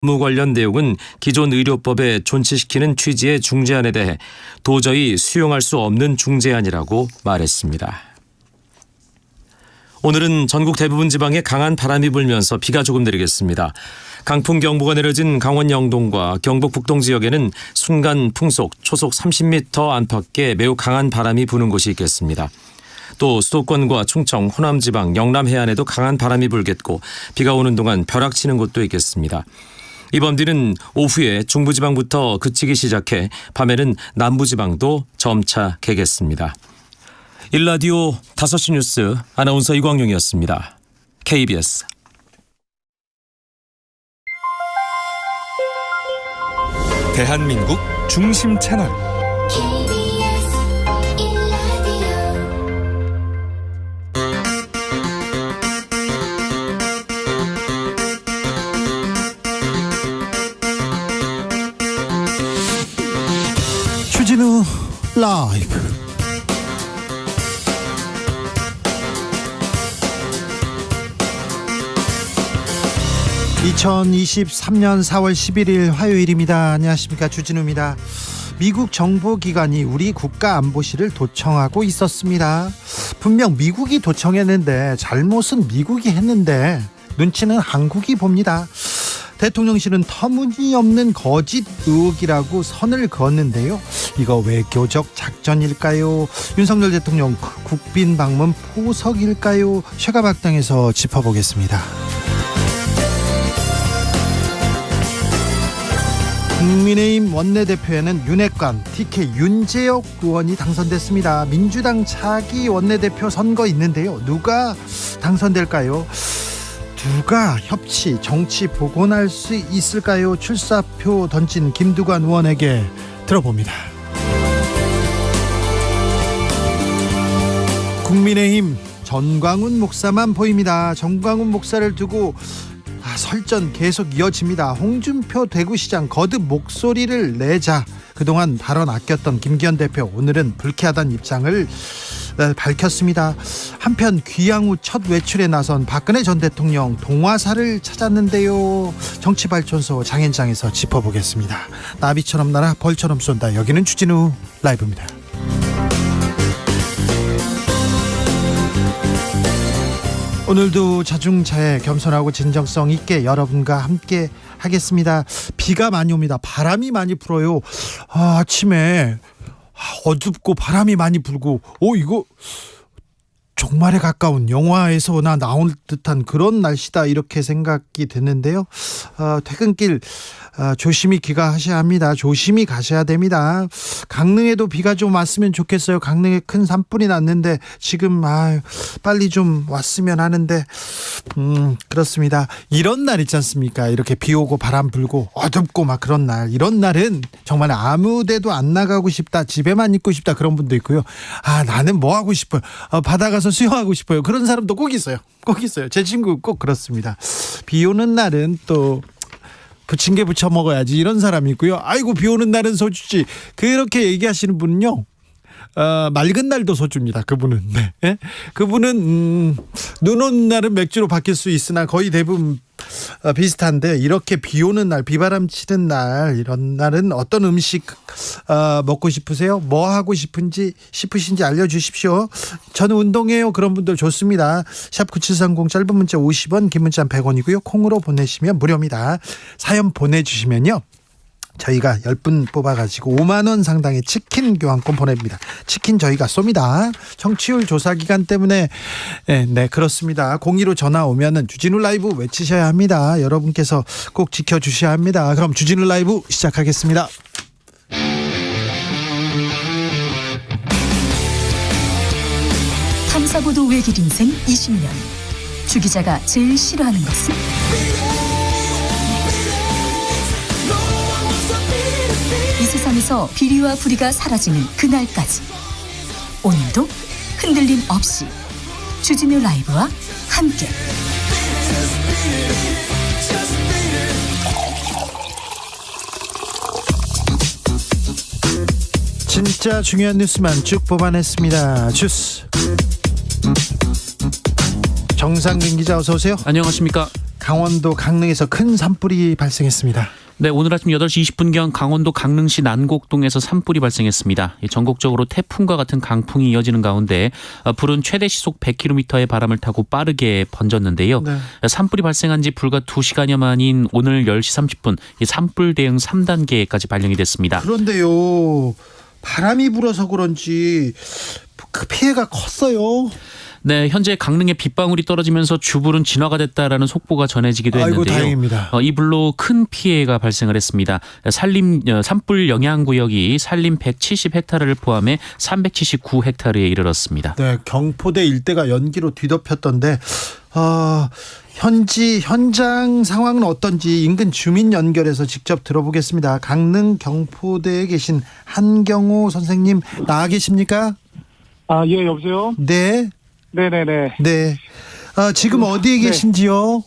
업무 관련 내용은 기존 의료법에 존치시키는 취지의 중재안에 대해 도저히 수용할 수 없는 중재안이라고 말했습니다. 오늘은 전국 대부분 지방에 강한 바람이 불면서 비가 조금 내리겠습니다. 강풍경보가 내려진 강원 영동과 경북 북동 지역에는 순간 풍속 초속 30m 안팎의 매우 강한 바람이 부는 곳이 있겠습니다. 또 수도권과 충청, 호남 지방, 영남 해안에도 강한 바람이 불겠고 비가 오는 동안 벼락치는 곳도 있겠습니다. 이번 비는 오후에 중부지방부터 그치기 시작해 밤에는 남부지방도 점차 개겠습니다. 일라디오 5시 뉴스 아나운서 이광용이었습니다. KBS 대한민국 중심 채널 KBS 1라디오 주진우 라이브. (2023년 4월 11일) 화요일입니다. 안녕하십니까, 주진우입니다. 미국 정보기관이 우리 국가안보실을 도청하고 있었습니다. 분명 미국이 도청했는데 잘못은 미국이 했는데 눈치는 한국이 봅니다. 대통령실은 터무니없는 거짓 의혹이라고 선을 그었는데요. 이거 외교적 작전일까요? 윤석열 대통령 국빈 방문 포석일까요? 쉐가박당에서 짚어보겠습니다. 국민의힘 원내대표에는 윤핵관 TK 윤재옥 의원이 당선됐습니다. 민주당 차기 원내대표 선거 있는데요. 누가 당선될까요? 누가 협치, 정치 복원할 수 있을까요? 출사표 던진 김두관 의원에게 들어봅니다. 국민의힘 전광훈 목사만 보입니다. 전광훈 목사를 두고 설전 계속 이어집니다. 홍준표 대구시장 거듭 목소리를 내자 그동안 발언 아꼈던 김기현 대표 오늘은 불쾌하다는 입장을 밝혔습니다. 한편 귀향 후 첫 외출에 나선 박근혜 전 대통령 동화사를 찾았는데요. 정치발전소 장현장에서 짚어보겠습니다. 나비처럼 날아 벌처럼 쏜다. 여기는 주진우 라이브입니다. 오늘도 자중자애 겸손하고 진정성 있게 여러분과 함께 하겠습니다. 비가 많이 옵니다. 바람이 많이 불어요. 아침에 어둡고 바람이 많이 불고 이거 종말에 가까운 영화에서나 나올 듯한 그런 날씨다 이렇게 생각이 드는데요. 퇴근길 조심히 귀가하셔야 합니다. 조심히 가셔야 됩니다. 강릉에도 비가 좀 왔으면 좋겠어요. 강릉에 큰 산불이 났는데 지금 빨리 좀 왔으면 하는데 그렇습니다. 이런 날 있지 않습니까? 이렇게 비 오고 바람 불고 어둡고 막 그런 날, 이런 날은 정말 아무 데도 안 나가고 싶다, 집에만 있고 싶다 그런 분도 있고요. 나는 뭐 하고 싶어요. 바다 가서 수영하고 싶어요. 그런 사람도 꼭 있어요. 꼭 있어요. 제 친구 꼭 그렇습니다. 비 오는 날은 또 부침개 부쳐 먹어야지 이런 사람이 있고요. 아이고 비 오는 날은 소주지 그렇게 얘기하시는 분은요, 맑은 날도 소주입니다. 그분은 네. 그분은 눈 오는 날은 맥주로 바뀔 수 있으나 거의 대부분 비슷한데, 이렇게 비 오는 날, 비바람 치는 날, 이런 날은 어떤 음식 먹고 싶으세요? 뭐 하고 싶으신지 알려주십시오. 저는 운동해요. 그런 분들 좋습니다. 샵 9730 짧은 문자 50원, 긴 문자 100원이고요. 콩으로 보내시면 무료입니다. 사연 보내주시면요, 저희가 10분 뽑아가지고 5만원 상당의 치킨 교환권 보냅니다. 치킨 저희가 쏩니다. 청취율 조사 기간 때문에 네 그렇습니다. 02로 전화 오면은 주진우 라이브 외치셔야 합니다. 여러분께서 꼭 지켜주셔야 합니다. 그럼 주진우 라이브 시작하겠습니다. 탐사보도 외길 인생 20년. 주 기자가 제일 싫어하는 것은? 이 세상에서 비리와 부리가 사라지는 그날까지, 오늘도 흔들림 없이 주진우 라이브와 함께 진짜 중요한 뉴스만 쭉 뽑아냈습니다. 주스 정상근 기자 어서 오세요. 안녕하십니까. 강원도 강릉에서 큰 산불이 발생했습니다. 네, 오늘 아침 8시 20분경 강원도 강릉시 난곡동에서 산불이 발생했습니다. 전국적으로 태풍과 같은 강풍이 이어지는 가운데 불은 최대 시속 100km의 바람을 타고 빠르게 번졌는데요. 네. 산불이 발생한 지 불과 2시간여 만인 오늘 10시 30분 이 산불 대응 3단계까지 발령이 됐습니다. 그런데요, 바람이 불어서 그런지 그 피해가 컸어요. 네, 현재 강릉에 빗방울이 떨어지면서 주불은 진화가 됐다라는 속보가 전해지기도 아이고, 했는데요. 다행입니다. 이 불로 큰 피해가 발생을 했습니다. 산불 영향 구역이 산림 170헥타르를 포함해 379헥타르에 이르렀습니다. 네, 경포대 일대가 연기로 뒤덮였던데 현장 상황은 어떤지 인근 주민 연결해서 직접 들어보겠습니다. 강릉 경포대에 계신 한경호 선생님 나와 계십니까? 예, 여보세요? 네. 네네네. 네. 지금 어디에 네. 계신지요?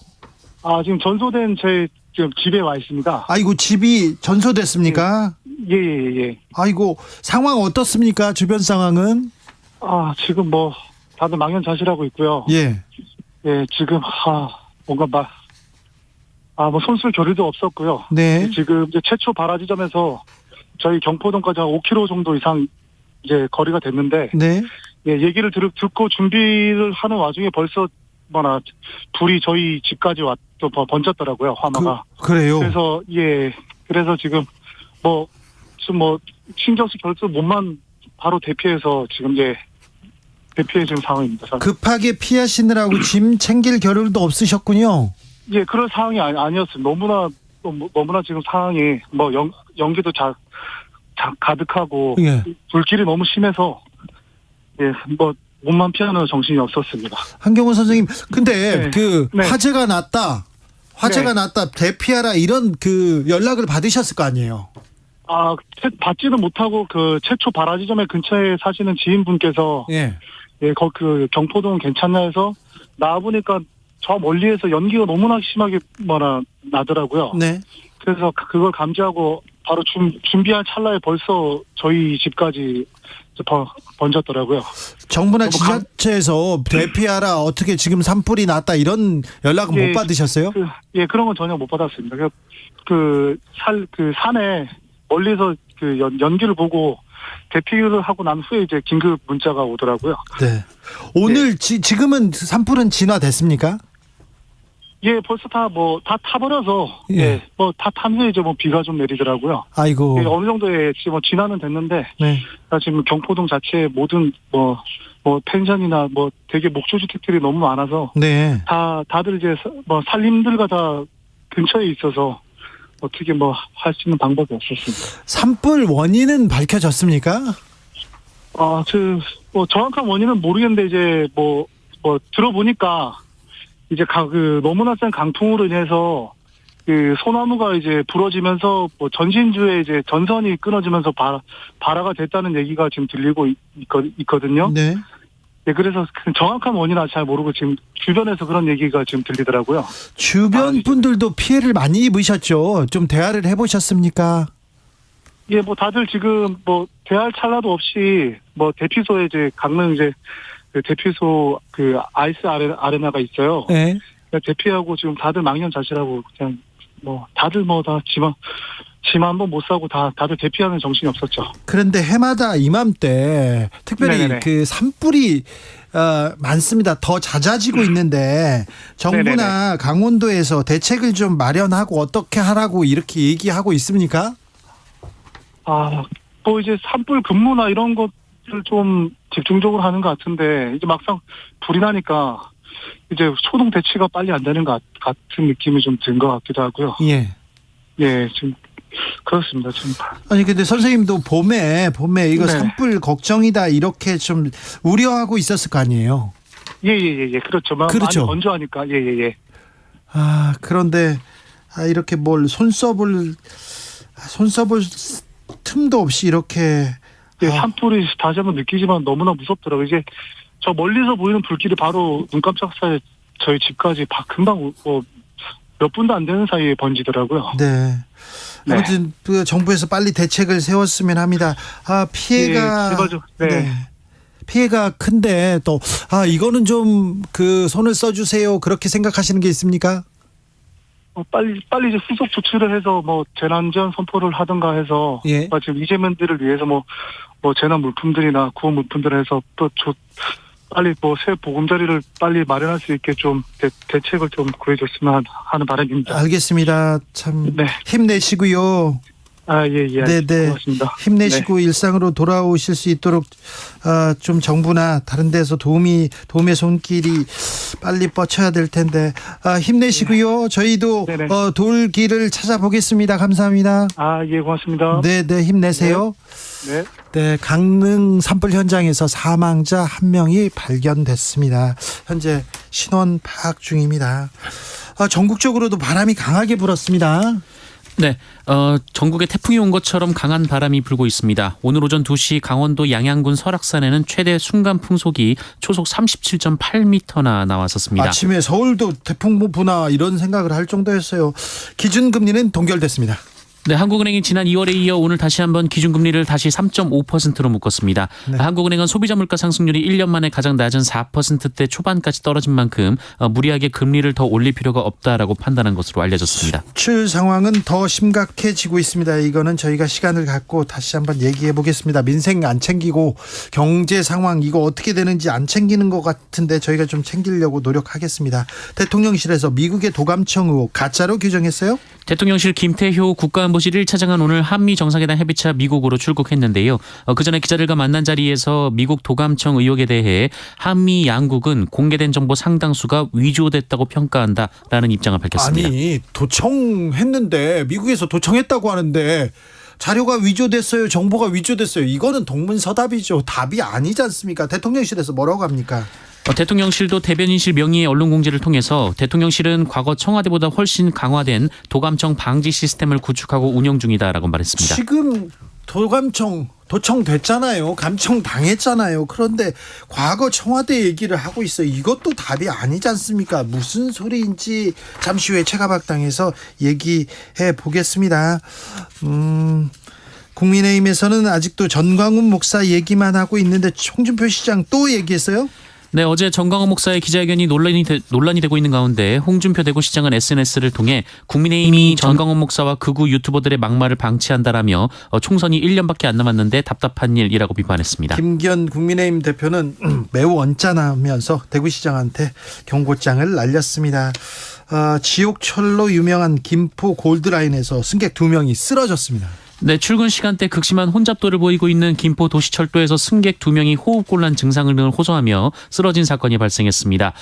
지금 전소된 제 지금 집에 와 있습니다. 아이고, 집이 전소됐습니까? 예. 아이고, 상황 어떻습니까? 주변 상황은? 지금 뭐, 다들 망연자실하고 있고요. 예. 예, 지금, 뭔가 뭐, 손쓸 겨를도 없었고요. 네. 지금 이제 최초 발화 지점에서 저희 경포동까지 한 5km 정도 이상 이제 거리가 됐는데, 네. 예, 얘기를 듣고 준비를 하는 와중에 벌써 불이 저희 집까지 또 번졌더라고요, 화마가. 그래요. 그래서 지금 신경 쓸 결수 몸만 바로 대피해서 지금 대피해 지금 상황입니다. 급하게 피하시느라고 짐 챙길 겨를도 없으셨군요. 예, 그런 상황이 아니었습니다. 너무나 지금 상황이 연기도 가득하고 예. 불길이 너무 심해서 몸만 피하는 정신이 없었습니다. 한경호 선생님, 근데 네. 화재가 났다, 대피하라 이런 연락을 받으셨을 거 아니에요? 받지는 못하고 최초 발화 지점의 근처에 사시는 지인분께서 예. 경포동 괜찮냐 해서 나와보니까 저 멀리에서 연기가 너무나 심하게 나더라고요. 네. 그래서 그걸 감지하고 바로 준비한 찰나에 벌써 저희 집까지 번졌더라고요. 정부나 지자체에서 대피하라, 어떻게 지금 산불이 났다 이런 연락은 못 받으셨어요? 그런 건 전혀 못 받았습니다. 산에 멀리서 연기를 보고 대피를 하고 난 후에 이제 긴급 문자가 오더라고요. 네. 오늘 지금은 산불은 진화됐습니까? 예, 벌써 다 타버려서, 예. 다 타면서 이제 비가 좀 내리더라고요. 아이고. 예, 어느 정도의 지금 진화는 됐는데, 네. 지금 경포동 자체에 모든 펜션이나 되게 목조주택들이 너무 많아서, 네. 다들 이제 산림들과 다 근처에 있어서, 어떻게 할 수 있는 방법이 없었습니다. 산불 원인은 밝혀졌습니까? 정확한 원인은 모르겠는데, 이제 들어보니까, 이제 너무나 센 강풍으로 인해서 소나무가 이제 부러지면서 전신주에 이제 전선이 끊어지면서 발화가 됐다는 얘기가 지금 들리고 있거든요. 네. 네, 그래서 정확한 원인은 잘 모르고 지금 주변에서 그런 얘기가 지금 들리더라고요. 주변 분들도 피해를 많이 입으셨죠? 좀 대화를 해보셨습니까? 예, 다들 지금 대할 찰나도 없이 대피소에 이제 강릉 이제 대피소 아이스 아레나가 있어요. 네. 대피하고 지금 다들 망연자실하고 그냥 다들 다 짐 한 번 못 사고 다들 대피하는 정신이 없었죠. 그런데 해마다 이맘때 특별히 네네네. 산불이 많습니다. 더 잦아지고 있는데 정부나 강원도에서 대책을 좀 마련하고 어떻게 하라고 이렇게 얘기하고 있습니까? 이제 산불 근무나 이런 것을 좀 집중적으로 하는 것 같은데 이제 막상 불이 나니까 이제 소동 대치가 빨리 안 되는 것 같은 느낌이 좀 든 것 같기도 하고요. 예. 예, 지금 그렇습니다. 지금. 아니 근데 선생님도 봄에 이거 네. 산불 걱정이다 이렇게 좀 우려하고 있었을 거 아니에요? 예. 그렇죠. 그렇죠. 많이 건조하니까. 예. 그런데 이렇게 뭘 손써볼 틈도 없이 이렇게. 예, 산불이 다시 한번 느끼지만 너무나 무섭더라고요. 이제 저 멀리서 보이는 불길이 바로 눈 깜짝 사이에 저희 집까지 금방 몇 분도 안 되는 사이에 번지더라고요. 네. 아무튼 정부에서 빨리 대책을 세웠으면 합니다. 피해가 제발 좀, 네. 피해가 큰데 또 이거는 좀 손을 써주세요 그렇게 생각하시는 게 있습니까? 빨리 이제 후속 조치를 해서 뭐 재난지원 선포를 하든가 해서 예. 지금 이재민들을 위해서 뭐 재난 물품들이나 구호 물품들을 해서 빨리 새 보금자리를 빨리 마련할 수 있게 좀 대책을 좀 구해줬으면 하는 바람입니다. 알겠습니다. 참 네. 힘내시고요. 예. 네네. 고맙습니다. 힘내시고 일상으로 돌아오실 수 있도록 좀 정부나 다른 데서 도움의 손길이 빨리 뻗쳐야 될 텐데 힘내시고요. 저희도 네네. 도울 길을 찾아보겠습니다. 감사합니다. 예, 고맙습니다. 네네, 힘내세요. 네. 네, 강릉 산불 현장에서 사망자 1명이 발견됐습니다. 현재 신원 파악 중입니다. 전국적으로도 바람이 강하게 불었습니다. 네, 전국에 태풍이 온 것처럼 강한 바람이 불고 있습니다. 오늘 오전 2시 강원도 양양군 설악산에는 최대 순간 풍속이 초속 37.8m나 나왔었습니다. 아침에 서울도 태풍 부나 이런 생각을 할 정도였어요. 기준금리는 동결됐습니다. 네, 한국은행이 지난 2월에 이어 오늘 다시 한번 기준금리를 다시 3.5%로 묶었습니다. 네. 한국은행은 소비자 물가 상승률이 1년 만에 가장 낮은 4%대 초반까지 떨어진 만큼 무리하게 금리를 더 올릴 필요가 없다라고 판단한 것으로 알려졌습니다. 수출 상황은 더 심각해지고 있습니다. 이거는 저희가 시간을 갖고 다시 한번 얘기해 보겠습니다. 민생 안 챙기고 경제 상황 이거 어떻게 되는지 안 챙기는 것 같은데 저희가 좀 챙기려고 노력하겠습니다. 대통령실에서 미국의 도감청 의혹 가짜로 규정했어요? 대통령실 김태효 국가안보실 1차장은 오늘 한미 정상회담 협의차 미국으로 출국했는데요. 그전에 기자들과 만난 자리에서 미국 도감청 의혹에 대해 한미 양국은 공개된 정보 상당수가 위조됐다고 평가한다라는 입장을 밝혔습니다. 아니 도청했는데 미국에서 도청했다고 하는데 자료가 위조됐어요. 정보가 위조됐어요. 이거는 동문서답이죠. 답이 아니지 않습니까? 대통령실에서 뭐라고 합니까? 대통령실도 대변인실 명의의 언론 공지를 통해서 대통령실은 과거 청와대보다 훨씬 강화된 도감청 방지 시스템을 구축하고 운영 중이다라고 말했습니다. 지금 도청됐잖아요. 감청 당했잖아요. 그런데 과거 청와대 얘기를 하고 있어요. 이것도 답이 아니지 않습니까? 무슨 소리인지 잠시 후에 최가박당에서 얘기해 보겠습니다. 국민의힘에서는 아직도 전광훈 목사 얘기만 하고 있는데 홍준표 시장 또 얘기했어요? 네, 어제 정광훈 목사의 기자회견이 논란이 되고 있는 가운데 홍준표 대구시장은 SNS를 통해 국민의힘이 전광훈 목사와 극우 유튜버들의 막말을 방치한다라며 총선이 1년밖에 안 남았는데 답답한 일이라고 비판했습니다. 김기현 국민의힘 대표는 매우 언짢아하면서 대구시장한테 경고장을 날렸습니다. 지옥철로 유명한 김포 골드라인에서 승객 2명이 쓰러졌습니다. 네, 출근 시간대 극심한 혼잡도를 보이고 있는 김포 도시철도에서 승객 2명이 호흡곤란 증상을 호소하며 쓰러진 사건이 발생했습니다.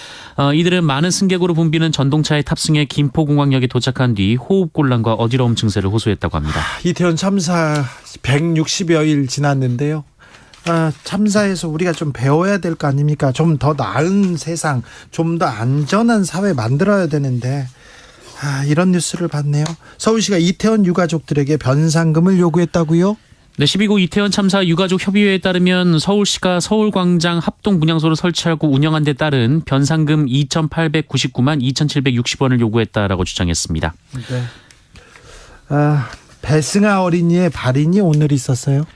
이들은 많은 승객으로 붐비는 전동차에 탑승해 김포공항역에 도착한 뒤 호흡곤란과 어지러움 증세를 호소했다고 합니다. 이태원 참사 160여일 지났는데요. 참사에서 우리가 좀 배워야 될 거 아닙니까? 좀 더 나은 세상, 좀 더 안전한 사회 만들어야 되는데 이런 뉴스를 봤네요. 서울시가 이태원 유가족들에게 변상금을 요구했다고요? 네, 12구 이태원 참사 유가족 협의회에 따르면 서울시가 서울광장 합동분향소를 설치하고 운영한 데 따른 변상금 2,899만 2,760원을 요구했다라고 주장했습니다. 네. 배승아 어린이의 발인이 오늘 있었어요?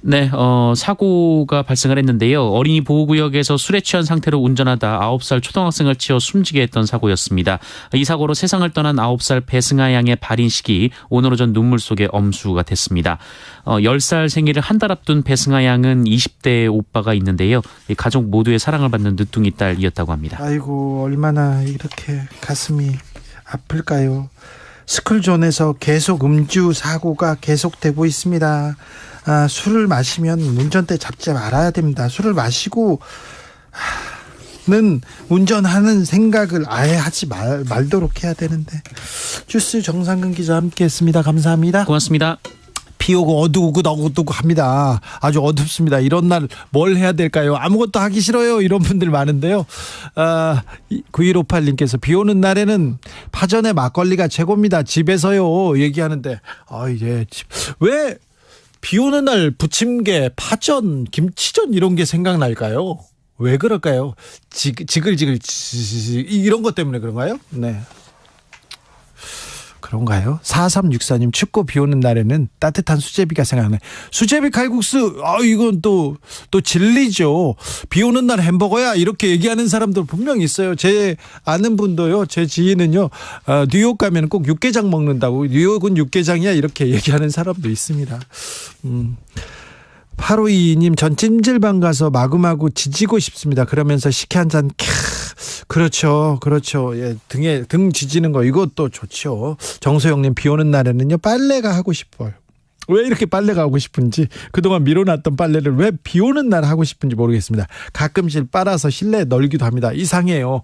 네, 사고가 발생을 했는데요. 어린이 보호구역에서 술에 취한 상태로 운전하다 9살 초등학생을 치어 숨지게 했던 사고였습니다. 이 사고로 세상을 떠난 9살 배승아 양의 발인식이 오늘 오전 눈물 속에 엄수가 됐습니다. 10살 생일을 한 달 앞둔 배승아 양은 20대 오빠가 있는데요. 가족 모두의 사랑을 받는 늦둥이 딸이었다고 합니다. 아이고 얼마나 이렇게 가슴이 아플까요? 스쿨존에서 계속 음주 사고가 계속되고 있습니다. 술을 마시면 운전대 잡지 말아야 됩니다. 술을 마시고는 운전하는 생각을 아예 하지 말도록 해야 되는데. 주스 정상근 기자 함께했습니다. 감사합니다. 고맙습니다. 비 오고 어두우고 합니다. 아주 어둡습니다. 이런 날 뭘 해야 될까요? 아무것도 하기 싫어요. 이런 분들 많은데요. 9158님께서 비 오는 날에는 파전에 막걸리가 최고입니다. 집에서요. 얘기하는데 왜 비 오는 날 부침개, 파전, 김치전 이런 게 생각날까요? 왜 그럴까요? 지글지글 이런 것 때문에 그런가요? 네. 그런가요? 4364님 춥고 비 오는 날에는 따뜻한 수제비가 생각나네. 수제비 칼국수 이건 또 진리죠. 비 오는 날 햄버거야 이렇게 얘기하는 사람들 분명히 있어요. 제 아는 분도요. 제 지인은요. 뉴욕 가면 꼭 육개장 먹는다고 뉴욕은 육개장이야 이렇게 얘기하는 사람도 있습니다. 8522님 전 찜질방 가서 마구마구 지지고 싶습니다. 그러면서 식혜 한 잔 그렇죠. 예, 등 지지는 거 이것도 좋죠. 정소영님 비 오는 날에는요 빨래가 하고 싶어요. 왜 이렇게 빨래가 하고 싶은지 그동안 미뤄놨던 빨래를 왜 비 오는 날 하고 싶은지 모르겠습니다. 가끔씩 빨아서 실내에 널기도 합니다. 이상해요.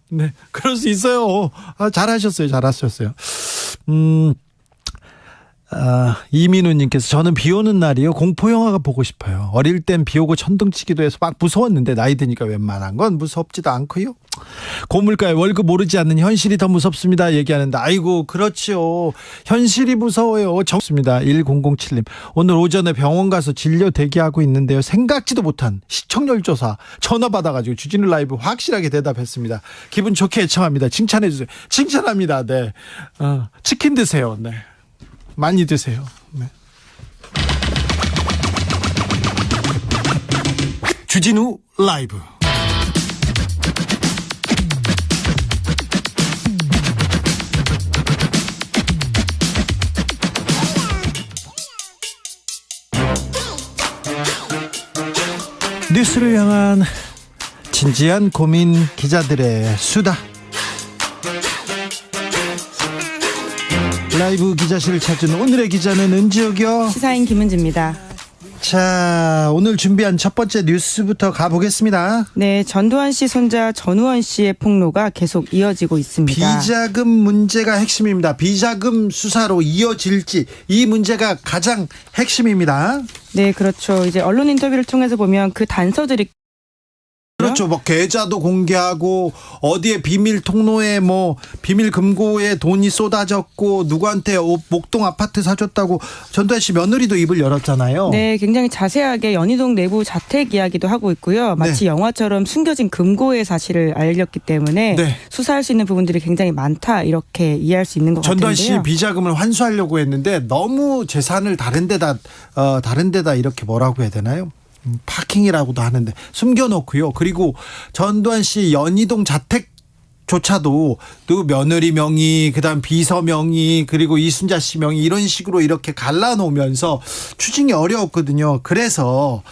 네, 그럴 수 있어요. 잘하셨어요. 이민우님께서 저는 비 오는 날이요 공포영화가 보고 싶어요. 어릴 땐 비 오고 천둥치기도 해서 막 무서웠는데 나이 드니까 웬만한 건 무섭지도 않고요. 고물가에 월급 오르지 않는 현실이 더 무섭습니다 얘기하는데 아이고 그렇죠. 현실이 무서워요. 정습니다. 1007님 오늘 오전에 병원 가서 진료 대기하고 있는데요 생각지도 못한 시청률 조사 전화 받아가지고 주진우 라이브 확실하게 대답했습니다. 기분 좋게 애청합니다. 칭찬해주세요. 칭찬합니다. 네. 치킨 드세요. 네. 많이 드세요. 네. 주진우 라이브 뉴스를 향한 진지한 고민 기자들의 수다 라이브 기자실을 찾은 오늘의 기자는 은지옥이요. 시사인 김은지입니다. 자, 오늘 준비한 첫 번째 뉴스부터 가보겠습니다. 네, 전두환 씨 손자 전우원 씨의 폭로가 계속 이어지고 있습니다. 비자금 문제가 핵심입니다. 비자금 수사로 이어질지 이 문제가 가장 핵심입니다. 네, 그렇죠. 이제 언론 인터뷰를 통해서 보면 그 단서들이 그렇죠. 뭐 계좌도 공개하고 어디에 비밀 통로에 뭐 비밀 금고에 돈이 쏟아졌고 누구한테 목동 아파트 사줬다고 전두환 씨 며느리도 입을 열었잖아요. 네, 굉장히 자세하게 연희동 내부 자택 이야기도 하고 있고요. 마치 영화처럼 숨겨진 금고의 사실을 알렸기 때문에 수사할 수 있는 부분들이 굉장히 많다 이렇게 이해할 수 있는 것 같은데요. 전두환 씨 비자금을 환수하려고 했는데 너무 재산을 다른 데다 이렇게 뭐라고 해야 되나요? 파킹이라고도 하는데 숨겨놓고요. 그리고 전두환 씨 연희동 자택조차도 또 며느리 명의, 그다음 비서 명의, 그리고 이순자 씨 명의 이런 식으로 이렇게 갈라놓으면서 추징이 어려웠거든요. 그래서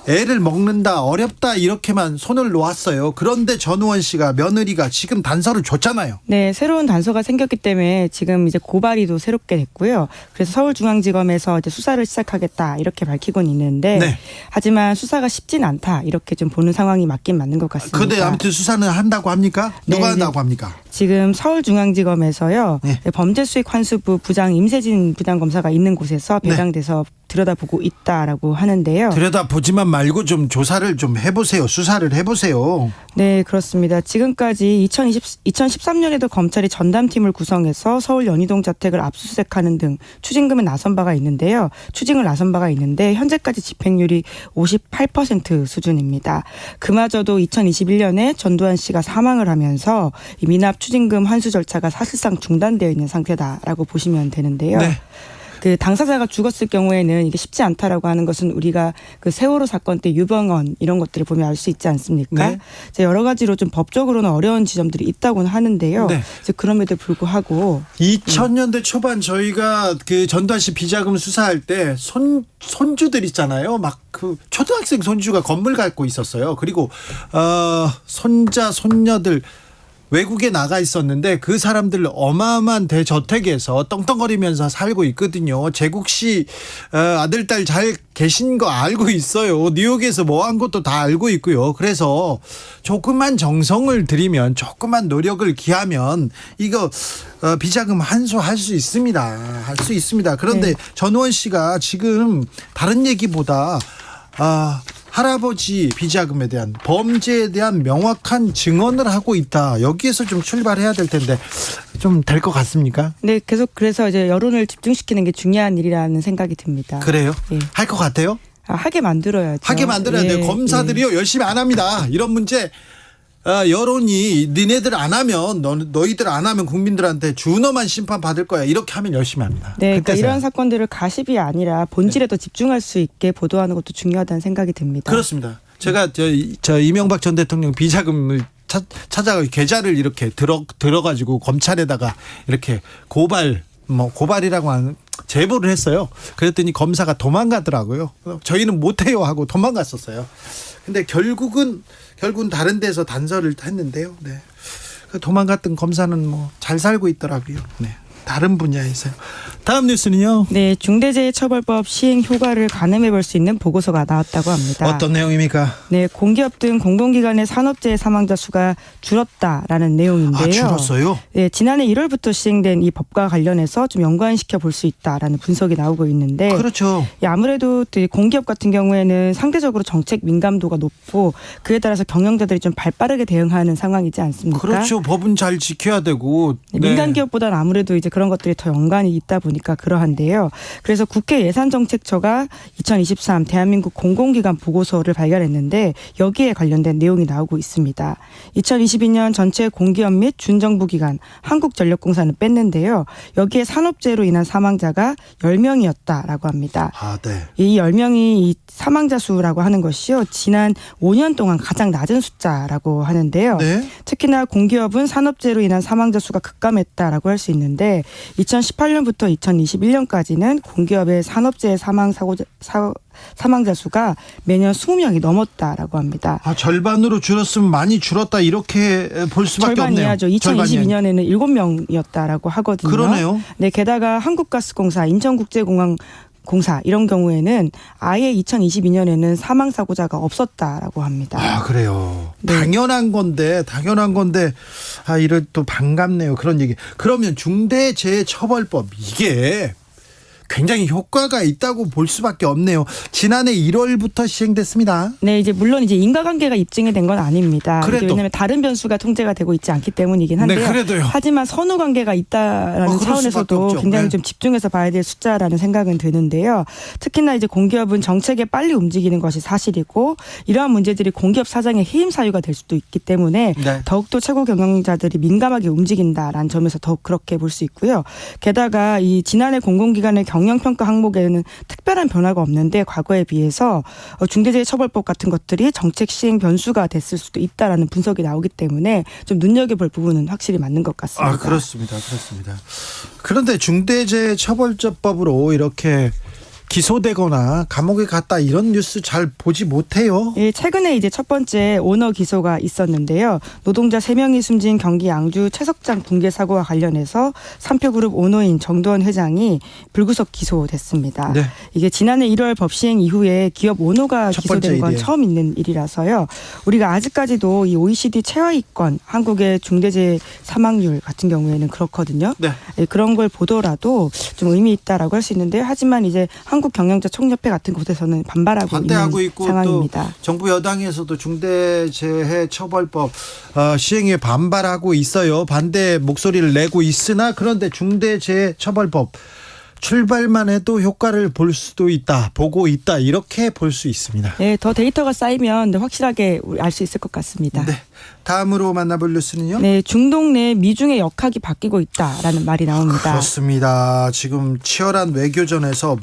애를 먹는다 어렵다 이렇게만 손을 놓았어요. 그런데 전우원 씨가 며느리가 지금 단서를 줬잖아요. 네, 새로운 단서가 생겼기 때문에 지금 이제 고발이 또 새롭게 됐고요. 그래서 서울중앙지검에서 이제 수사를 시작하겠다 이렇게 밝히고는 있는데 하지만 수사가 쉽진 않다 이렇게 좀 보는 상황이 맞긴 맞는 것 같습니다. 근데 아무튼 수사는 한다고 합니까? 누가 한다고 합니까? 지금 서울중앙지검에서요 범죄수익환수부 부장 임세진 부장검사가 있는 곳에서 배당돼서 들여다보고 있다라고 하는데요. 들여다보지만 말고 좀 조사를 좀 해보세요. 수사를 해보세요. 네, 그렇습니다. 지금까지 2013년에도 검찰이 전담팀을 구성해서 서울 연희동 자택을 압수수색하는 등 추징을 나선 바가 있는데 현재까지 집행률이 58% 수준입니다. 그마저도 2021년에 전두환 씨가 사망을 하면서 이 미납 추징금 환수 절차가 사실상 중단되어 있는 상태다라고 보시면 되는데요. 그 당사자가 죽었을 경우에는 이게 쉽지 않다라고 하는 것은 우리가 그 세월호 사건 때 유병언 이런 것들을 보면 알 수 있지 않습니까? 여러 가지로 좀 법적으로는 어려운 지점들이 있다고는 하는데요. 이제 그럼에도 불구하고 2000년대 초반 저희가 그 전두환 씨 비자금 수사할 때 손주들 있잖아요. 막 그 초등학생 손주가 건물 갖고 있었어요. 그리고 손자 손녀들 외국에 나가 있었는데 그 사람들 어마어마한 대저택에서 떵떵거리면서 살고 있거든요. 재국 씨 아들 딸 잘 계신 거 알고 있어요. 뉴욕에서 뭐 한 것도 다 알고 있고요. 그래서 조금만 정성을 들이면 조금만 노력을 기하면 이거 비자금 환수할 수 있습니다. 할 수 있습니다. 그런데 전우원 씨가 지금 다른 얘기보다 할아버지 비자금에 대한 범죄에 대한 명확한 증언을 하고 있다. 여기에서 좀 출발해야 될 텐데 좀 될 것 같습니까? 네, 계속 그래서 이제 여론을 집중시키는 게 중요한 일이라는 생각이 듭니다. 그래요? 할 것 같아요? 하게 만들어야죠. 하게 만들어야 돼요. 검사들이요 열심히 안 합니다. 이런 문제 여론이 니네들 안 하면 너희들 안 하면 국민들한테 준엄한 심판 받을 거야 이렇게 하면 열심히 합니다. 네, 그러니까 그때서야. 이런 사건들을 가십이 아니라 본질에 더 집중할 수 있게 보도하는 것도 중요하다는 생각이 듭니다. 그렇습니다. 제가 저 이명박 전 대통령 비자금을 찾아가 계좌를 이렇게 들어가지고 검찰에다가 이렇게 고발이라고 하는 제보를 했어요. 그랬더니 검사가 도망가더라고요. 저희는 못해요 하고 도망갔었어요. 근데 결국은 다른 데서 단서를 했는데요. 네. 그 도망갔던 검사는 뭐 잘 살고 있더라고요. 네. 다른 분야에서요. 다음 뉴스는요. 네, 중대재해처벌법 시행 효과를 가늠해 볼 수 있는 보고서가 나왔다고 합니다. 어떤 내용입니까? 네, 공기업 등 공공기관의 산업재해 사망자 수가 줄었다라는 내용인데요. 줄었어요? 네, 지난해 1월부터 시행된 이 법과 관련해서 좀 연관시켜 볼 수 있다라는 분석이 나오고 있는데, 그렇죠. 아무래도 또 공기업 같은 경우에는 상대적으로 정책 민감도가 높고 그에 따라서 경영자들이 좀 발빠르게 대응하는 상황이지 않습니까? 그렇죠. 법은 잘 지켜야 되고. 네. 민간 기업보다는 아무래도 이제 그런 것들이 더 연관이 있다 보니까 그러한데요. 그래서 국회 예산정책처가 2023 대한민국 공공기관 보고서를 발간했는데 여기에 관련된 내용이 나오고 있습니다. 2022년 전체 공기업 및 준정부기관 한국전력공사는 뺐는데요. 여기에 산업재해로 인한 사망자가 10명이었다라고 합니다. 아, 네. 이 10명이 이 사망자 수라고 하는 것이요. 지난 5년 동안 가장 낮은 숫자라고 하는데요. 네. 특히나 공기업은 산업재해로 인한 사망자 수가 급감했다라고 할 수 있는데 2018년부터 2021년까지는 공기업의 산업재해 사망자 수가 매년 20명이 넘었다라고 합니다. 아, 절반으로 줄었으면 많이 줄었다 이렇게 볼 수밖에 절반 없네요. 이하죠. 2022년에는 7명이었다라고 하거든요. 그러네요. 네, 게다가 한국가스공사, 인천국제공항공사 이런 경우에는 아예 2022년에는 사망사고자가 없었다라고 합니다. 아, 그래요. 네. 당연한 건데 이럴 또 반갑네요. 그런 얘기. 그러면 중대재해처벌법 이게 굉장히 효과가 있다고 볼 수밖에 없네요. 지난해 1월부터 시행됐습니다. 네, 이제 물론 이제 인과관계가 입증이 된 건 아닙니다. 그래도. 왜냐하면 다른 변수가 통제가 되고 있지 않기 때문이긴 한데요. 네, 그래도요. 하지만 선후관계가 있다라는 그럴 수밖에 차원에서도 없죠. 굉장히 네. 좀 집중해서 봐야 될 숫자라는 생각은 드는데요. 특히나 이제 공기업은 정책에 빨리 움직이는 것이 사실이고 이러한 문제들이 공기업 사장의 해임 사유가 될 수도 있기 때문에 네. 더욱더 최고 경영자들이 민감하게 움직인다라는 점에서 더욱 그렇게 볼 수 있고요. 게다가 이 지난해 공공기관의 경영평가 항목에는 특별한 변화가 없는데 과거에 비해서 중대재해처벌법 같은 것들이 정책 시행 변수가 됐을 수도 있다라는 분석이 나오기 때문에 좀 눈여겨볼 부분은 확실히 맞는 것 같습니다. 아, 그렇습니다. 그런데 중대재해처벌법으로 이렇게 기소되거나 감옥에 갔다 이런 뉴스 잘 보지 못해요. 예, 최근에 이제 첫 번째 오너 기소가 있었는데요. 노동자 3명이 숨진 경기 양주 채석장 붕괴 사고와 관련해서 삼표그룹 오너인 정도원 회장이 불구속 기소됐습니다. 네. 이게 지난해 1월 법 시행 이후에 기업 오너가 첫 번째 기소된 건 일이에요. 처음 있는 일이라서요. 우리가 아직까지도 이 OECD 최하위권 한국의 중대재해 사망률 같은 경우에는 그렇거든요. 네. 예, 그런 걸 보더라도 좀 의미 있다라고 할 수 있는데 하지만 이제 한국경영자총협회 같은 곳에서는 반대하고 있는 있고 상황입니다. 또 정부 여당에서도 중대재해처벌법 시행에 반발하고 있어요. 반대 목소리를 내고 있으나 그런데 중대재해처벌법 출발만 해도 효과를 볼 수도 있다, 보고 있다 이렇게 볼 수 있습니다. 네, 더 데이터가 쌓이면 확실하게 알 수 있을 것 같습니다. 네, 다음으로 만나볼 뉴스는요. 네, 중동 내 미중의 역학이 바뀌고 있다라는 말이 나옵니다. 그렇습니다. 지금 치열한 외교전에서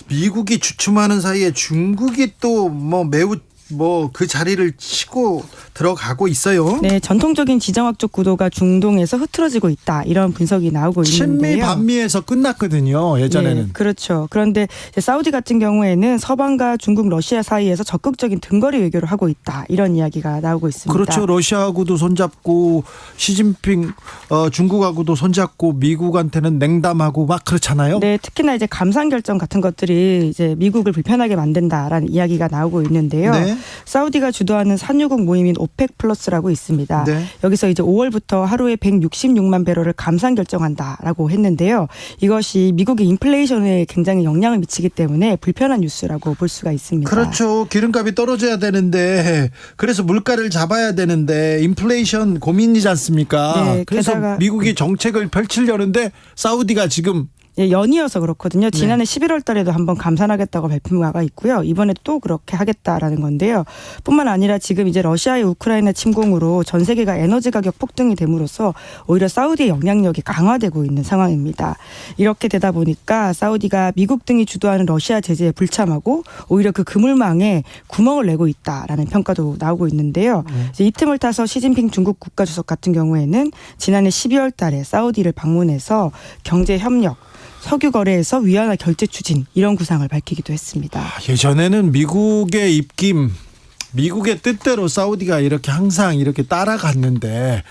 미국이 주춤하는 사이에 중국이 또 매우 그 자리를 치고 들어가고 있어요. 네, 전통적인 지정학적 구도가 중동에서 흐트러지고 있다 이런 분석이 나오고 있는데요. 친미 반미에서 끝났거든요. 예전에는. 네, 그렇죠. 그런데 이제 사우디 같은 경우에는 서방과 중국, 러시아 사이에서 적극적인 등거리 외교를 하고 있다 이런 이야기가 나오고 있습니다. 그렇죠. 러시아하고도 손잡고 시진핑 중국하고도 손잡고 미국한테는 냉담하고 막 그렇잖아요. 네, 특히나 이제 감산 결정 같은 것들이 이제 미국을 불편하게 만든다라는 이야기가 나오고 있는데요. 네. 사우디가 주도하는 산유국 모임인 오펙 플러스라고 있습니다. 네. 여기서 이제 5월부터 하루에 166만 배럴을 감산 결정한다라고 했는데요. 이것이 미국의 인플레이션에 굉장히 영향을 미치기 때문에 불편한 뉴스라고 볼 수가 있습니다. 그렇죠. 기름값이 떨어져야 되는데 그래서 물가를 잡아야 되는데 인플레이션 고민이지 않습니까? 네, 그래서 게다가 미국이 정책을 펼치려는데 사우디가 지금 예, 연이어서 그렇거든요. 지난해 11월 달에도 한번 감산하겠다고 발표한 바가 있고요. 이번에 또 그렇게 하겠다라는 건데요. 뿐만 아니라 지금 이제 러시아의 우크라이나 침공으로 전 세계가 에너지 가격 폭등이 됨으로써 오히려 사우디의 영향력이 강화되고 있는 상황입니다. 이렇게 되다 보니까 사우디가 미국 등이 주도하는 러시아 제재에 불참하고 오히려 그 그물망에 구멍을 내고 있다라는 평가도 나오고 있는데요. 이제 이 틈을 타서 시진핑 중국 국가주석 같은 경우에는 지난해 12월 달에 사우디를 방문해서 경제 협력, 석유 거래에서 위안화 결제 추진 이런 구상을 밝히기도 했습니다. 예전에는 미국의 입김, 미국의 뜻대로 사우디가 이렇게 항상 이렇게 따라갔는데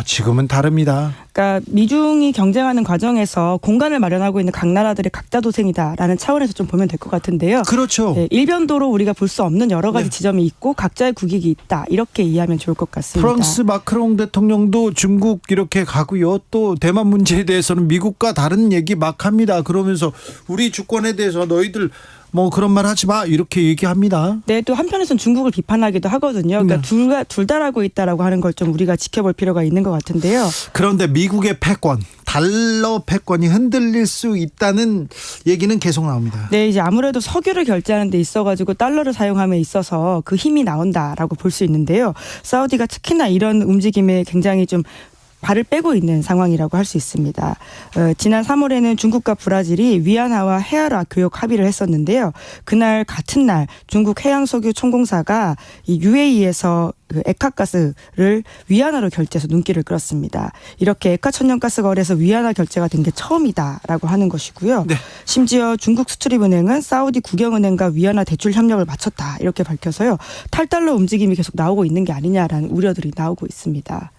지금은 다릅니다. 그러니까 미중이 경쟁하는 과정에서 공간을 마련하고 있는 각 나라들의 각자 도생이다라는 차원에서 좀 보면 될 것 같은데요. 그렇죠. 네, 일변도로 우리가 볼 수 없는 여러 가지 지점이 있고 각자의 국익이 있다. 이렇게 이해하면 좋을 것 같습니다. 프랑스 마크롱 대통령도 중국 이렇게 가고요. 또 대만 문제에 대해서는 미국과 다른 얘기 막 합니다. 그러면서 우리 주권에 대해서 너희들 뭐 그런 말 하지 마 이렇게 얘기합니다. 네, 또 한편에서는 중국을 비판하기도 하거든요. 그러니까 둘 다라고 있다라고 하는 걸 좀 우리가 지켜볼 필요가 있는 것 같은데요. 그런데 미국의 패권, 달러 패권이 흔들릴 수 있다는 얘기는 계속 나옵니다. 네, 이제 아무래도 석유를 결제하는 데 있어가지고 달러를 사용함에 있어서 그 힘이 나온다라고 볼 수 있는데요. 사우디가 특히나 이런 움직임에 굉장히 좀 발을 빼고 있는 상황이라고 할 수 있습니다. 지난 3월에는 중국과 브라질이 위안화와 해화화 교역 합의를 했었는데요. 그날 같은 날 중국 해양석유총공사가 이 UAE에서 그 액화가스를 위안화로 결제해서 눈길을 끌었습니다. 이렇게 액화천연가스 거래에서 위안화 결제가 된 게 처음이다라고 하는 것이고요. 네. 심지어 중국 수출입은행은 사우디 국영은행과 위안화 대출 협력을 마쳤다 이렇게 밝혀서요. 탈달러 움직임이 계속 나오고 있는 게 아니냐라는 우려들이 나오고 있습니다.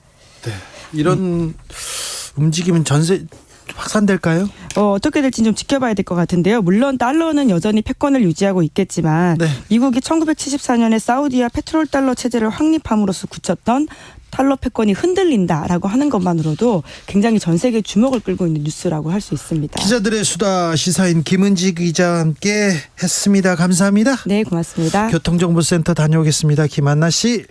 네. 이런 움직임은 전세 확산될까요? 어떻게 될지 좀 지켜봐야 될 것 같은데요. 물론 달러는 여전히 패권을 유지하고 있겠지만 네. 미국이 1974년에 사우디와 페트롤 달러 체제를 확립함으로써 굳혔던 달러 패권이 흔들린다라고 하는 것만으로도 굉장히 전 세계 주목을 끌고 있는 뉴스라고 할 수 있습니다. 기자들의 수다 시사인 김은지 기자와 함께 했습니다. 감사합니다. 네, 고맙습니다. 교통정보센터 다녀오겠습니다. 김한나 씨.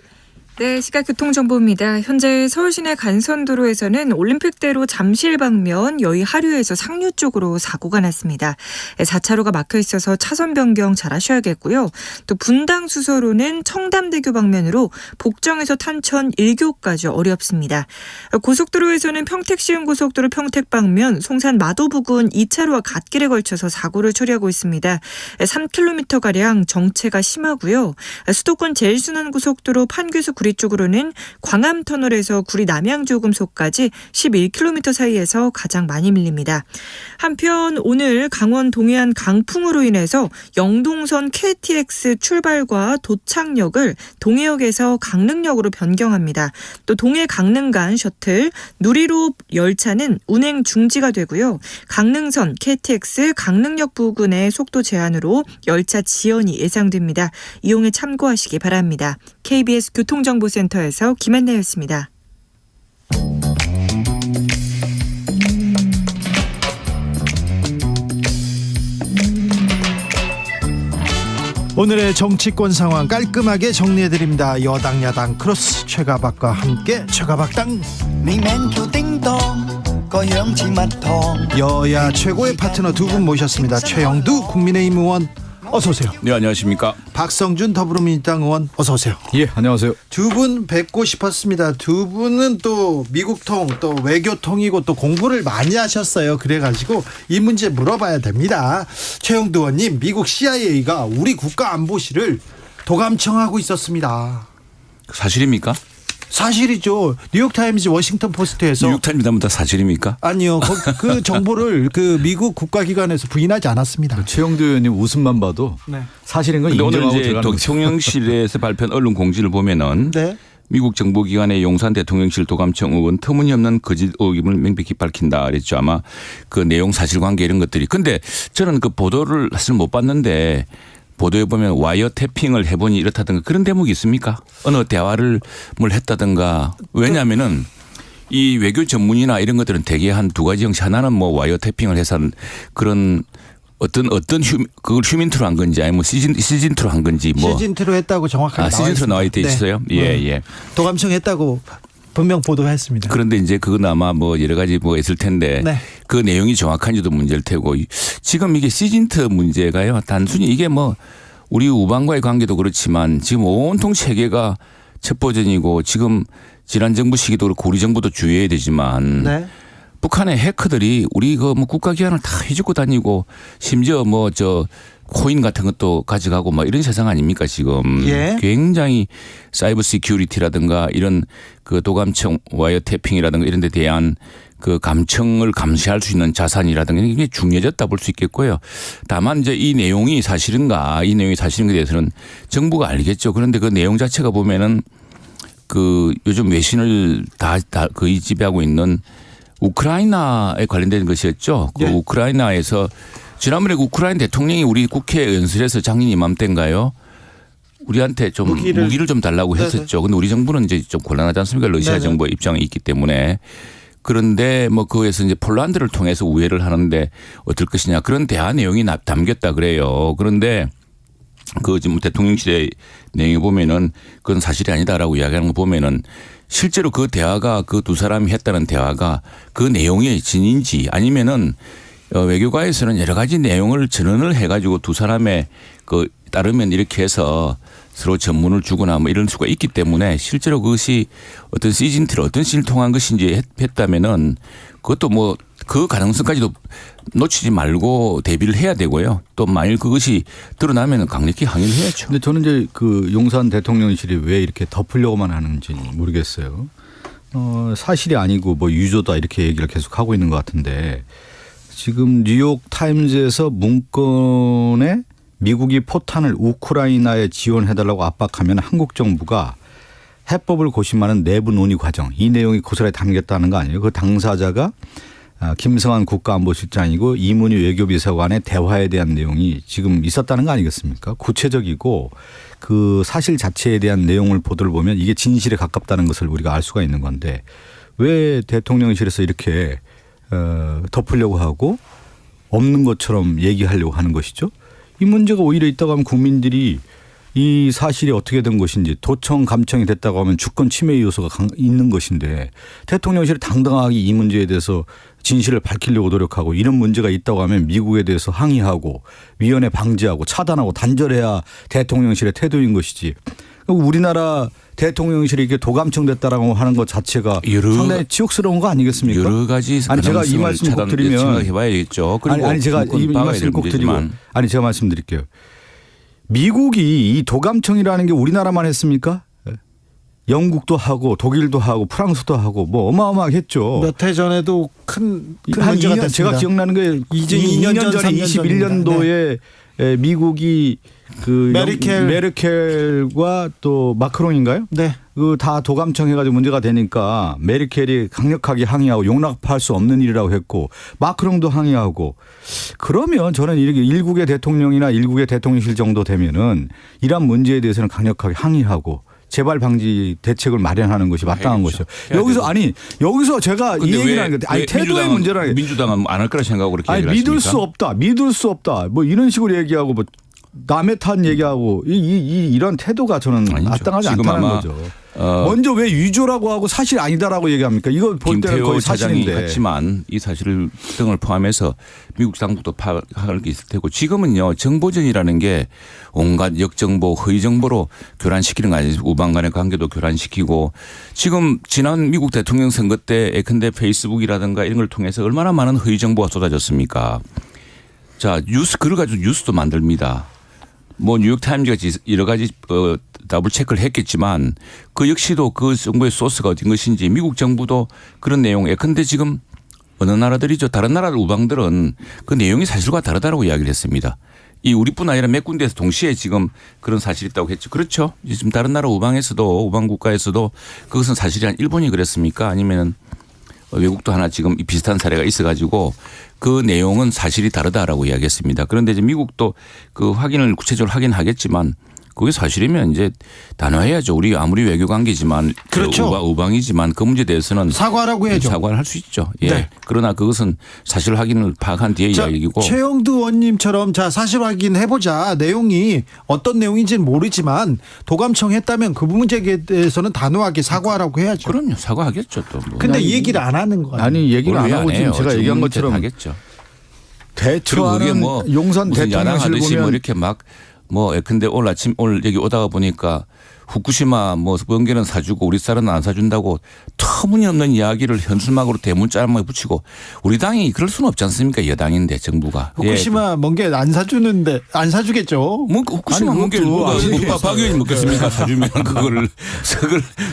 네, 시각 교통정보입니다. 현재 서울시내 간선도로에서는 올림픽대로 잠실 방면 여의 하류에서 상류 쪽으로 사고가 났습니다. 4차로가 막혀 있어서 차선 변경 잘 하셔야겠고요. 또 분당 수서로는 청담대교 방면으로 복정에서 탄천 1교까지 어렵습니다. 고속도로에서는 평택시흥고속도로 평택 방면 송산 마도 부근 2차로와 갓길에 걸쳐서 사고를 처리하고 있습니다. 3km가량 정체가 심하고요. 수도권 제일순환고속도로 판교에서 구리 쪽으로는 광암터널에서 구리 남양조금소까지 11km 사이에서 가장 많이 밀립니다. 한편 오늘 강원 동해안 강풍으로 인해서 영동선 KTX 출발과 도착역을 동해역에서 강릉역으로 변경합니다. 또 동해 강릉 간 셔틀 누리로 열차는 운행 중지가 되고요. 강릉선 KTX 강릉역 부근의 속도 제한으로 열차 지연이 예상됩니다. 이용에 참고하시기 바랍니다. KBS 교통정보센터에서 김한나였습니다. 오늘의 정치권 상황 깔끔하게 정리해드립니다. 여당 야당 크로스 최가박과 함께 최가박당. 여야 최고의 파트너 두 분 모셨습니다. 최영두 국민의힘 의원 어서 오세요. 네, 안녕하십니까. 박성준 더불어민주당 의원 어서 오세요. 예, 안녕하세요. 두 분 뵙고 싶었습니다. 두 분은 또 미국통 또 외교통이고 또 공부를 많이 하셨어요. 그래가지고 이 문제 물어봐야 됩니다. 최영두 의원님, 미국 CIA가 우리 국가안보실을 도감청하고 있었습니다. 사실입니까? 사실이죠. 뉴욕타임즈, 워싱턴 포스트에서. 뉴욕타임즈보다 사실입니까? 아니요. 그 정보를 그 미국 국가기관에서 부인하지 않았습니다. 최영두 의원님 웃음만 봐도 네. 사실인 건 근데 인정하고 오늘 이제 들어가는 대통령실에서 발표한 언론 공지를 보면은 네. 미국 정보기관의 용산 대통령실 도감청 의원 터무니없는 거짓 의혹임을 명백히 밝힌다 그랬죠. 아마 그 내용 사실관계 이런 것들이. 근데 저는 그 보도를 사실 못 봤는데 보도에 보면 와이어 태핑을 해보니 이렇다든가 그런 대목이 있습니까? 어느 대화를 뭘 했다든가. 왜냐하면은 이 외교 전문이나 이런 것들은 대개 한 두 가지 형식. 하나는 뭐 와이어 태핑을 해서 그런 어떤 그걸 휴민트로 한 건지 아니면 시즌트로 한 건지 뭐. 시즌트로 했다고 정확하게 나와 시즌트로 나와 있대 있어요. 네. 예, 예. 도감청 했다고 분명 보도했습니다. 그런데 이제 그건 아마 뭐 여러 가지 뭐 있을 텐데 네. 그 내용이 정확한지도 문제일 테고 지금 이게 시즌트 문제가요. 단순히 이게 뭐 우리 우방과의 관계도 그렇지만 지금 온통 세계가 첩보전이고 지금 지난 정부 시기도 그렇고 우리 정부도 주의해야 되지만 네. 북한의 해커들이 우리 그 뭐 국가기관을 다 해주고 다니고 심지어 뭐 저 코인 같은 것도 가져가고 뭐 이런 세상 아닙니까 지금. 예. 굉장히 사이버 시큐리티라든가 이런 그 도감청 와이어 태핑이라든가 이런 데 대한 그 감청을 감시할 수 있는 자산이라든가 이게 중요해졌다 볼 수 있겠고요. 다만 이제 이 내용이 사실인가 이 내용이 사실인가에 대해서는 정부가 알겠죠. 그런데 그 내용 자체가 보면은 그 요즘 외신을 다 거의 지배하고 있는 우크라이나에 관련된 것이었죠. 그 예. 우크라이나에서 지난번에 우크라이나 대통령이 우리 국회 연설에서 작년 이맘때인가요? 우리한테 좀 무기를 좀 달라고 했었죠. 근데 우리 정부는 이제 좀 곤란하지 않습니까? 러시아 네네. 정부의 입장이 있기 때문에. 그런데 뭐 그에서 이제 폴란드를 통해서 우회를 하는데 어떨 것이냐 그런 대화 내용이 담겼다 그래요. 그런데 그 지금 대통령실의 내용에 보면은 그건 사실이 아니다라고 이야기하는 거 보면은 실제로 그 대화가 그 두 사람이 했다는 대화가 그 내용이 진인지 아니면은 외교가에서는 여러 가지 내용을 전언을 해가지고 두 사람의 그 따르면 이렇게 해서 서로 전문을 주거나 뭐 이런 수가 있기 때문에 실제로 그것이 어떤 시즌트를 어떤 시즌을 통한 것인지 했다면은 그것도 뭐 그 가능성까지도 놓치지 말고 대비를 해야 되고요. 또 만일 그것이 드러나면 강력히 항의를 해야죠. 근데 저는 이제 그 용산 대통령실이 왜 이렇게 덮으려고만 하는지 모르겠어요. 사실이 아니고 뭐 유조다 이렇게 얘기를 계속 하고 있는 것 같은데 지금 뉴욕 타임즈에서 문건에 미국이 포탄을 우크라이나에 지원해달라고 압박하면 한국 정부가 해법을 고심하는 내부 논의 과정 이 내용이 고스란히 담겼다는 거 아니에요. 그 당사자가 김성한 국가안보실장이고 이문희 외교비서관의 대화에 대한 내용이 지금 있었다는 거 아니겠습니까? 구체적이고 그 사실 자체에 대한 내용을 보도를 보면 이게 진실에 가깝다는 것을 우리가 알 수가 있는 건데 왜 대통령실에서 이렇게 덮으려고 하고 없는 것처럼 얘기하려고 하는 것이죠? 이 문제가 오히려 있다고 하면 국민들이 이 사실이 어떻게 된 것인지 도청 감청이 됐다고 하면 주권 침해 요소가 있는 것인데 대통령실이 당당하게 이 문제에 대해서 진실을 밝히려고 노력하고 이런 문제가 있다고 하면 미국에 대해서 항의하고 위헌에 방지하고 차단하고 단절해야 대통령실의 태도인 것이지. 우리나라 대통령실이 이렇게 도감청됐다라고 하는 것 자체가 상당히 치욕스러운 거 아니겠습니까? 여러 가지 아니 제가 이 말씀 꼭 드리면 생각해봐야겠죠. 아니 제가 이 말씀 꼭 드리고 아니 제가 말씀드릴게요. 미국이 이 도감청이라는 게 우리나라만 했습니까? 영국도 하고 독일도 하고 프랑스도 하고 뭐 어마어마하게 했죠. 몇 해 전에도 큰 문제가 됐습니다. 제가 기억나는 게 2년 전에 21년도에 미국이 그 메르켈과 또 마크롱인가요? 네. 그 다 도감청 해가지고 문제가 되니까 메르켈이 강력하게 항의하고 용납할 수 없는 일이라고 했고 마크롱도 항의하고 그러면 저는 이렇게 일국의 대통령이나 일국의 대통령실 정도 되면은 이런 문제에 대해서는 강력하게 항의하고 재발 방지 대책을 마련하는 것이 마땅한 것이죠. 여기서 제가 이 얘기를 하는 건데 태도의 문제라. 민주당은 안 할 거라 생각하고 그렇게 얘기를 믿을 하십니까? 믿을 수 없다. 뭐 이런 식으로 얘기하고 뭐 남의 탓 얘기하고 이런 태도가 저는 마땅하지 않다는 거죠. 먼저 왜 유조라고 하고 사실 아니다라고 얘기합니까? 이거 볼 때는 거의 사실인데. 같지만 이 사실 등을 포함해서 미국 당국도 파악할 게 있을 테고 지금은요 정보전이라는 게 온갖 역정보, 허위 정보로 교란시키는 거 아니에요. 우방 간의 관계도 교란시키고 지금 지난 미국 대통령 선거 때 예컨대 페이스북이라든가 이런 걸 통해서 얼마나 많은 허위 정보가 쏟아졌습니까? 자 글을 가지고 뉴스도 만듭니다. 뭐 뉴욕타임즈가 여러 가지 더블 체크를 했겠지만 그 역시도 그 정보의 소스가 어딘 것인지 미국 정부도 그런 내용 예컨대 지금 어느 나라들이죠. 다른 나라 우방들은 그 내용이 사실과 다르다고 이야기를 했습니다. 이 우리뿐 아니라 몇 군데에서 동시에 지금 그런 사실이 있다고 했죠. 그렇죠. 지금 다른 나라 우방에서도 우방 국가에서도 그것은 사실이 아닌 일본이 그랬습니까? 아니면 외국도 하나 지금 비슷한 사례가 있어가지고 그 내용은 사실이 다르다라고 이야기했습니다. 그런데 이제 미국도 그 확인을 구체적으로 하긴 하겠지만 그게 사실이면 이제 단호해야죠. 우리 아무리 외교 관계지만 그렇죠. 우방이지만 그 문제에 대해서는 사과라고 해야죠. 사과를 할 수 있죠. 예. 네. 그러나 그것은 사실 확인을 파악한 뒤에 자, 이야기고. 최영두 의원님처럼 자 사실 확인해보자. 내용이 어떤 내용인지는 모르지만 도감청 했다면 그 문제에 대해서는 단호하게 사과라고 해야죠. 그럼요. 사과하겠죠. 또. 뭐. 근데 이 얘기를 안 하는 거예요. 아니 얘기를 안 하고 지금 해요. 제가 얘기한 것처럼 하겠죠. 대처하는 용산 무슨 야당 대통령실 하듯이 보면 뭐 이렇게 막 뭐 근데 오늘 여기 오다가 보니까 후쿠시마 뭐 번개는 사주고 우리 쌀은 안 사준다고 터무니없는 이야기를 현수막으로 대문자만 붙이고 우리 당이 그럴 수는 없지 않습니까? 여당인데 정부가. 후쿠시마 멍게 안 사주는데 안 사주겠죠. 뭐 후쿠시마 멍게를 누가 박 의원이 먹겠습니까? 사주면 그걸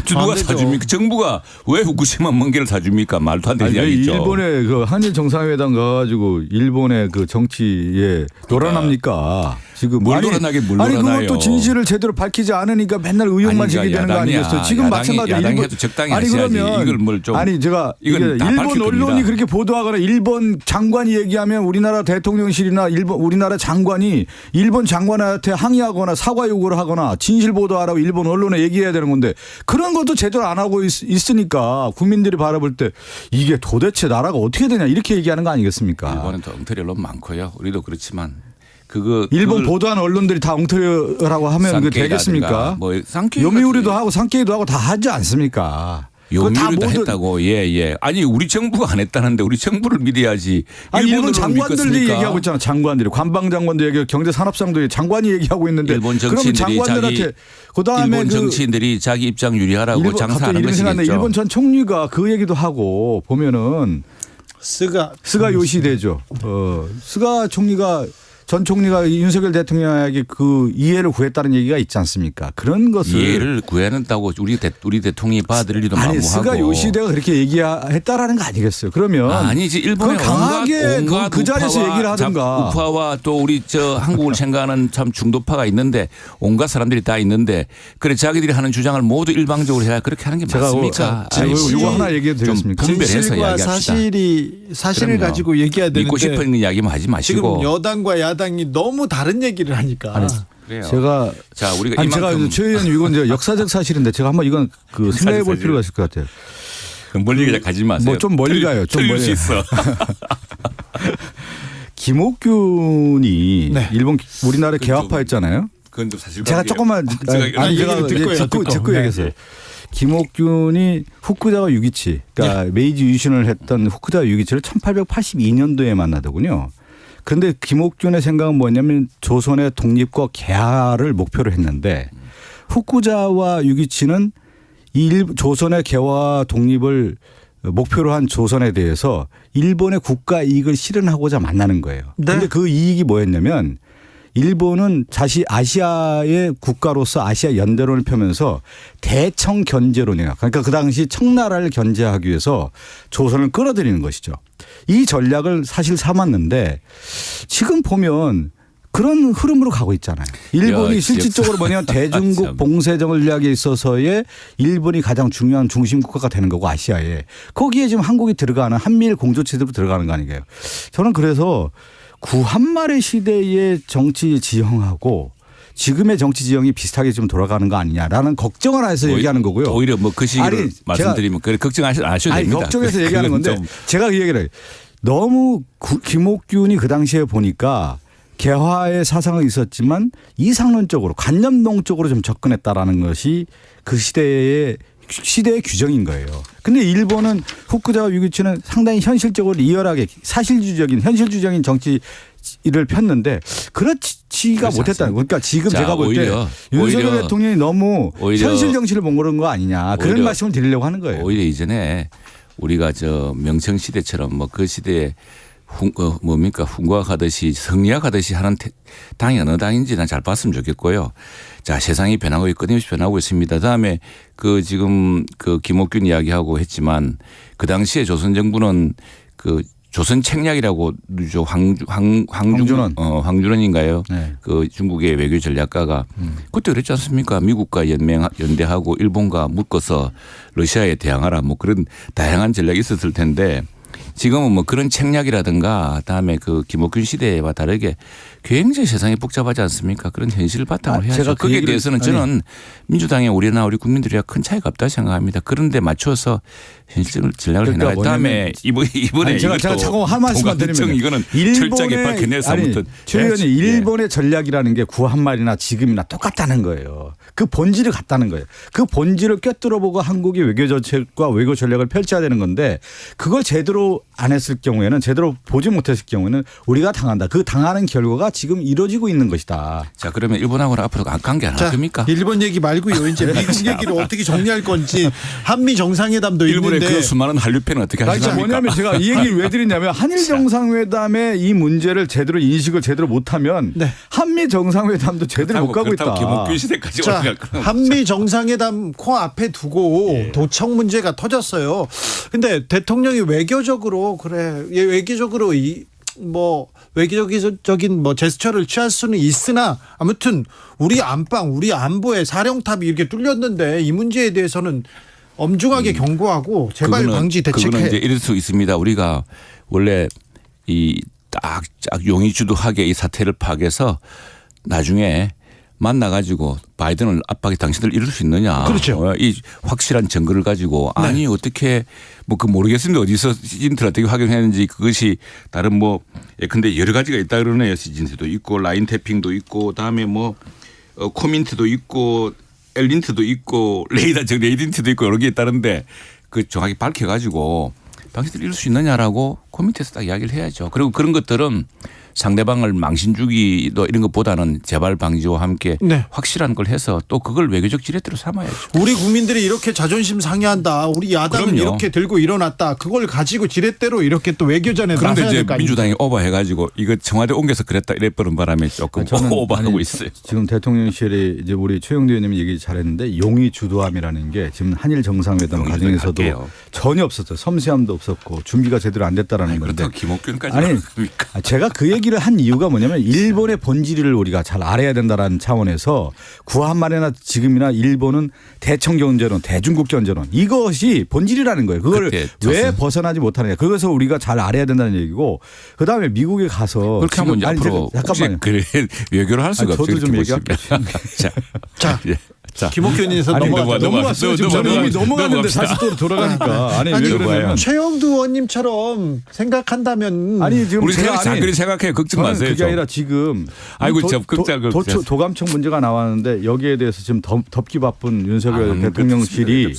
누가 사줍니까? 정부가 왜 후쿠시마 멍게를 사줍니까? 말도 안 되는 이야기죠. 일본의 그 한일 정상회담 가가지고 일본의 그 정치에 놀아납니까? 지금 뭘 놀아나게 뭘 아니 놀아나요? 그것도 진실을 제대로 밝히지 않으니까 맨날 의혹만 제기되는 거 아니겠어요? 지금 마찬가지로 야당이 해도 적당히 아니 하셔야지. 그러면 이걸 뭘 좀 아니 제가 이건 다 일본 밝힐 언론이 겁니다. 그렇게 보도하거나 일본 장관이 얘기하면 우리나라 대통령실이나 우리나라 장관이 일본 장관한테 항의하거나 사과 요구를 하거나 진실 보도하라고 일본 언론에 얘기해야 되는 건데 그런 것도 제대로 안 하고 있으니까 국민들이 바라볼 때 이게 도대체 나라가 어떻게 되냐 이렇게 얘기하는 거 아니겠습니까? 일본은 더 엉터리 언론 많고요. 우리도 그렇지만 일본 보도하는 언론들이 다 엉터리라고 하면 그 되겠습니까? 뭐 요미우리도 하고 산케이도 하고 다 하지 않습니까? 요미우리도 했다고. 예. 아니 우리 정부가 안 했다는데 우리 정부를 믿어야지. 아니 일본 일본으로 장관들도 믿겠습니까? 얘기하고 있잖아. 장관들이 관방장관도 얘기하고 경제산업상도 장관이 얘기하고 있는데 일본 그러면 정치인들이 장관들한테 그다음에 일본 정치인들이 자기 입장 유리하라고 장사하는 것이겠죠. 일본 전 총리가 그 얘기도 하고 보면은 스가 요시대죠. 스가 총리가 전 총리가 윤석열 대통령에게 그 이해를 구했다는 얘기가 있지 않습니까? 그런 것을 이해를 구해낸다고 우리 대통령이 받아들일 리도 아니 만무하고. 스가 요시대가 그렇게 얘기했다라는 거 아니겠어요? 그러면 아니지 일본의 강하게 온갖 그 자리에서 얘기를 하든가. 우파와 또 우리 한국을 생각하는 참 중도파가 있는데 온갖 사람들이 다 있는데 그래 자기들이 하는 주장을 모두 일방적으로 해야 그렇게 하는 게 맞습니까? 제가 이거 하나 얘기해도 되겠습니까? 분별해서 진실과 이야기합시다. 사실을 가지고 얘기해야 되는데 믿고 싶은 이야기만 하지 마시고. 지금 여당과 야당이 너무 다른 얘기를 하니까. 그래요. 제가 우리가 제가 최 의원님 이건 이제 역사적 사실인데 제가 한번 이건 그 생각해 볼 필요가 있을 것 같아요. 멀리 가지 마세요. 뭐 좀 멀리 가요. 좀 멀리 수 있어. 김옥균이 네. 일본 우리나라 개화파였잖아요. 그건 좀 사실 제가 조금만 제가 듣고 얘기했어요. 김옥균이 후쿠자와 유기치, 그러니까 메이지 유신을 했던 후쿠자와 유기치를 1882년도에 만나더군요. 그런데 김옥균의 생각은 뭐냐면 조선의 독립과 개화를 목표로 했는데 후쿠자와 유기치는 이 조선의 개화와 독립을 목표로 한 조선에 대해서 일본의 국가 이익을 실현하고자 만나는 거예요. 그런데 네. 그 이익이 뭐였냐면 일본은 아시아의 국가로서 아시아 연대론을 펴면서 대청 견제론이에요. 그러니까 그 당시 청나라를 견제하기 위해서 조선을 끌어들이는 것이죠. 이 전략을 사실 삼았는데 지금 보면 그런 흐름으로 가고 있잖아요. 일본이 실질적으로 뭐냐면 대중국 봉쇄 전략에 있어서의 일본이 가장 중요한 중심 국가가 되는 거고 아시아에. 거기에 지금 한국이 들어가는 한미일 공조체제로 들어가는 거 아니에요. 저는 그래서 구한말의 시대의 정치 지형하고 지금의 정치 지형이 비슷하게 좀 돌아가는 거 아니냐라는 걱정을 해서 얘기하는 거고요. 오히려 뭐 그 시기를 말씀드리면 걱정 안 하셔도 됩니다. 걱정해서 얘기하는 건데 제가 그 얘기를 해요. 너무 김옥균이 그 당시에 보니까 개화의 사상은 있었지만 이상론적으로 관념론적으로 좀 접근했다라는 것이 그 시대의 규정인 거예요. 근데 일본은 후쿠자와 유기치는 상당히 현실적으로 리얼하게 현실주의적인 정치를 폈는데 그렇지가 못했다는 거예요. 그러니까 지금 제가 볼 때 윤석열 대통령이 너무 현실 정치를 몽고른 거 아니냐 그런 말씀을 드리려고 하는 거예요. 오히려 이전에 우리가 명청 시대처럼 뭐 그 시대에 훈과하듯이 성리학하듯이 하는 당이 어느 당인지 난 잘 봤으면 좋겠고요. 자, 세상이 변하고 끊임없이 변하고 있습니다. 다음에 지금 김옥균 이야기하고 했지만 그 당시에 조선 정부는 조선 책략이라고 황준원인가요? 네. 중국의 외교 전략가가 그때 그랬지 않습니까? 미국과 연대하고 일본과 묶어서 러시아에 대항하라 뭐 그런 다양한 전략이 있었을 텐데 지금은 뭐 그런 책략이라든가 다음에 그 김옥균 시대와 다르게 굉장히 세상이 복잡하지 않습니까? 그런 현실을 바탕으로 해야죠. 제가 그 거기에 얘기를- 대해서는 저는 민주당의 우리나 우리 국민들이랑 큰 차이가 없다 생각합니다. 그런데 맞춰서 현실을 전략을 그러니까 해나가야 다음에 이번에 아니, 제가 자꾸 한 말씀만 드리면 이거는 철저하게 밝혀내서 아무튼 최 의원이 일본의 전략이라는 게 구한말이나 지금이나 똑같다는 거예요. 그 본질을 같다는 거예요. 그 본질을 꿰뚫어보고 한국이 외교 정책과 외교 전략을 펼쳐야 되는 건데 그걸 제대로 안 했을 경우에는 제대로 보지 못했을 경우에는 우리가 당한다. 그 당하는 결과가 지금 이루어지고 있는 것이다. 자 그러면 일본하고는 앞으로 관계 안 할 겁니까? 일본 얘기 말고요. 이제 미국 얘기를 어떻게 정리할 건지 한미 정상회담도 일본의 있는데 그 수많은 한류팬은 어떻게 아니, 하십니까? 뭐냐면 제가 이 얘기를 왜 드리냐면 한일 정상회담의 이 문제를 제대로 인식을 제대로 못하면 네. 한미 정상회담도 제대로 못 가고 있다. 김옥균 시대까지 자, 올라갈 거는 한미 정상회담 코앞에 두고 도청 문제가 터졌어요. 근데 대통령이 외교적으로 외교적으로 외교적인 제스처를 취할 수는 있으나 아무튼 우리 안방, 우리 안보에 사령탑이 이렇게 뚫렸는데 이 문제에 대해서는 엄중하게 경고하고 재발 방지 대책해. 그거는 이제 이럴 수 있습니다. 우리가 원래 이 딱 용의주도하게 이 사태를 파악해서 나중에 만나가지고 바이든을 압박해 당신들 이룰 수 있느냐. 그렇죠. 이 확실한 증거를 가지고 아니 어떻게 모르겠습니다. 어디서 시즌트를 어떻게 확인했는지 그것이 다른 근데 여러 가지가 있다 그러네요. 시즌트도 있고 라인 태핑도 있고 다음에 코민트도 있고 엘린트도 있고 레이딘트도 있고 여러 개 있다는데 그 정확히 밝혀가지고 당신들이 이룰 수 있느냐라고 코미티에서 딱 이야기를 해야죠. 그리고 그런 것들은 상대방을 망신 주기도 이런 것보다는 재발 방지와 함께 확실한 걸 해서 또 그걸 외교적 지렛대로 삼아야죠. 우리 국민들이 이렇게 자존심 상해한다. 우리 야당은 그럼요. 이렇게 들고 일어났다. 그걸 가지고 지렛대로 이렇게 또 외교전에 그런데 나서야 이제 될 거 아닙니까? 민주당이 오버해가지고 이거 청와대 옮겨서 그랬다 이랬던 바람에 조금 오버하고 있어요. 지금 대통령실이 이제 우리 최영두 의원님이 얘기 잘했는데 용의 주도함이라는 게 지금 한일 정상회담 과정에서도 할게요. 전혀 없었어요. 섬세함도 없었고 준비가 제대로 안 됐다라는 건데. 그렇다고 김옥균까지 아니 그럽니까? 제가 그 얘기를 한 이유가 뭐냐면 일본의 본질을 우리가 잘 알아야 된다라는 차원에서 구한말이나 지금이나 일본은 대청경제론, 대중국전제론 이것이 본질이라는 거예요. 그걸 왜 벗어나지 못하느냐. 그것을 우리가 잘 알아야 된다는 얘기고 그다음에 미국에 가서 그렇게 하면 앞으로 잠깐만요. 그래 외교를 할 수가 없죠. 저도 좀 얘기할게요. 자, 김옥균에서 넘어갔어요. 지금 이미 넘어갔는데 다시 또 돌아가니까. 아니 왜 그러냐면 최영두 의원님처럼 생각한다면 아니 지금 우리 제가 장거리 생각해요. 걱정 마세요. 그게 아니라 지금 아이고 저 극장 도감청 문제가 나왔는데 여기에 대해서 지금 덮기 바쁜 윤석열 대통령실이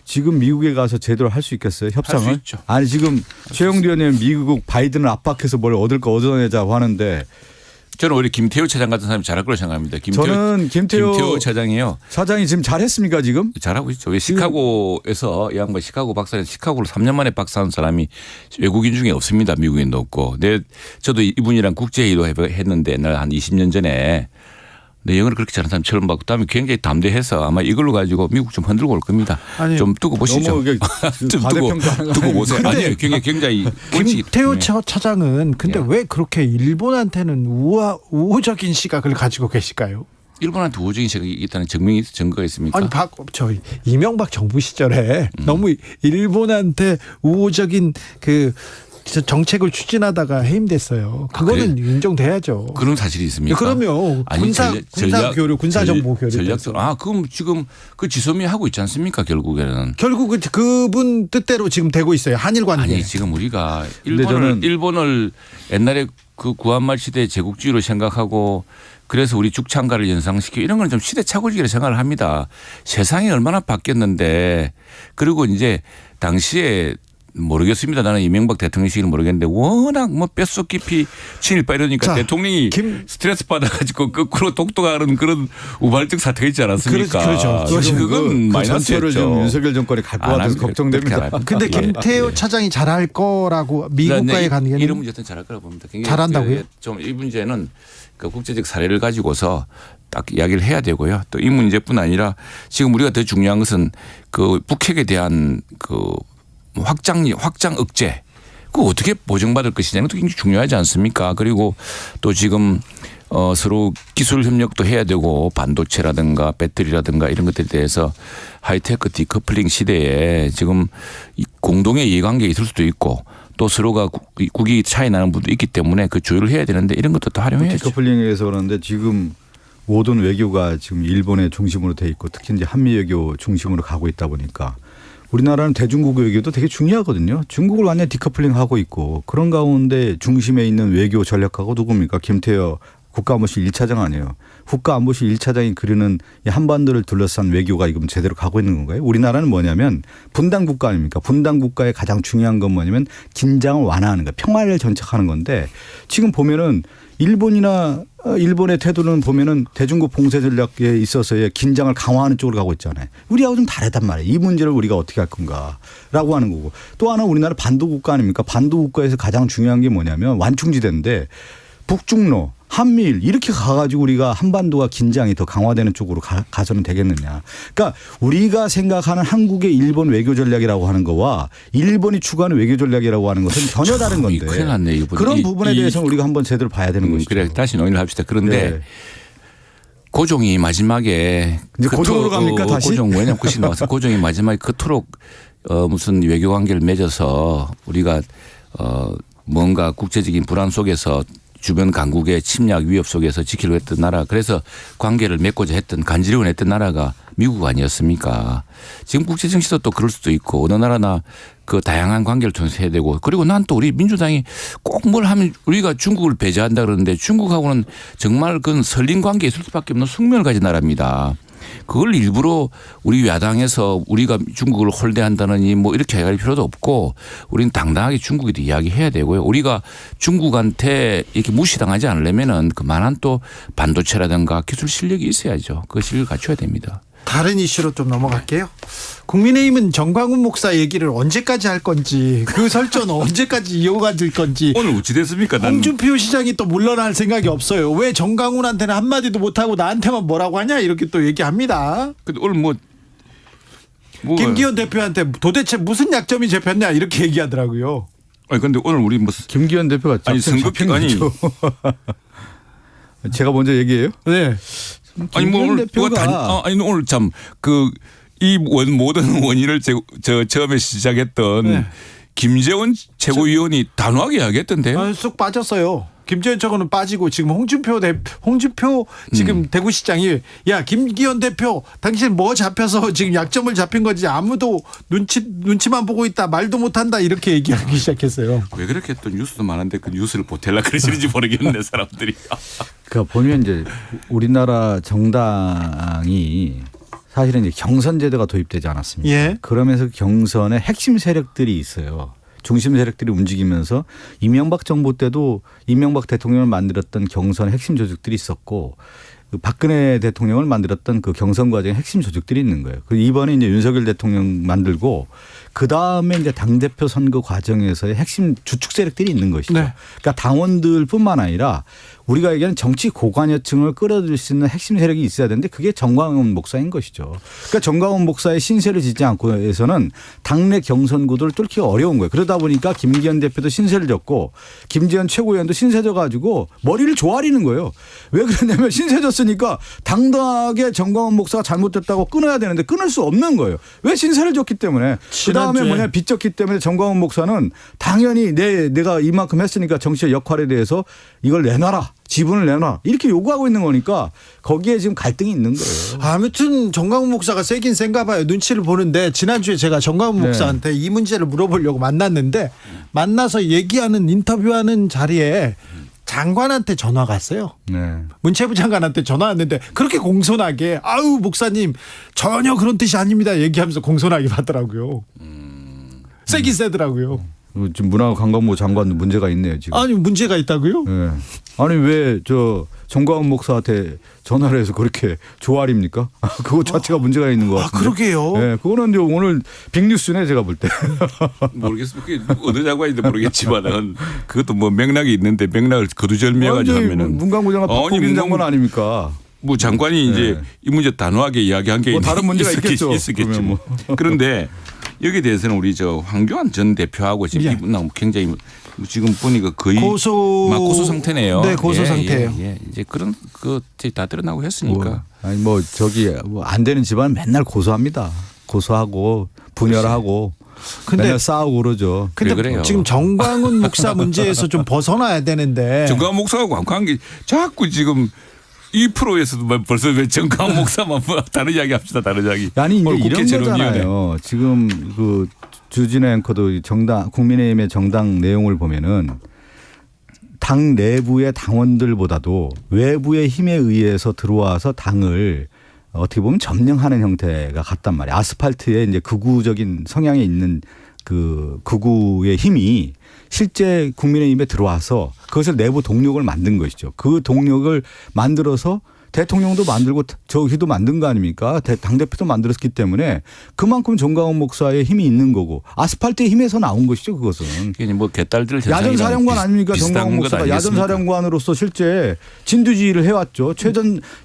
지금 미국에 가서 제대로 할 수 있겠어요? 협상을? 할 수 있죠. 아니 지금 최영두 의원님 미국 바이든을 압박해서 뭘 얻을 거 얻어내자고 하는데 저는 오히려 김태우 차장 같은 사람이 잘할 거라고 생각합니다. 저는 김태우 차장이요. 사장이 지금 잘했습니까 지금? 잘하고 있죠. 왜 시카고에서 이 양반 시카고 박사에서 시카고로 3년 만에 박사한 사람이 외국인 중에 없습니다. 미국인도 없고. 저도 이분이랑 국제회의도 했는데 옛날 한 20년 전에 내 영어를 그렇게 잘하는 사람 처음 봤고 그다음에 굉장히 담대해서 아마 이걸로 가지고 미국 좀 흔들고 올 겁니다. 아니, 좀 두고 보시죠. 좀 두고 보세요. 아니에요. 굉장히 김태우 차장은 근데 왜 그렇게 일본한테는 우호적인 시각을 가지고 계실까요? 일본한테 우호적인 시각이 있다는 증거가 있습니까? 아니 이명박 정부 시절에 너무 일본한테 우호적인 정책을 추진하다가 해임됐어요. 그거는 인정돼야죠. 그런 사실이 있습니까? 그럼요. 군사 교류, 군사 정보 교류. 전략적. 그럼 지금 그 지소미 하고 있지 않습니까? 결국에는. 결국 그분 뜻대로 지금 되고 있어요. 한일 관계. 아니 지금 우리가 일본을 옛날에 그 구한말 시대 제국주의로 생각하고 그래서 우리 죽창가를 연상시키고 이런 건 좀 시대착오적이라 생각을 합니다. 세상이 얼마나 바뀌었는데 그리고 이제 당시에 모르겠습니다. 나는 이명박 대통령 시기는 모르겠는데 워낙 뼛속 깊이 친일파 이러니까 대통령이 스트레스 받아가지고 거꾸로 독도가는 그런 우발적 사태가 있지 않았습니까? 그렇죠. 그건 마이너스였죠. 좀 윤석열 정권이 갈 것 같아서 걱정됩니다. 근데 김태우 차장이 잘할 거라고 미국과의 관계는 이런 문제는 잘할 거라고 봅니다. 잘한다고요? 좀 이 문제는 그 국제적 사례를 가지고서 딱 이야기를 해야 되고요. 또 이 문제뿐 아니라 지금 우리가 더 중요한 것은 그 북핵에 대한 그 확장 억제 그 어떻게 보정받을 것이냐는 것도 굉장히 중요하지 않습니까? 그리고 또 지금 서로 기술 협력도 해야 되고 반도체라든가 배터리라든가 이런 것들에 대해서 하이테크 디커플링 시대에 지금 공동의 이해관계가 있을 수도 있고 또 서로가 국익이 차이 나는 부분도 있기 때문에 그 조율을 해야 되는데 이런 것도 다 활용해야죠. 디커플링에서 그러는데 지금 모든 외교가 지금 일본의 중심으로 돼 있고 특히 이제 한미 외교 중심으로 가고 있다 보니까 우리나라는 대중국 외교도 되게 중요하거든요. 중국을 완전히 디커플링하고 있고 그런 가운데 중심에 있는 외교 전략가가 누굽니까? 김태여 국가안보실 1차장 아니에요. 국가안보실 1차장이 그리는 이 한반도를 둘러싼 외교가 지금 제대로 가고 있는 건가요? 우리나라는 뭐냐면 분단 국가 아닙니까? 분단 국가의 가장 중요한 건 뭐냐면 긴장을 완화하는 거예요. 평화를 정착하는 건데 지금 보면은 일본의 태도는 보면은 대중국 봉쇄 전략에 있어서의 긴장을 강화하는 쪽으로 가고 있잖아요. 우리하고 좀 다르단 말이에요. 이 문제를 우리가 어떻게 할 건가라고 하는 거고 또 하나 우리나라 반도 국가 아닙니까? 반도 국가에서 가장 중요한 게 뭐냐면 완충지대인데 북중로 한미일 이렇게 가가지고 우리가 한반도가 긴장이 더 강화되는 쪽으로 가서는 되겠느냐. 그러니까 우리가 생각하는 한국의 일본 외교 전략이라고 하는 거와 일본이 추구하는 외교 전략이라고 하는 것은 전혀 다른 건데. 큰일 났네, 이거. 그런 부분에 대해서는 우리가 한번 제대로 봐야 되는 것이죠. 그래 다시 논의를 합시다. 그런데 네. 고종이 마지막에 이제 고종으로 갑니까 다시? 고종 왜냐면 그것이 나와서 고종이 마지막에 그토록 무슨 외교 관계를 맺어서 우리가 뭔가 국제적인 불안 속에서 주변 강국의 침략 위협 속에서 지키려고 했던 나라 그래서 관계를 맺고자 했던 간지러운 했던 나라가 미국 아니었습니까? 지금 국제 정치도 또 그럴 수도 있고 어느 나라나 그 다양한 관계를 통해서 해야 되고 그리고 난 또 우리 민주당이 꼭 뭘 하면 우리가 중국을 배제한다 그러는데 중국하고는 정말 그건 설린 관계에 있을 수밖에 없는 숙명을 가진 나라입니다. 그걸 일부러 우리 야당에서 우리가 중국을 홀대한다느니 뭐 이렇게 할 필요도 없고 우리는 당당하게 중국에 대해 이야기해야 되고요. 우리가 중국한테 이렇게 무시당하지 않으려면은 그만한 또 반도체라든가 기술 실력이 있어야죠. 그 실력을 갖춰야 됩니다. 다른 이슈로 좀 넘어갈게요. 국민의힘은 정광훈 목사 얘기를 언제까지 할 건지 그 설전 언제까지 이어가질 건지 오늘 어찌 됐습니까? 홍준표 시장이 또 물러날 생각이 없어요. 왜 정광훈한테는 한마디도 못하고 나한테만 뭐라고 하냐 이렇게 또 얘기합니다. 근데 오늘 뭐 김기현 대표한테 도대체 무슨 약점이 잡혔냐 이렇게 얘기하더라고요. 아니 근데 오늘 우리 뭐 김기현 대표가 아니 선거핑 아니 제가 먼저 얘기해요? 네. 아니 뭐 오늘 누가 아니 오늘 참 그 이 모든 원인을 처음에 시작했던 네. 김재원 최고위원이 단호하게 이야기했던데요. 쑥 빠졌어요. 김재현 최고는 빠지고 지금 홍준표 지금 대구시장이 야 김기현 대표 당신 뭐 잡혀서 지금 약점을 잡힌 거지 아무도 눈치만 보고 있다 말도 못한다 이렇게 얘기하기 시작했어요. 왜 그렇게 또 뉴스도 많은데 그 뉴스를 보텔라 그러시는지 모르겠네 사람들이. 그러니까 보면 이제 우리나라 정당이 사실은 이제 경선 제도가 도입되지 않았습니까? 예. 그러면서 경선에 핵심 세력들이 있어요. 중심 세력들이 움직이면서 이명박 정부 때도 이명박 대통령을 만들었던 경선 핵심 조직들이 있었고 박근혜 대통령을 만들었던 그 경선 과정에 핵심 조직들이 있는 거예요. 그리고 이번에 이제 윤석열 대통령 만들고 그 다음에 이제 당대표 선거 과정에서의 핵심 주축 세력들이 있는 것이죠. 네. 그러니까 당원들뿐만 아니라 우리가 얘기하는 정치 고관여층을 끌어들일 수 있는 핵심 세력이 있어야 되는데 그게 정광훈 목사인 것이죠. 그러니까 정광훈 목사의 신세를 짓지 않고 해서는 당내 경선 구도를 뚫기가 어려운 거예요. 그러다 보니까 김기현 대표도 신세를 졌고 김재현 최고위원도 신세 져가지고 머리를 조아리는 거예요. 왜 그러냐면 신세 졌으니까 당당하게 정광훈 목사가 잘못됐다고 끊어야 되는데 끊을 수 없는 거예요. 왜 신세를 졌기 때문에. 그다음에 뭐냐 빚졌기 때문에 정광훈 목사는 당연히 내가 이만큼 했으니까 정치의 역할에 대해서 이걸 내놔라. 지분을 내놔 이렇게 요구하고 있는 거니까 거기에 지금 갈등이 있는 거예요. 아무튼 정광훈 목사가 세긴 센가 봐요. 눈치를 보는데 지난주에 제가 정광훈 목사한테 이 문제를 물어보려고 만났는데 만나서 얘기하는 인터뷰하는 자리에 장관한테 전화가 왔어요. 네. 문체부 장관한테 전화 왔는데 그렇게 공손하게 아유 목사님 전혀 그런 뜻이 아닙니다 얘기하면서 공손하게 받더라고요. 세긴 세더라고요. 지금 문화관광부 장관도 문제가 있네요 지금. 아니 문제가 있다고요? 네. 아니 왜 정광훈 목사한테 전화를 해서 그렇게 조아립니까? 그거 자체가 문제가 있는 것 같은데. 그러게요. 네, 그거는 이제 오늘 빅뉴스네 제가 볼 때. 모르겠습니다. 어느 장관인지 모르겠지만은 그것도 뭐 맥락이 있는데 맥락을 거두절미해가지고 하면은 문광부 장관 박국인 장관 아닙니까? 뭐 장관이 이제 이 문제 단호하게 이야기한 게 뭐 다른 문제가 있겠죠. 있었겠죠. 뭐. 그런데 여기에 대해서는 우리 황교안 전 대표하고 지금 이분 굉장히 지금 보니까 거의 고소 상태네요. 네, 고소 상태예요. 예. 이제 그런 다 드러나고 했으니까. 아니 안 되는 집안 맨날 고소합니다. 고소하고 분열하고 근데 맨날 싸우고 그러죠. 근데 왜 그래요? 지금 정광훈 목사 문제에서 좀 벗어나야 되는데. 정강 목사하고 관계 자꾸 지금 이 프로에서도 벌써 왜 정강 목사만 다른 이야기 합시다. 다른 이야기. 아니 이제 오늘 이런 국회재론위원회. 거잖아요. 지금 그 주진우 앵커도 정당 국민의힘의 정당 내용을 보면은 당 내부의 당원들보다도 외부의 힘에 의해서 들어와서 당을 어떻게 보면 점령하는 형태가 같단 말이에요. 아스팔트에 이제 극우적인 성향이 있는 그 극우의 힘이 실제 국민의힘에 들어와서 그것을 내부 동력을 만든 것이죠. 그 동력을 만들어서 대통령도 만들고 저기도 만든 거 아닙니까? 당대표도 만들었기 때문에 그만큼 정강훈 목사의 힘이 있는 거고 아스팔트의 힘에서 나온 것이죠. 그것은. 이게 뭐 개딸들 야전사령관 아닙니까? 정강훈 목사가 야전사령관으로서 실제 진두지휘를 해왔죠.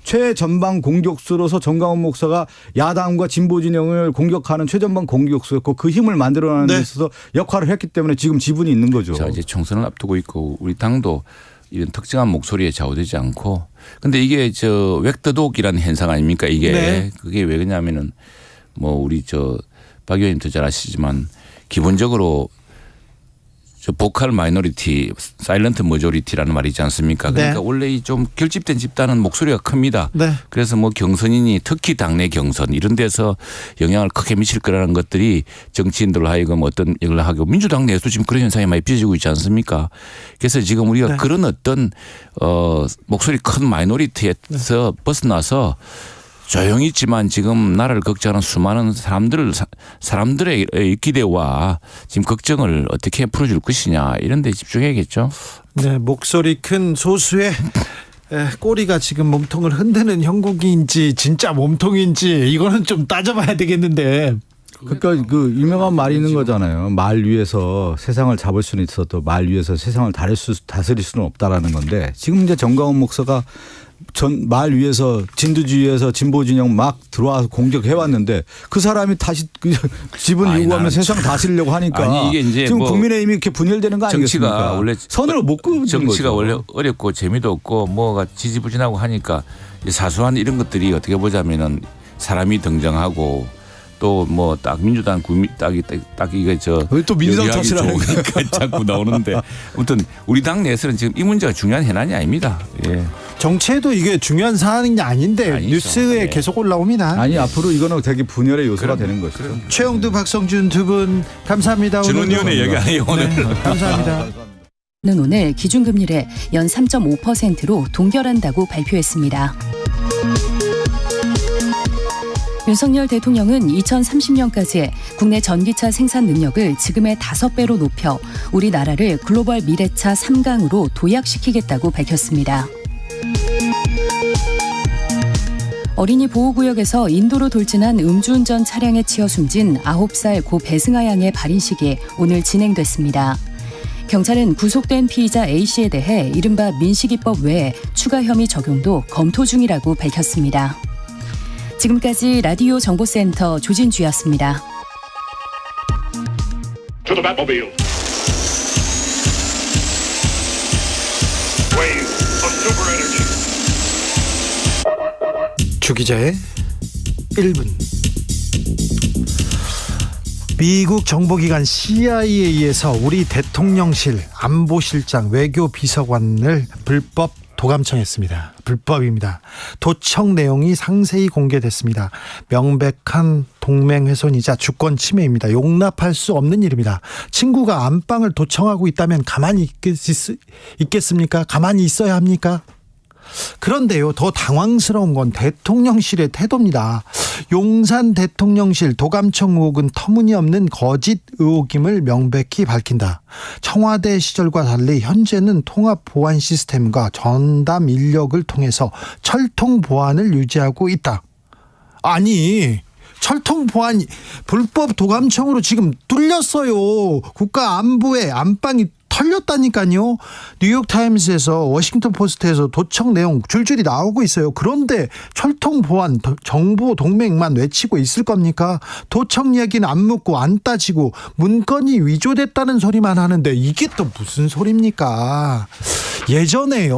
최전방 공격수로서 정강훈 목사가 야당과 진보 진영을 공격하는 최전방 공격수였고 그 힘을 만들어내는 데 있어서 역할을 했기 때문에 지금 지분이 있는 거죠. 자, 이제 총선을 앞두고 있고 우리 당도 이런 특정한 목소리에 좌우되지 않고 근데 이게 저 웩더독이라는 현상 아닙니까 이게 네. 그게 왜 그러냐면은 뭐 우리 저 박 의원님도 잘 아시지만 기본적으로 저 보컬 마이너리티, 사일런트 머조리티라는 말이 있지 않습니까? 그러니까 네. 원래 이 좀 결집된 집단은 목소리가 큽니다. 네. 그래서 뭐 경선인이 특히 당내 경선 이런 데서 영향을 크게 미칠 거라는 것들이 정치인들로 하여금 어떤 역할을 하고 민주당 내에도 지금 그런 현상이 많이 빚어지고 있지 않습니까? 그래서 지금 우리가 네. 그런 어떤 목소리 큰 마이너리티에서 벗어나서 조용히 있지만 지금 나라를 걱정하는 수많은 사람들의 기대와 지금 걱정을 어떻게 풀어줄 것이냐 이런 데 집중해야겠죠. 네, 목소리 큰 소수의 꼬리가 지금 몸통을 흔드는 형국인지 진짜 몸통인지 이거는 좀 따져봐야 되겠는데. 그러니까 그 유명한 말이 있는 거잖아요. 말 위에서 세상을 잡을 수는 있어도 말 위에서 세상을 다스릴 수는 없다라는 건데 지금 이제 정강훈 목사가 말 위에서 진두지휘에서 진보 진영 막 들어와서 공격해 왔는데 그 사람이 다시 그 지분 요구하면 세상 다스리려고 하니까 아니 이게 이제 지금 뭐 국민의힘이 이렇게 분열되는 거 아니겠습니까? 정치가 원래 선을 못 끄는 정치가 거죠. 원래 어렵고 재미도 없고 뭐가 지지부진하고 하니까 사소한 이런 것들이 어떻게 보자면은 사람이 등장하고 또 뭐 딱 민주당 딱 이게 또 민주당 탓이라는 거니까 자꾸 나오는데 아무튼 우리 당 내에서는 지금 이 문제가 중요한 현안이 아닙니다. 예. 정치에도 이게 중요한 사안이 아닌데 아니죠. 뉴스에 네. 계속 올라옵니다. 아니 앞으로 이거는 되게 분열의 요소가 되는 것이죠. 최영두, 박성준 두 분 감사합니다. 전원위원회 얘기 아니에요 오늘. 네, 감사합니다. 는 오늘 기준금리를 연 3.5%로 동결한다고 발표했습니다. 윤석열 대통령은 2030년까지 국내 전기차 생산 능력을 지금의 5배로 높여 우리나라를 글로벌 미래차 3강으로 도약시키겠다고 밝혔습니다. 어린이 보호구역에서 인도로 돌진한 음주운전 차량에 치여 숨진 9살 고 배승아 양의 발인식이 오늘 진행됐습니다. 경찰은 구속된 피의자 A씨에 대해 이른바 민식이법 외에 추가 혐의 적용도 검토 중이라고 밝혔습니다. 지금까지 라디오 정보센터 조진주였습니다. 주기자의 1분. 미국 정보기관 CIA에서 우리 대통령실 안보실장 외교비서관을 불법 도감청했습니다. 불법입니다. 도청 내용이 상세히 공개됐습니다. 명백한 동맹훼손이자 주권 침해입니다. 용납할 수 없는 일입니다. 친구가 안방을 도청하고 있다면 가만히 있겠습니까? 가만히 있어야 합니까? 그런데요, 더 당황스러운 건 대통령실의 태도입니다. 용산 대통령실 도감청 의혹은 터무니없는 거짓 의혹임을 명백히 밝힌다. 청와대 시절과 달리 현재는 통합 보안 시스템과 전담 인력을 통해서 철통 보안을 유지하고 있다. 아니, 철통 보안 불법 도감청으로 지금 뚫렸어요. 국가 안보의 안방이 털렸다니까요. 뉴욕타임스에서 워싱턴 포스트에서 도청 내용 줄줄이 나오고 있어요. 그런데 철통 보안 정보 동맹만 외치고 있을 겁니까? 도청 이야기는 안 묻고 안 따지고 문건이 위조됐다는 소리만 하는데 이게 또 무슨 소리입니까? 예전에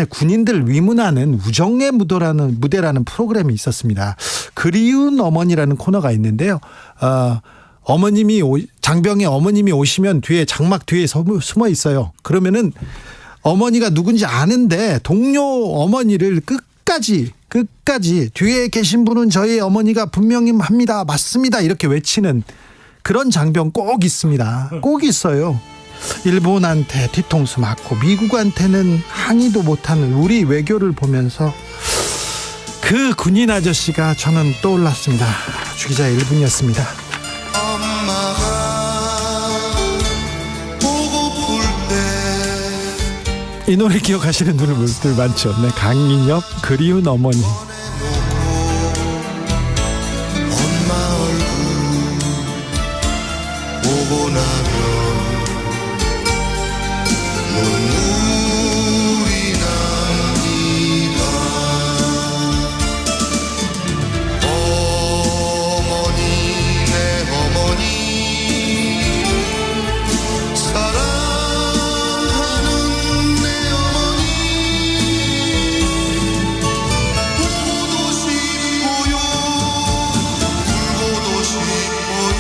군인들 위문하는 우정의 무대라는 프로그램이 있었습니다. 그리운 어머니라는 코너가 있는데요. 장병의 어머님이 오시면 뒤에 장막 뒤에 숨어 있어요. 그러면은 어머니가 누군지 아는데 동료 어머니를 끝까지 뒤에 계신 분은 저희 어머니가 분명히 합니다. 맞습니다. 이렇게 외치는 그런 장병 꼭 있습니다. 꼭 있어요. 일본한테 뒤통수 맞고 미국한테는 항의도 못하는 우리 외교를 보면서 그 군인 아저씨가 저는 떠올랐습니다. 주기자의 1분이었습니다. 이 노래 기억하시는 분들 많죠. 네, 강인엽 그리운 어머니. 엄마 얼굴 보고 나면 눈물이 납니다. 어머니 내 어머니 사랑하는 내 어머니 보고도 싶어요 울고도 싶어요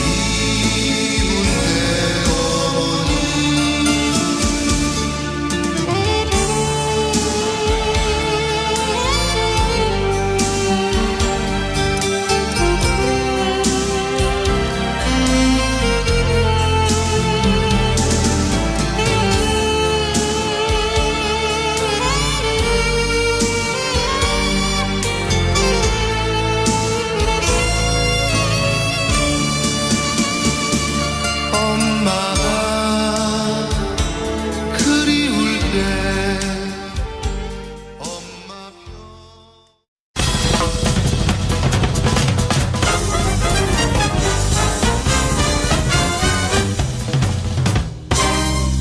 이분 내 어머니. 엄마가 그리울 때 엄마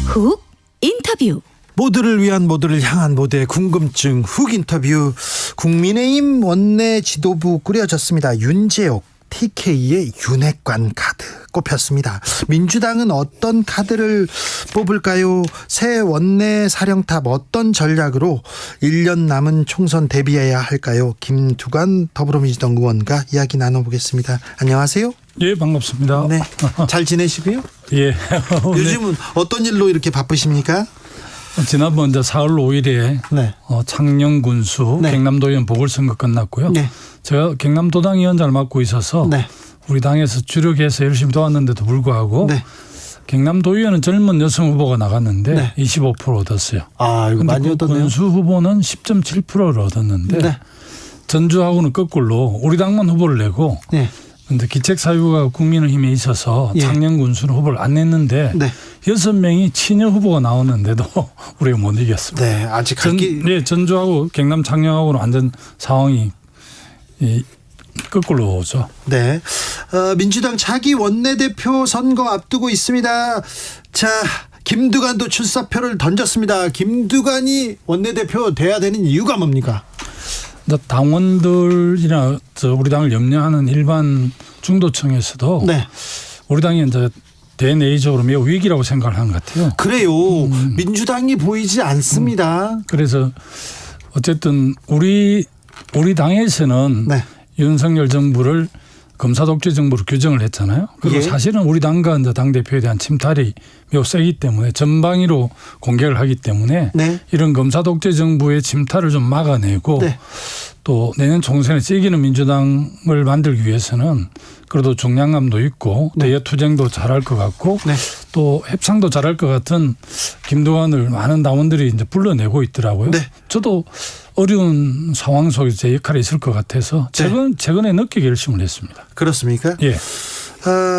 훅 인터뷰. 모두를 위한 모두를 향한 모두의 궁금증 훅 인터뷰. 국민의힘 원내 지도부 꾸려졌습니다. 윤재옥 TK의 윤핵관 카드 꼽혔습니다. 민주당은 어떤 카드를 뽑을까요? 새 원내 사령탑 어떤 전략으로 1년 남은 총선 대비해야 할까요? 김두관 더불어민주당 의원과 이야기 나눠보겠습니다. 안녕하세요. 예, 반갑습니다. 네, 잘 지내시고요? 예. 요즘은 어떤 일로 이렇게 바쁘십니까? 지난번 이제 4월 5일에 네. 창녕군수 네. 경남도의원 보궐선거 끝났고요. 네. 제가 경남도당 위원장을 맡고 있어서 네. 우리 당에서 주력해서 열심히 도왔는데도 불구하고 네. 경남도의원은 젊은 여성 후보가 나갔는데 네. 25% 얻었어요. 아, 이거 많이 그 얻었네요. 군수 후보는 10.7%를 얻었는데 네. 전주하고는 거꾸로 우리 당만 후보를 내고 네. 근데 기책사유가 국민의힘에 있어서 예. 창녕군수는 후보를 안 냈는데 네. 6명이 친여 후보가 나오는데도 우리가 못 이겼습니다. 네, 아직 갈기. 네, 전주하고 경남 창녕하고는 완전 상황이 거꾸로 오죠. 네, 민주당 차기 원내대표 선거 앞두고 있습니다. 자, 김두관도 출사표를 던졌습니다. 김두관이 원내대표 돼야 되는 이유가 뭡니까? 당원들이나 우리 당을 염려하는 일반 중도층에서도 네. 우리 당이 이제 대내적으로 매우 위기라고 생각을 하는 것 같아요. 그래요. 민주당이 보이지 않습니다. 그래서 어쨌든 우리 당에서는 네. 윤석열 정부를 검사 독재 정부로 규정을 했잖아요. 그리고 예. 사실은 우리 당과 이제 당대표에 대한 침탈이 매우 세기 때문에 전방위로 공격을 하기 때문에 네. 이런 검사 독재 정부의 침탈을 좀 막아내고 네. 또 내년 총선에 찌기는 민주당을 만들기 위해서는 그래도 중량감도 있고 네. 대여투쟁도 잘할 것 같고 네. 또 협상도 잘할 것 같은 김두관을 많은 당원들이 이제 불러내고 있더라고요. 네. 저도 어려운 상황 속에서 제 역할이 있을 것 같아서 최근에 늦게 결심을 했습니다. 그렇습니까? 예.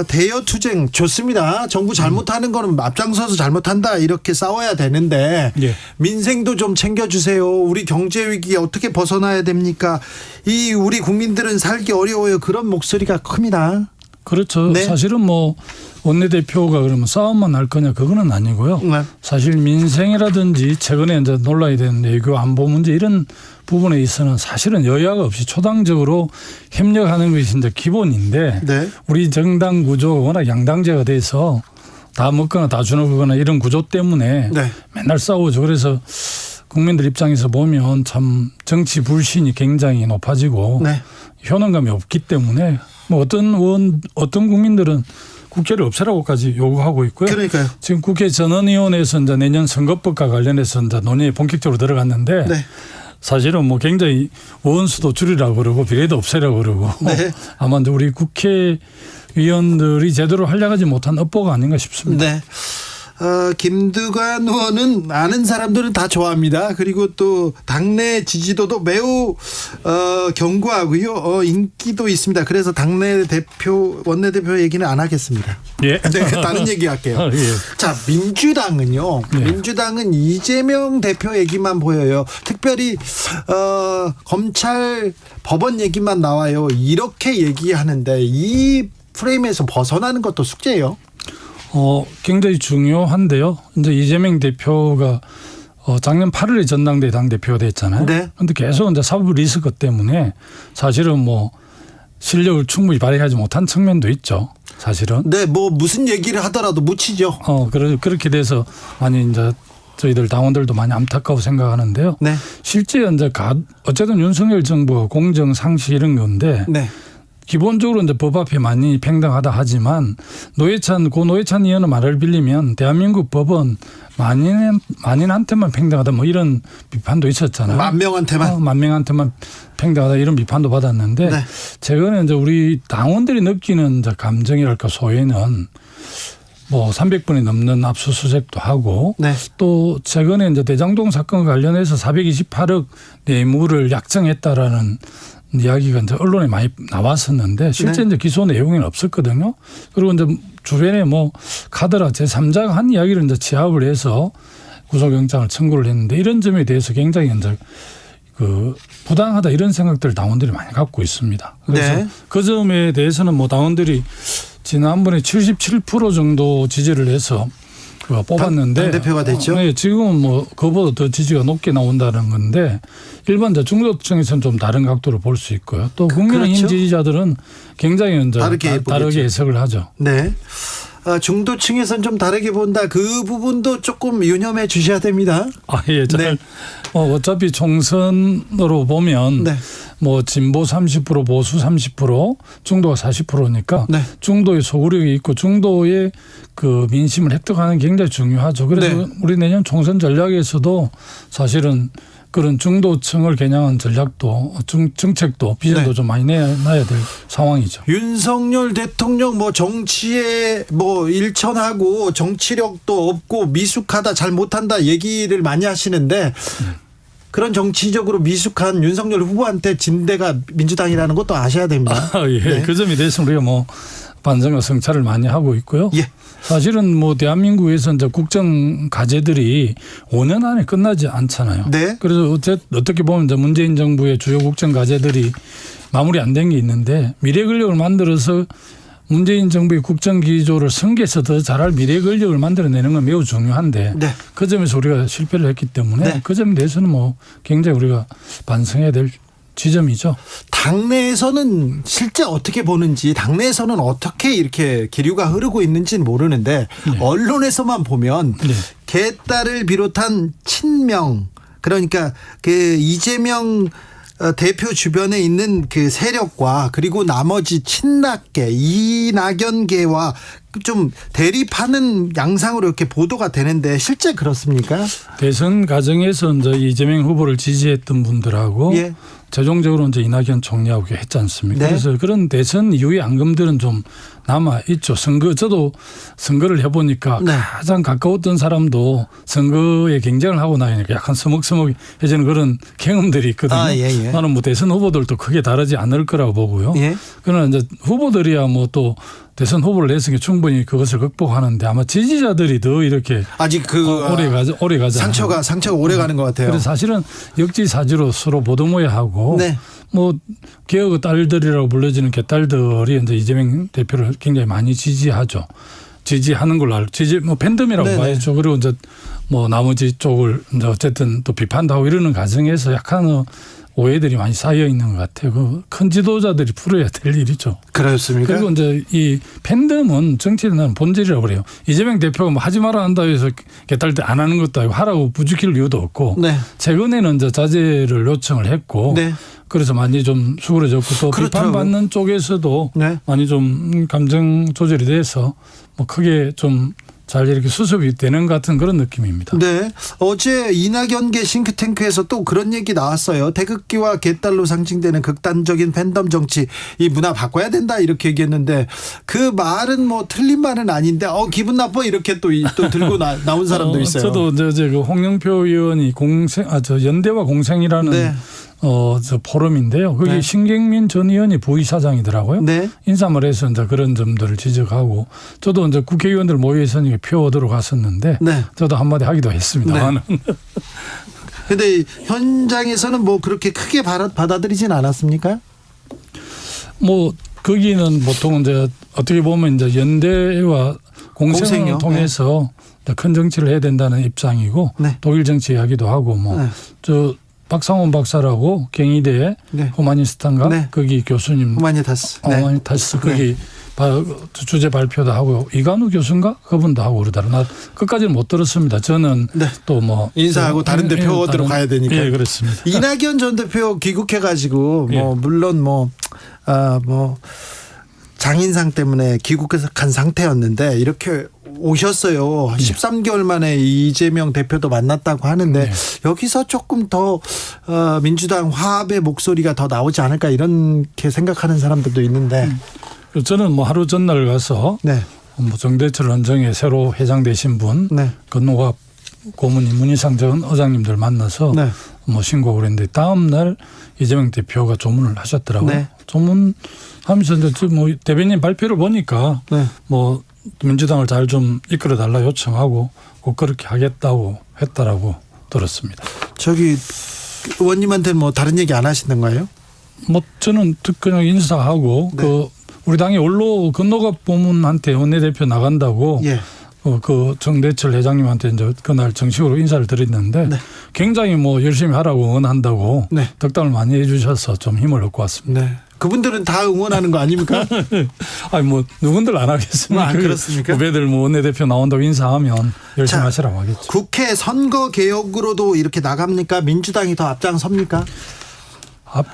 대여투쟁 좋습니다. 정부 잘못하는 거는 앞장서서 잘못한다 이렇게 싸워야 되는데 예. 민생도 좀 챙겨주세요. 우리 경제 위기 어떻게 벗어나야 됩니까? 이 우리 국민들은 살기 어려워요. 그런 목소리가 큽니다. 그렇죠. 네. 사실은 뭐 원내대표가 그러면 싸움만 할 거냐 그거는 아니고요. 네. 사실 민생이라든지 최근에 이제 논란이 된 외교 안보 문제 이런 부분에 있어서는 사실은 여야가 없이 초당적으로 협력하는 것이 이제 기본인데 네. 우리 정당 구조가 워낙 양당제가 돼서 다 먹거나 다 주는 이런 구조 때문에 네. 맨날 싸우죠. 그래서 국민들 입장에서 보면 참 정치 불신이 굉장히 높아지고 네. 효능감이 없기 때문에 뭐 어떤 국민들은 국회를 없애라고까지 요구하고 있고요. 그러니까요. 지금 국회 전원위원회에서 이제 내년 선거법과 관련해서 이제 논의에 본격적으로 들어갔는데 네. 사실은 뭐 굉장히 의원수도 줄이라고 그러고 비례도 없애라고 그러고 네. 아마 이제 우리 국회의원들이 제대로 활약하지 못한 업보가 아닌가 싶습니다. 네. 김두관 의원은 아는 사람들은 다 좋아합니다. 그리고 또 당내 지지도도 매우 견고하고요. 인기도 있습니다. 그래서 당내 대표, 원내대표 얘기는 안 하겠습니다. 예. 네, 다른 얘기 할게요. 예. 자, 민주당은요. 네. 민주당은 이재명 대표 얘기만 보여요. 특별히 검찰 법원 얘기만 나와요. 이렇게 얘기하는데 이 프레임에서 벗어나는 것도 숙제예요. 굉장히 중요한데요. 이제 이재명 대표가 작년 8월에 전당대회 당대표가 됐잖아요. 네. 그런데 계속 이제 사법 리스크 때문에 사실은 뭐 실력을 충분히 발휘하지 못한 측면도 있죠. 사실은. 네, 뭐 무슨 얘기를 하더라도 묻히죠. 그렇게 돼서 많이 이제 저희들 당원들도 많이 안타까워 생각하는데요. 네. 실제 이제 어쨌든 윤석열 정부가 공정 상시 이런 건데. 네. 기본적으로 이제 법 앞에 많이 평등하다 하지만 노회찬 의원의 말을 빌리면 대한민국 법은 만인한테만 평등하다 뭐 이런 비판도 있었잖아요. 만 명한테만 평등하다 이런 비판도 받았는데 네. 최근에 이제 우리 당원들이 느끼는 이제 감정이랄까 소외는 뭐 300번이 넘는 압수수색도 하고 네. 또 최근에 이제 대장동 사건과 관련해서 428억 뇌물을 약정했다라는 이야기가 이제 언론에 많이 나왔었는데 실제 네. 이제 기소 내용에는 없었거든요. 그리고 이제 주변에 뭐 카더라 제3자가 한 이야기를 이제 취합을 해서 구속영장을 청구를 했는데 이런 점에 대해서 굉장히 이제 부당하다 이런 생각들을 당원들이 많이 갖고 있습니다. 그래서 네. 그 점에 대해서는 뭐 당원들이 지난번에 77% 정도 지지를 해서 뽑았는데 당대표가 됐죠. 네, 지금은 뭐 그보다 더 지지가 높게 나온다는 건데 일반 중도층에서는 좀 다른 각도로 볼 수 있고요. 또 국민의힘 그렇죠. 지지자들은 굉장히 이제 다르게 해석을 하죠. 네. 중도층에서는 좀 다르게 본다. 그 부분도 조금 유념해 주셔야 됩니다. 예. 네. 어차피 총선으로 보면 네. 뭐 진보 30% 보수 30% 중도가 40%니까 네. 중도의 소구력이 있고 중도의 그 민심을 획득하는 게 굉장히 중요하죠. 그래서 네. 우리 내년 총선 전략에서도 사실은 그런 중도층을 겨냥한 전략도 정책도 비전도 네. 좀 많이 내야 될 상황이죠. 윤석열 대통령 뭐 정치에 뭐 일천하고 정치력도 없고 미숙하다 잘 못한다 얘기를 많이 하시는데 그런 정치적으로 미숙한 윤석열 후보한테 진 데가 민주당이라는 것도 아셔야 됩니다. 예. 네. 그 점에 대해서 우리가 뭐 반성과 성찰을 많이 하고 있고요. 예. 사실은 뭐 대한민국에서 이제 국정 과제들이 5년 안에 끝나지 않잖아요. 네. 그래서 어떻게 보면 이제 문재인 정부의 주요 국정 과제들이 마무리 안 된 게 있는데 미래 권력을 만들어서 문재인 정부의 국정 기조를 승계해서 더 잘할 미래 권력을 만들어내는 건 매우 중요한데 네. 그 점에서 우리가 실패를 했기 때문에 네. 그 점에 대해서는 뭐 굉장히 우리가 반성해야 될 지점이죠. 당내에서는 실제 어떻게 보는지 당내에서는 어떻게 이렇게 기류가 흐르고 있는지는 모르는데 네. 언론에서만 보면 네. 개딸을 비롯한 친명 그러니까 그 이재명 대표 주변에 있는 그 세력과 그리고 나머지 친낙계 이낙연계와 좀 대립하는 양상으로 이렇게 보도가 되는데 실제 그렇습니까? 대선 과정에서 이제 이재명 후보를 지지했던 분들하고 예. 최종적으로 이제 이낙연 총리하고 했지 않습니까? 네. 그래서 그런 대선 이후의 앙금들은 좀 남아 있죠. 저도 선거를 해보니까 네. 가장 가까웠던 사람도 선거에 경쟁을 하고 나니까 약간 서먹서먹해지는 그런 경험들이 있거든요. 예. 나는 뭐 대선 후보들도 크게 다르지 않을 거라고 보고요. 예. 그러나 이제 후보들이야 뭐 또 대선 후보를 냈으니 충분히 그것을 극복하는데 아마 지지자들이 더 이렇게 아직 오래 가지 상처가 오래 가는 것 같아요. 그래서 사실은 역지사지로 서로 보도모여하고 네. 뭐 개혁의 딸들이라고 불려지는 개딸들이 이제 이재명 대표를 굉장히 많이 지지하죠. 지지하는 걸로 알고 뭐 팬덤이라고 네네. 봐야죠. 그리고 이제 뭐 나머지 쪽을 이제 어쨌든 또 비판도 하고 이러는 과정에서 약간 오해들이 많이 쌓여 있는 것 같아요. 그 큰 지도자들이 풀어야 될 일이죠. 그렇습니까? 그리고 이제 이 팬덤은 정치는 본질이라고 그래요. 이재명 대표가 뭐 하지 말아 한다 해서 개딸 때 안 하는 것도 아니고 하라고 부추길 이유도 없고 네. 최근에는 이제 자제를 요청을 했고 네. 그래서 많이 좀 수그러졌고 또 그렇더라고요. 비판받는 쪽에서도 네. 많이 좀 감정 조절이 돼서 뭐 크게 좀 잘 이렇게 수습이 되는 것 같은 그런 느낌입니다. 네. 어제 이낙연계 싱크탱크에서 또 그런 얘기 나왔어요. 태극기와 개딸로 상징되는 극단적인 팬덤 정치, 이 문화 바꿔야 된다 이렇게 얘기했는데 그 말은 뭐 틀린 말은 아닌데 기분 나빠 이렇게 또 들고 나온 사람도 있어요. 저도 이제 그 홍영표 의원이 저 연대와 공생이라는 네. 저 포럼인데요. 거기 네. 신경민 전 의원이 부의사장이더라고요. 네. 인사말 해서 이제 그런 점들을 지적하고 저도 이제 국회의원들 모여서 표 얻으러 갔었는데 네. 저도 한마디 하기도 했습니다만. 근데 현장에서는 뭐 그렇게 크게 받아들이진 않았습니까? 뭐 거기는 보통 이제 어떻게 보면 이제 연대와 공생을 공생이요? 통해서 큰 정치를 해야 된다는 입장이고 네. 독일 정치 이야기도 하고 뭐 저 박상원 박사라고 경희대 네. 후마니스탄가 네. 거기 교수님 후마니타스. 네. 후마니타스 거기 주제 발표도 하고 이관우 교수인가 그분도 하고 그러더라고요. 나 끝까지는 못 들었습니다. 저는 네. 또 뭐 인사하고 다른 데 표 얻으러 가야 되니까. 예, 그렇습니다. 이낙연 전 대표 귀국해가지고 뭐 물론 뭐 장인상 때문에 귀국한 상태였는데 이렇게 오셨어요. 13개월 만에 이재명 대표도 만났다고 하는데 여기서 조금 더 민주당 화합의 목소리가 더 나오지 않을까 이렇게 생각하는 사람들도 있는데 저는 뭐 하루 전날 가서 네. 뭐 정대철 원정에 새로 회장 되신 분 네. 건노갑 고문님 문희상 전 의장님들 만나서 네. 뭐 신고를 했는데 다음 날 이재명 대표가 조문을 하셨더라고요. 네. 조문하면서 이제 뭐 대변인 발표를 보니까 네. 뭐 민주당을 잘 좀 이끌어 달라 요청하고 꼭 그렇게 하겠다고 했다라고 들었습니다. 저기 의원님한테는 뭐 다른 얘기 안 하시던가요? 뭐 저는 그냥 인사하고 네. 그 우리 당의 원로 건노갑 고문한테 원내대표 나간다고 예. 그 정대철 회장님한테 이제 그날 정식으로 인사를 드렸는데 네. 굉장히 뭐 열심히 하라고 응원한다고 네. 덕담을 많이 해주셔서 좀 힘을 얻고 왔습니다. 네. 그분들은 다 응원하는 거 아닙니까? 아니 뭐 누군들 안 하겠습니까? 그렇습니까? 후배들 뭐 원내대표 나온다고 인사하면 열심히 하시라고 하겠죠. 국회 선거 개혁으로도 이렇게 나갑니까? 민주당이 더 앞장섭니까?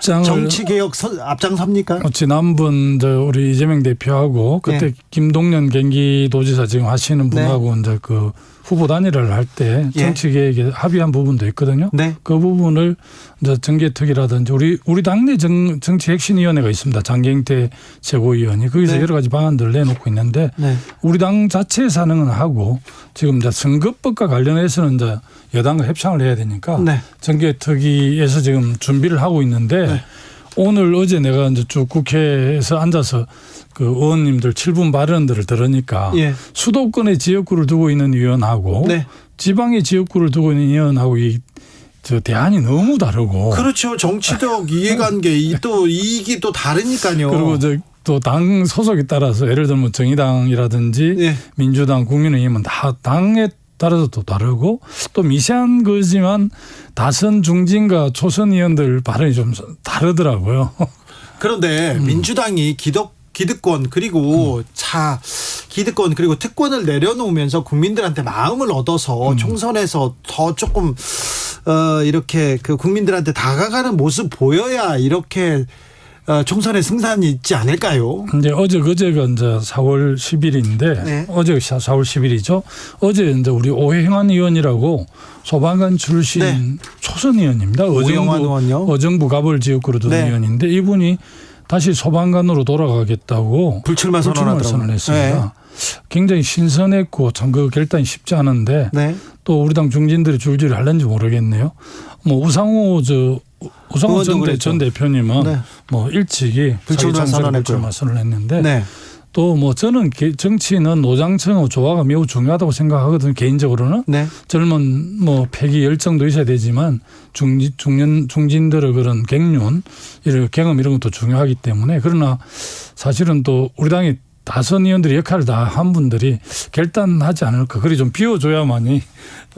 정치 개혁 앞장섭니까? 지난번 우리 이재명 대표하고 그때 네. 김동연 경기도지사 지금 하시는 분하고 이제 그 후보 단일화를 할 때 예. 정치 계획에 합의한 부분도 있거든요. 네. 그 부분을 이제 정개특위라든지 우리 당내 정치 혁신위원회가 있습니다. 장경태 최고위원이 거기서 네. 여러 가지 방안들을 내놓고 있는데 네. 우리 당 자체 사능은 하고 지금 이제 선거법과 관련해서는 이제 여당과 협상을 해야 되니까 네. 정개특위에서 지금 준비를 하고 있는데 네. 오늘 어제 내가 이제 쭉 국회에서 앉아서 그 의원님들 7분 발언들을 들으니까 예. 수도권에 지역구를 두고 있는 의원하고 네. 지방에 지역구를 두고 있는 의원하고 저 대안이 너무 다르고 그렇죠. 정치적 이해관계 또 이익이 또 다르니까요. 그리고 또 당 소속에 따라서 예를 들면 정의당이라든지 예. 민주당 국민의힘은 다 당에 따라서 또 다르고 또 미세한 거지만 다선 중진과 초선 의원들 발언이 좀 다르더라고요. 그런데 민주당이 기득권 그리고 기득권 그리고 특권을 내려놓으면서 국민들한테 마음을 얻어서 총선에서 더 조금 이렇게 그 국민들한테 다가가는 모습 보여야 이렇게 총선에 승산이 있지 않을까요? 이제 그제가 이제 4월 10일인데 네. 어제가 4월 10일이죠. 어제 이제 우리 오행환 의원이라고 소방관 출신 네. 초선 의원입니다. 오영환 의원요? 어정부 갑을 지역구로 둔 네. 의원인데 이분이 다시 소방관으로 돌아가겠다고 불출마 선언을 했습니다. 네. 굉장히 신선했고 참 그 결단이 쉽지 않은데 네. 또 우리 당 중진들이 줄줄이 할는지 모르겠네요. 뭐 우상호 전 대표님은 네. 뭐 일찍이 불출마 선언을 했는데 네. 또 뭐 저는 정치는 노장층의 조화가 매우 중요하다고 생각하거든요. 개인적으로는 네. 젊은 뭐 패기 열정도 있어야 되지만 중진들의 그런 갱년, 이런 경험 이런 것도 중요하기 때문에 그러나 사실은 또 우리 당이 다선 의원들이 역할을 다 한 분들이 결단하지 않을까. 그리 좀 비워줘야만이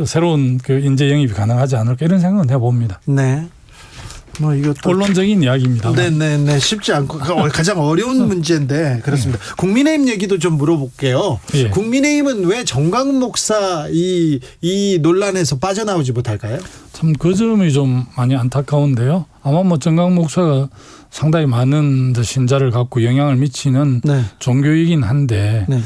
새로운 그 인재 영입이 가능하지 않을까 이런 생각은 해봅니다. 네. 뭐 이것도 본론적인 이야기입니다. 네네네 쉽지 않고 가장 어려운 문제인데 그렇습니다. 국민의힘 얘기도 좀 물어볼게요. 예. 국민의힘은 왜 정광훈 목사 이 논란에서 빠져나오지 못할까요? 참 그 점이 좀 많이 안타까운데요. 아마 뭐 정광훈 목사가 상당히 많은 신자를 갖고 영향을 미치는 네. 종교이긴 한데 네.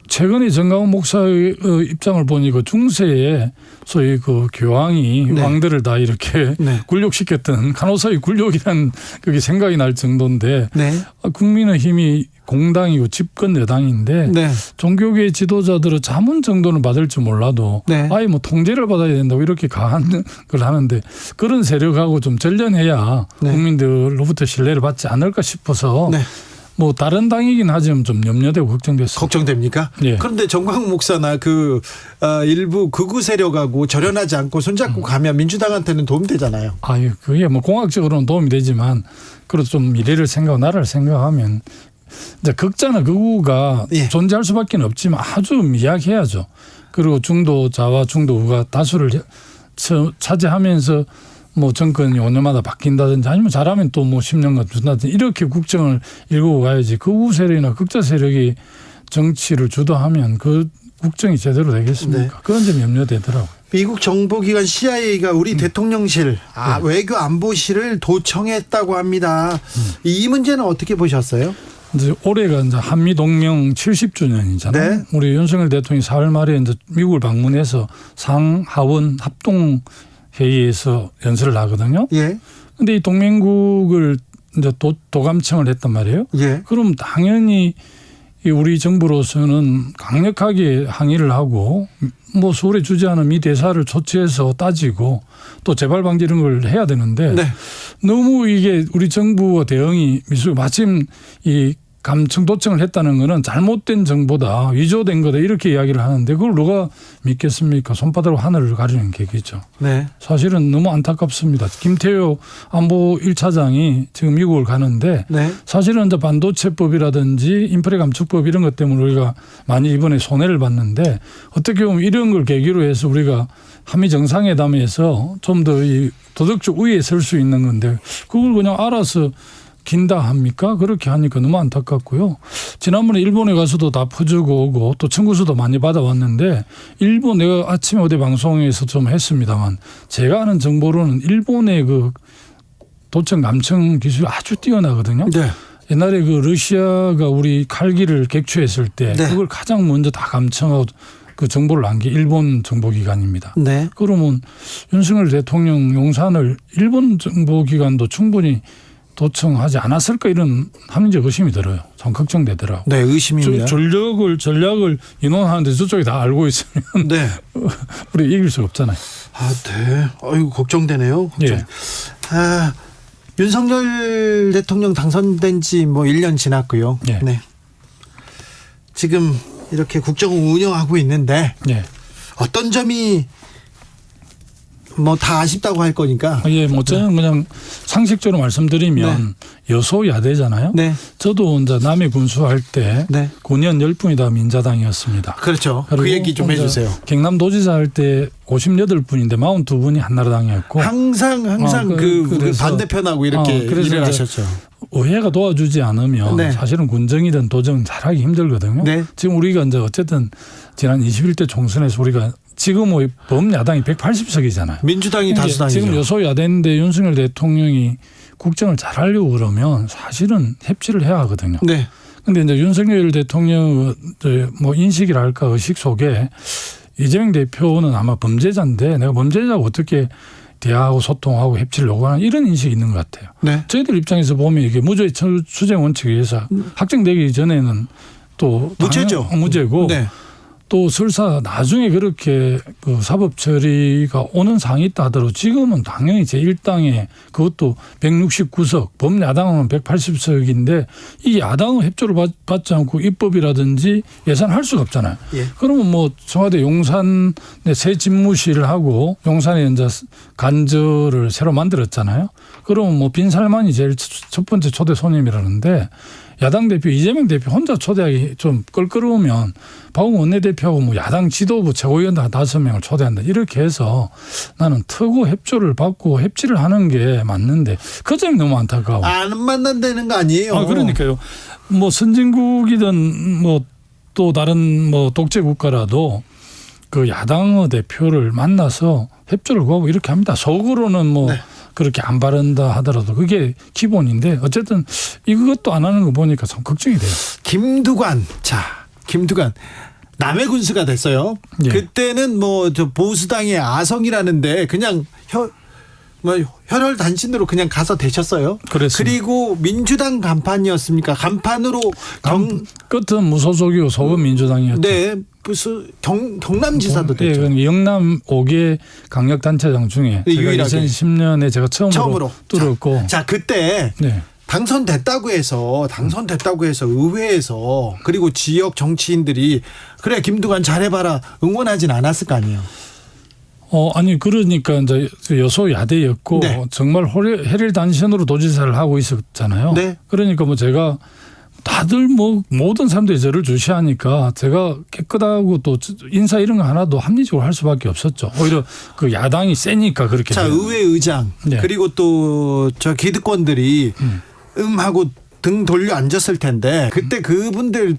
최근에 정광훈 목사의 입장을 보니까 중세에 소위 그 교황이 네. 왕들을 다 이렇게 네. 굴욕시켰던 간호사의 굴욕이라는 그게 생각이 날 정도인데 네. 국민의힘이 공당이고 집권 여당인데 네. 종교계 지도자들은 자문 정도는 받을지 몰라도 네. 아예 뭐 통제를 받아야 된다고 이렇게 가한 걸 하는데 그런 세력하고 좀 전련해야 네. 국민들로부터 신뢰를 받지 않을까 싶어서 네. 뭐 다른 당이긴 하지만 좀 염려되고 걱정됐습니다. 걱정됩니까? 예. 그런데 정광훈 목사나 일부 극우 세력하고 절연하지 않고 손잡고 가면 민주당한테는 도움되잖아요. 아유, 그게 뭐 공학적으로는 도움이 되지만 그래도 좀 미래를 생각하고 나라를 생각하면 이제 극자나 극우가 예. 존재할 수밖에 없지만 아주 미약해야죠. 그리고 중도자와 중도우가 다수를 차지하면서 뭐 정권이 5년마다 바뀐다든지 아니면 잘하면 또 뭐 10년간 준다든지 이렇게 국정을 일구고 가야지 극우 세력이나 극자 세력이 정치를 주도하면 그 국정이 제대로 되겠습니까? 네. 그런 점이 염려되더라고요. 미국 정보기관 CIA가 우리 대통령실 외교 안보실을 도청했다고 합니다. 이 문제는 어떻게 보셨어요? 이제 올해가 이제 한미 동맹 70주년이잖아요. 네. 우리 윤석열 대통령이 4월 말에 이제 미국을 방문해서 상하원 합동 회의에서 연설을 하거든요. 예. 근데 이 동맹국을 이제 도감청을 했단 말이에요. 예. 그럼 당연히 이 우리 정부로서는 강력하게 항의를 하고 뭐 서울에 주재하는 미 대사를 초치해서 따지고 또 재발 방지 이런 걸 해야 되는데 네. 너무 이게 우리 정부와 대응이 마침 이 감청 도청을 했다는 거는 잘못된 정보다 위조된 거다 이렇게 이야기를 하는데 그걸 누가 믿겠습니까? 손바닥으로 하늘을 가리는 계기죠. 네. 사실은 너무 안타깝습니다. 김태효 안보 1차장이 지금 미국을 가는데 네. 사실은 이제 반도체법이라든지 인프레 감축법 이런 것 때문에 우리가 많이 이번에 손해를 봤는데 어떻게 보면 이런 걸 계기로 해서 우리가 한미 정상회담에서 좀 더 이 도덕적 우위에 설 수 있는 건데 그걸 그냥 알아서 긴다 합니까? 그렇게 하니까 너무 안타깝고요. 지난번에 일본에 가서도 다 퍼주고 오고 또 청구서도 많이 받아왔는데 일본 내가 아침에 어디 방송에서 좀 했습니다만 제가 아는 정보로는 일본의 그 도청 감청 기술이 아주 뛰어나거든요. 네. 옛날에 그 러시아가 우리 칼기를 객추했을 때 네. 그걸 가장 먼저 다 감청하고 그 정보를 난 게 일본 정보기관입니다. 네. 그러면 윤석열 대통령 용산을 일본 정보기관도 충분히 도청하지 않았을까 이런 합리적 의심이 들어요. 참 걱정되더라고요. 네, 의심입니다. 전략을 인원하는데 저쪽이 다 알고 있으면 네. 우리 이길 수가 없잖아요. 아, 네. 아이고 걱정되네요. 걱정. 예. 아, 윤석열 대통령 당선된 지 뭐 1년 지났고요. 예. 네. 지금 이렇게 국정을 운영하고 있는데 예. 어떤 점이 뭐 다 아쉽다고 할 거니까. 예, 뭐 저는 그냥 상식적으로 말씀드리면 여소야대잖아요. 네. 저도 이제 남해 군수할 때 네. 9년 10분이 다 민자당이었습니다. 그렇죠. 그 그리고 얘기 좀 이제 해주세요. 경남도지사 할 때 58분인데 42분이 한나라당이었고 항상 그래서 반대편하고 이렇게 그래서 일을 이제 하셨죠. 의회가 도와주지 않으면 네. 사실은 군정이든 도정은 잘하기 힘들거든요. 네. 지금 우리가 이제 어쨌든 지난 21대 총선에서 우리가 지금의 범야당이 180석이잖아요. 민주당이 다수당이죠. 지금 여소야대인데 윤석열 대통령이 국정을 잘하려고 그러면 사실은 협치를 해야 하거든요. 네. 그런데 이제 윤석열 대통령 뭐 인식이랄까 의식 속에 이재명 대표는 아마 범죄자인데 내가 범죄자하고 어떻게 대화하고 소통하고 협치를 요구하는 이런 인식이 있는 것 같아요. 네. 저희들 입장에서 보면 이게 무죄 추정 원칙에 의해서 확정되기 전에는 또 무죄죠. 무죄고 네. 또 설사 나중에 그렇게 그 사법 처리가 오는 상황이 있다 하더라도 지금은 당연히 제1당에 그것도 169석 범야당은 180석인데 이 야당은 협조를 받지 않고 입법이라든지 예산할 수가 없잖아요. 예. 그러면 뭐 청와대 용산에 새 집무실을 하고 용산에 이제 간절을 새로 만들었잖아요. 그러면 뭐 빈살만이 제일 첫 번째 초대 손님이라는데 야당 대표 이재명 대표 혼자 초대하기 좀 껄끄러우면 박홍 원내대표하고 뭐 야당 지도부 최고위원 5명을 초대한다 이렇게 해서 나는 특우 협조를 받고 협치를 하는 게 맞는데 그 점이 너무 안타까워. 안 만난다는 거 아니에요? 그러니까요. 뭐 선진국이든 뭐 또 다른 뭐 독재 국가라도 그 야당의 대표를 만나서 협조를 구하고 이렇게 합니다. 속으로는 뭐 네. 그렇게 안 바른다 하더라도 그게 기본인데 어쨌든 이것도 안 하는 거 보니까 참 걱정이 돼요. 김두관 남해 군수가 됐어요. 예. 그때는 뭐 저 보수당의 아성이라는데 그냥 혈혈단신으로 그냥 가서 되셨어요. 그랬습니다. 그리고 민주당 간판이었습니까? 간판으로 끝은 무소속이고 속은 민주당이었죠. 네, 무슨 경남지사도 예, 됐죠. 영남 5개 강력단체장 중에 네, 제가 유일하게. 2010년에 제가 처음으로 뚫었고 자 그때 네. 당선됐다고 해서 의회에서 그리고 지역 정치인들이 그래 김두관 잘해봐라 응원하진 않았을 거 아니에요. 아니 그러니까 이제 여소야대였고 네. 정말 해릴 단신으로 도지사를 하고 있었잖아요. 네. 그러니까 뭐 제가 다들 뭐 모든 사람들이 저를 주시하니까 제가 깨끗하고 또 인사 이런 거 하나도 합리적으로 할 수밖에 없었죠. 오히려 그 야당이 세니까 그렇게. 자 의회 의장 네. 그리고 또 저 기득권들이 하고 등 돌려 앉았을 텐데 그때 그분들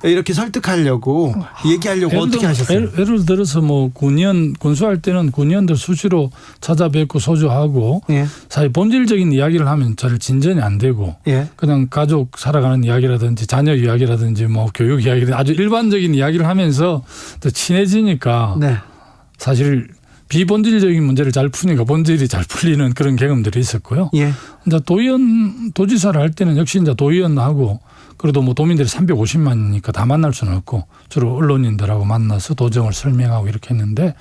이렇게 설득하려고 얘기하려고 어떻게 하셨어요? 예를 들어서 뭐 군수할 때는 군의원들 수시로 찾아뵙고 소주하고 예. 사실 본질적인 이야기를 하면 잘 진전이 안 되고 예. 그냥 가족 살아가는 이야기라든지 자녀 이야기라든지 뭐 교육 이야기라든지 아주 일반적인 이야기를 하면서 더 친해지니까 네. 사실 비본질적인 문제를 잘 푸니까 본질이 잘 풀리는 그런 경험들이 있었고요. 예. 이제 도지사를 할 때는 역시 이제 도의원하고 그래도 뭐 도민들이 350만이니까 다 만날 수는 없고 주로 언론인들하고 만나서 도정을 설명하고 이렇게 했는데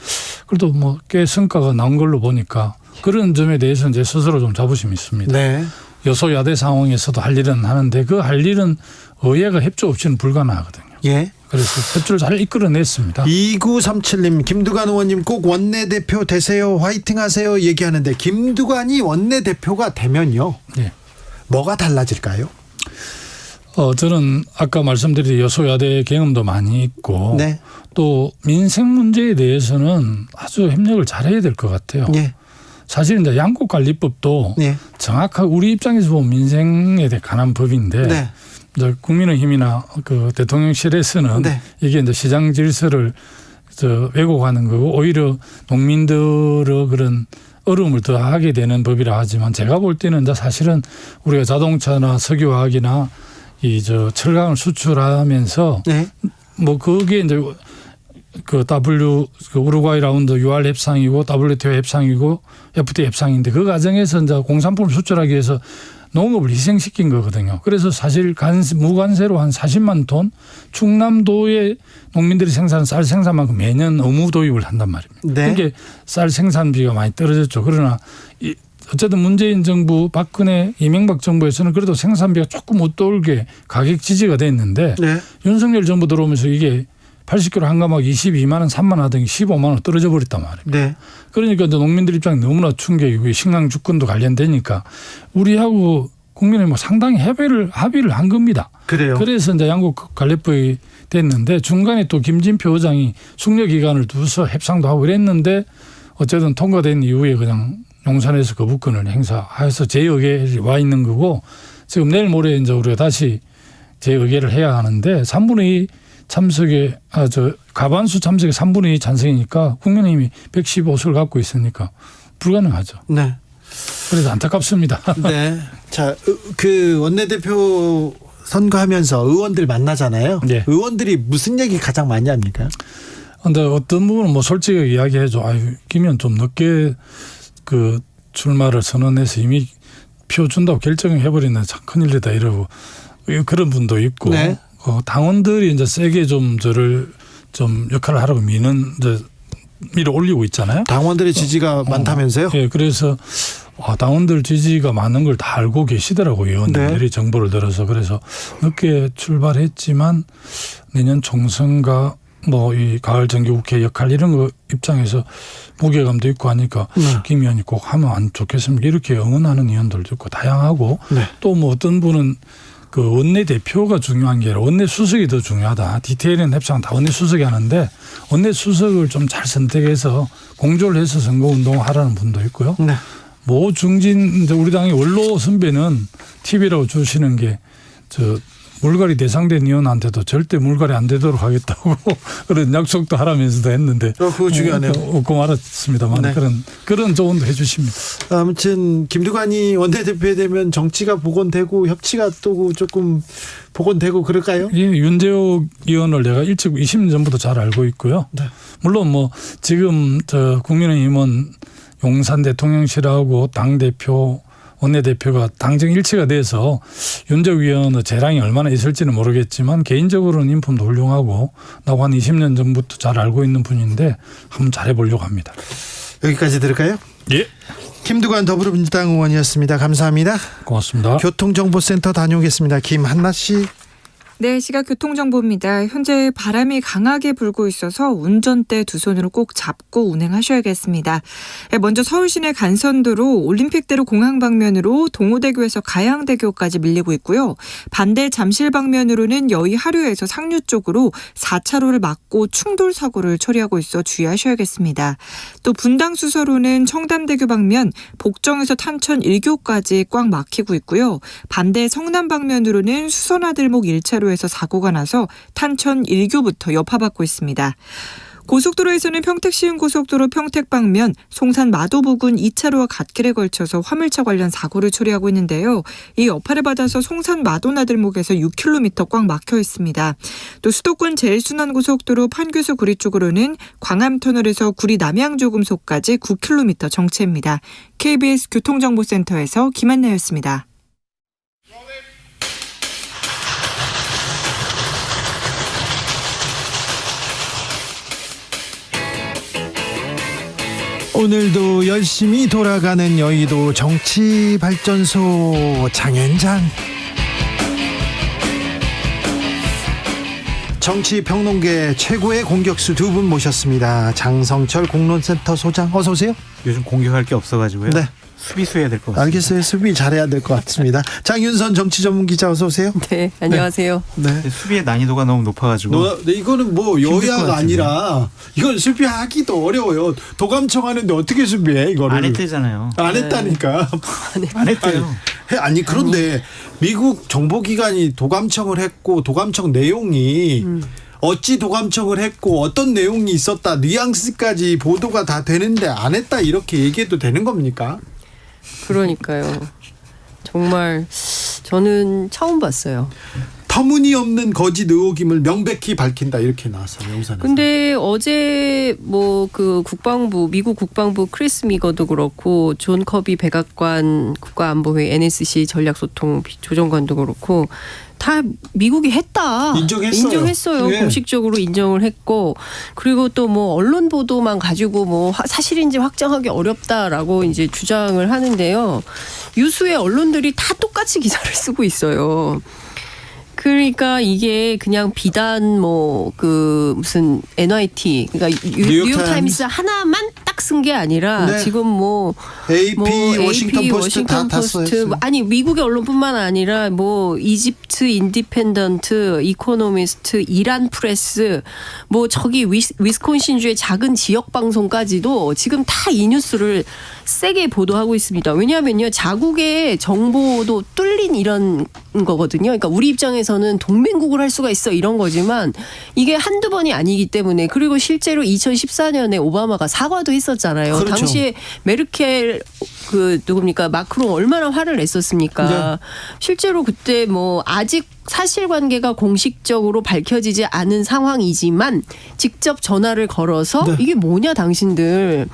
그래도 뭐 꽤 성과가 나온 걸로 보니까 그런 점에 대해서 이제 스스로 좀 자부심이 있습니다. 네. 여소야대 상황에서도 할 일은 하는데 그 할 일은 의회가 협조 없이는 불가능하거든요. 예. 그래서 협조를 잘 이끌어냈습니다. 2937님 김두관 의원님 꼭 원내대표 되세요 화이팅 하세요 얘기하는데 김두관이 원내대표가 되면요. 네. 뭐가 달라질까요? 저는 아까 말씀드린 여소야대 경험도 많이 있고 네. 또 민생 문제에 대해서는 아주 협력을 잘해야 될 것 같아요. 예. 사실 이제 양국관리법도 예. 정확하게 우리 입장에서 보면 민생에 대해 관한 법인데 네. 이제 국민의힘이나 그 대통령실에서는 네. 이게 이제 시장 질서를 왜곡하는 거고 오히려 농민들의 그런 어려움을 더하게 되는 법이라 하지만 제가 볼 때는 이제 사실은 우리가 자동차나 석유화학이나 철강을 수출하면서 네. 뭐 거기에 이제 그 우루과이 라운드 UR 협상이고 WTO 협상이고 FTA 협상인데 그 과정에서 이제 공산품을 수출하기 위해서 농업을 희생시킨 거거든요. 그래서 사실 무관세로 한 40만 톤 충남도의 농민들이 생산한 쌀 생산만큼 매년 의무 도입을 한단 말입니다. 네. 그게 쌀 생산비가 많이 떨어졌죠. 그러나 어쨌든 문재인 정부 박근혜 이명박 정부에서는 그래도 생산비가 조금 못 돌게 가격 지지가 됐는데 네. 윤석열 정부 들어오면서 이게 80kg 한 가막 22만 원, 3만 원 하더니 15만 원 떨어져 버렸단 말이에요. 네. 그러니까 이제 농민들 입장에 너무나 충격이고 신강 주권도 관련되니까 우리하고 국민이 뭐 상당히 합의를 한 겁니다. 그래요. 그래서 이제 양국 관리법이 됐는데 중간에 또 김진표 의장이 숙려 기간을 두서 협상도 하고 이랬는데 어쨌든 통과된 이후에 그냥 용산에서 거부권을 행사해서 재의결이 와 있는 거고 지금 내일 모레 이제 우리가 다시 재의결을 해야 하는데 3분의 2 참석에 과반수 참석에 3분의 2 찬성이니까 국민의힘이 115석을 갖고 있으니까 불가능하죠. 네. 그래서 안타깝습니다. 네. 자, 그 원내대표 선거하면서 의원들 만나잖아요. 네. 의원들이 무슨 얘기 가장 많이 합니까? 근데 어떤 부분은 뭐 솔직하게 이야기해줘. 김현 좀 늦게 그 출마를 선언해서 이미 표 준다고 결정해버리는 참 큰일이다 이러고 그런 분도 있고. 네. 당원들이 이제 세게 좀 저를 좀 역할을 하라고 밀어 올리고 있잖아요. 당원들의 지지가 많다면서요? 예, 그래서 당원들 지지가 많은 걸 다 알고 계시더라고요. 의원들이 네. 정보를 들어서. 그래서 늦게 출발했지만 내년 총선과 뭐 이 가을 정기국회 역할 이런 거 입장에서 무게감도 있고 하니까 김 의원이 꼭 하면 안 좋겠습니까? 이렇게 응원하는 의원들도 있고 다양하고 네. 또 뭐 어떤 분은 그 원내 대표가 중요한 게 아니라 원내 수석이 더 중요하다. 디테일은 협상 다 원내 수석이 하는데 원내 수석을 좀 잘 선택해서 공조를 해서 선거 운동을 하라는 분도 있고요. 네. 모 중진 이제 우리 당의 원로 선배는 TV라고 주시는 게 물갈이 대상된 의원한테도 절대 물갈이 안 되도록 하겠다고 그런 약속도 하라면서도 했는데 그거 중요하네요. 없고 말았습니다만 네. 그런 조언도 해 주십니다. 아무튼 김두관이 원내대표 되면 정치가 복원되고 협치가 또 조금 복원되고 그럴까요? 예, 윤재욱 의원을 내가 일찍 20년 전부터 잘 알고 있고요. 네. 물론 뭐 지금 국민의힘은 용산 대통령실하고 당대표 원내대표가 당정 일치가 돼서 윤재욱 의원의 재량이 얼마나 있을지는 모르겠지만 개인적으로는 인품도 훌륭하고 나하고 한 20년 전부터 잘 알고 있는 분인데 한번 잘해보려고 합니다. 여기까지 들을까요? 예. 김두관 더불어민주당 의원이었습니다. 감사합니다. 고맙습니다. 교통정보센터 다녀오겠습니다. 김한나 씨. 네, 시각 교통정보입니다. 현재 바람이 강하게 불고 있어서 운전대 두 손으로 꼭 잡고 운행하셔야겠습니다. 먼저 서울 시내 간선도로 올림픽대로 공항 방면으로 동호대교에서 가양대교까지 밀리고 있고요. 반대 잠실 방면으로는 여의 하류에서 상류 쪽으로 4차로를 막고 충돌 사고를 처리하고 있어 주의하셔야겠습니다. 또 분당 수서로는 청담대교 방면 복정에서 탄천 1교까지 꽉 막히고 있고요. 반대 성남 방면으로는 수선화들목 1차로에서 사고가 나서 탄천 1교부터 여파받고 있습니다. 고속도로에서는 평택시흥고속도로 평택 방면 송산 마도 부근 2차로와 갓길에 걸쳐서 화물차 관련 사고를 처리하고 있는데요. 이 여파를 받아서 송산 마도나들목에서 6km 꽉 막혀 있습니다. 또 수도권 제일순환고속도로 판교에서 구리 쪽으로는 광암터널에서 구리 남양조금소까지 9km 정체입니다. KBS 교통정보센터에서 김한나였습니다. 오늘도 열심히 돌아가는 여의도 정치발전소 장현장. 정치평론계 최고의 공격수 두 분 모셨습니다. 장성철 공론센터 소장 어서 오세요. 요즘 공격할 게 없어가지고요. 네. 수비수 해야 될 것 같습니다. 알겠어요. 수비 잘해야 될 것 같습니다. 장윤선 정치전문기자 어서 오세요. 네, 안녕하세요. 네. 수비의 난이도가 너무 높아가지고. 이거는 뭐 여야가 아니라 이건 수비하기도 어려워요. 도감청 하는데 어떻게 수비해 이거를. 안 했대잖아요. 안 했다니까. 안 했대요. 아니 그런데 미국 정보기관이 도감청을 했고 도감청 내용이 어찌 도감청을 했고 어떤 내용이 있었다 뉘앙스까지 보도가 다 되는데 안 했다 이렇게 얘기해도 되는 겁니까? 그러니까요. 정말 저는 처음 봤어요. 터무니없는 거짓 의혹임을 명백히 밝힌다 이렇게 나왔어요. 영상에서. 근데 어제 뭐 그 국방부 미국 국방부 크리스 미거도 그렇고 존 커비 백악관 국가안보회 NSC 전략소통 조정관도 그렇고 다 미국이 했다. 인정했어요. 예. 공식적으로 인정을 했고 그리고 또 뭐 언론 보도만 가지고 뭐 사실인지 확정하기 어렵다라고 이제 주장을 하는데요. 유수의 언론들이 다 똑같이 기사를 쓰고 있어요. 그러니까 이게 그냥 비단 뭐 그 무슨 NYT 그러니까 뉴욕타임스 하나만 딱 쓴 게 아니라 네. 지금 뭐 AP, 워싱턴 포스트 다 써요. 아니 미국의 언론뿐만 아니라 뭐 이집트 인디펜던트, 이코노미스트, 이란 프레스 뭐 저기 위스콘신주의 작은 지역 방송까지도 지금 다 이 뉴스를 세게 보도하고 있습니다. 왜냐하면요 자국의 정보도 뚫린 이런 거거든요. 그러니까 우리 입장에서는 동맹국을 할 수가 있어 이런 거지만 이게 한두 번이 아니기 때문에 그리고 실제로 2014년에 오바마가 사과도 했었잖아요. 그렇죠. 당시에 메르켈 그 누굽니까 마크롱 얼마나 화를 냈었습니까. 네. 실제로 그때 뭐 아직 사실관계가 공식적으로 밝혀지지 않은 상황이지만 직접 전화를 걸어서 네. 이게 뭐냐 당신들.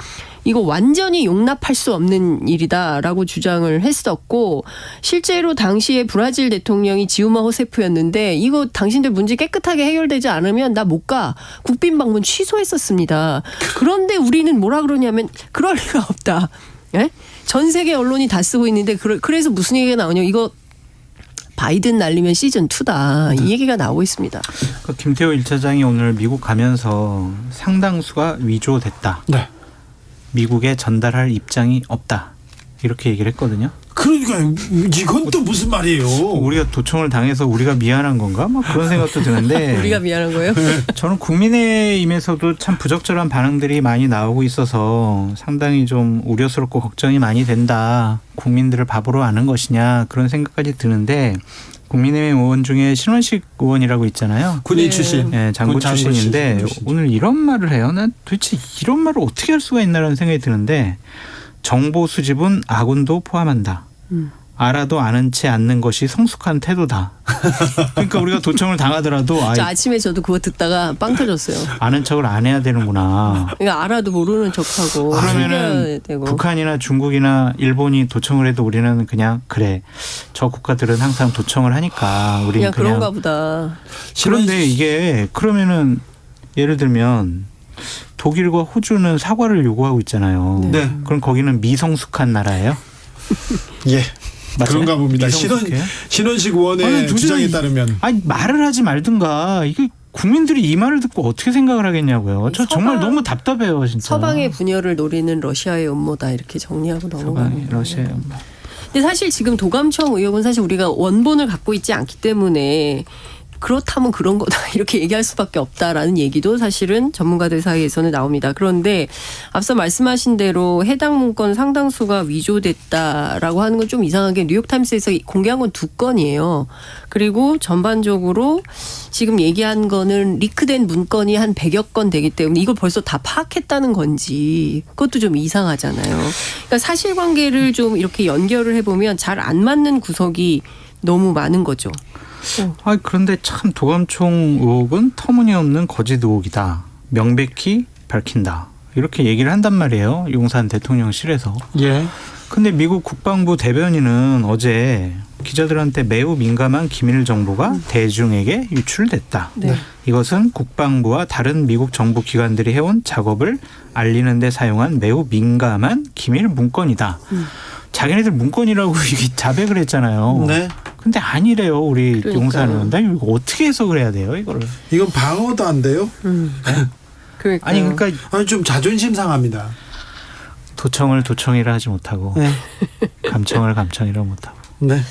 이거 완전히 용납할 수 없는 일이다라고 주장을 했었고 실제로 당시에 브라질 대통령이 지우마 호세프였는데 이거 당신들 문제 깨끗하게 해결되지 않으면 나 못 가. 국빈 방문 취소했었습니다. 그런데 우리는 뭐라 그러냐면 그럴 리가 없다. 예? 전 세계 언론이 다 쓰고 있는데 그래서 무슨 얘기가 나오냐. 이거 바이든 날리면 시즌2다. 이 얘기가 나오고 있습니다. 김태호 1차장이 오늘 미국 가면서 상당수가 위조됐다. 네. 미국에 전달할 입장이 없다. 이렇게 얘기를 했거든요. 그러니까요. 이건 또 무슨 말이에요? 우리가 도청을 당해서 우리가 미안한 건가? 뭐 그런 생각도 드는데 우리가 미안한 거예요? 저는 국민의힘에서도 참 부적절한 반응들이 많이 나오고 있어서 상당히 좀 우려스럽고 걱정이 많이 된다. 국민들을 바보로 아는 것이냐 그런 생각까지 드는데 국민의힘 의원 중에 신원식 의원이라고 있잖아요. 군인 출신. 네, 장군 출신인데 오늘 이런 말을 해요. 난 도대체 이런 말을 어떻게 할 수가 있나라는 생각이 드는데 정보 수집은 아군도 포함한다. 알아도 아는 채 않는 것이 성숙한 태도다. 그러니까 우리가 도청을 당하더라도 저 아침에 저도 그거 듣다가 빵 터졌어요. 아는 척을 안 해야 되는구나. 그러니까 알아도 모르는 척하고 그러면은 되고. 북한이나 중국이나 일본이 도청을 해도 우리는 그냥 그래. 저 국가들은 항상 도청을 하니까 우리는 그냥 그런가 보다. 그런데 이게 그러면은 예를 들면 독일과 호주는 사과를 요구하고 있잖아요. 네. 그럼 거기는 미성숙한 나라예요? 예. 맞아요? 그런가 봅니다. 미성숙해요? 신원식 의원의 주장에 따르면. 아니 말을 하지 말든가. 이게 국민들이 이 말을 듣고 어떻게 생각을 하겠냐고요. 저 정말 너무 답답해요, 진짜. 서방의 분열을 노리는 러시아의 음모다 이렇게 정리하고 넘어가는. 러시아의 음모. 근데 사실 지금 도감청 의혹은 사실 우리가 원본을 갖고 있지 않기 때문에 그렇다면 그런 거다 이렇게 얘기할 수밖에 없다라는 얘기도 사실은 전문가들 사이에서는 나옵니다. 그런데 앞서 말씀하신 대로 해당 문건 상당수가 위조됐다라고 하는 건 좀 이상하게 뉴욕타임스에서 공개한 건 2건이에요. 그리고 전반적으로 지금 얘기한 거는 리크된 문건이 한 100여 건 되기 때문에 이걸 벌써 다 파악했다는 건지 그것도 좀 이상하잖아요. 그러니까 사실관계를 좀 이렇게 연결을 해보면 잘 안 맞는 구석이 너무 많은 거죠. 그런데 참 도감청 의혹은 터무니없는 거짓 의혹이다. 명백히 밝힌다. 이렇게 얘기를 한단 말이에요. 용산 대통령실에서. 예. 근데 미국 국방부 대변인은 어제 기자들한테 매우 민감한 기밀 정보가 대중에게 유출됐다. 네. 이것은 국방부와 다른 미국 정부 기관들이 해온 작업을 알리는 데 사용한 매우 민감한 기밀 문건이다. 자기네들 문건이라고 이게 자백을 했잖아요. 네. 근데 아니래요. 우리 그러니까요. 용산은. 나 이거 어떻게 해석을 해야 돼요, 이거를? 이건 방어도 안 돼요? 그러니까 아니 그러니까 좀 자존심 상합니다. 도청을 도청이라 하지 못하고 네. 감청을 감청이라 못하고. 네.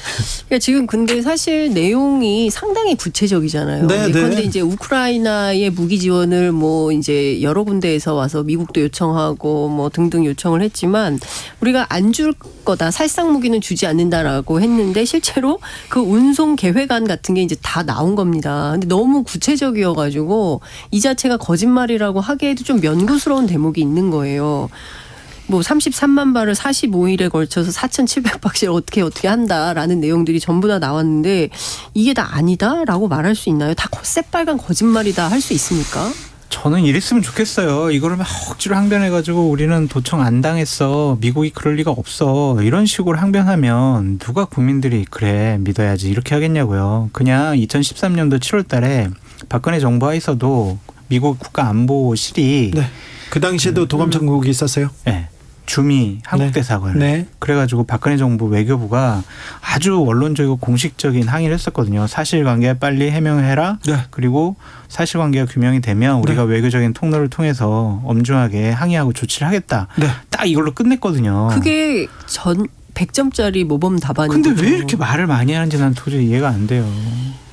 그러니까 지금 근데 사실 내용이 상당히 구체적이잖아요. 네, 그런데 네. 이제 우크라이나의 무기 지원을 뭐 이제 여러 군데에서 와서 미국도 요청하고 뭐 등등 요청을 했지만 우리가 안 줄 거다. 살상 무기는 주지 않는다라고 했는데 실제로 그 운송 계획안 같은 게 이제 다 나온 겁니다. 근데 너무 구체적이어가지고 이 자체가 거짓말이라고 하기에도 좀 면구스러운 대목이 있는 거예요. 뭐 33만 발을 45일에 걸쳐서 4,700박씩 어떻게 한다라는 내용들이 전부 다 나왔는데 이게 다 아니다라고 말할 수 있나요? 다 새빨간 거짓말이다 할 수 있습니까? 저는 이랬으면 좋겠어요. 이거를 막 억지로 항변해가지고 우리는 도청 안 당했어. 미국이 그럴 리가 없어. 이런 식으로 항변하면 누가 국민들이 그래 믿어야지 이렇게 하겠냐고요. 그냥 2013년도 7월 달에 박근혜 정부 하에서도 미국 국가안보실이 네. 그 당시에도 도감청 의혹이 있었어요? 네. 주미 한국 대사관. 네. 그래가지고 박근혜 정부 외교부가 아주 원론적이고 공식적인 항의를 했었거든요. 사실관계 빨리 해명해라. 네. 그리고 사실관계가 규명이 되면 우리가 외교적인 통로를 통해서 엄중하게 항의하고 조치를 하겠다. 네. 딱 이걸로 끝냈거든요. 그게 전 100점짜리 모범 답안인 근데 거죠. 왜 이렇게 말을 많이 하는지 난 도저히 이해가 안 돼요.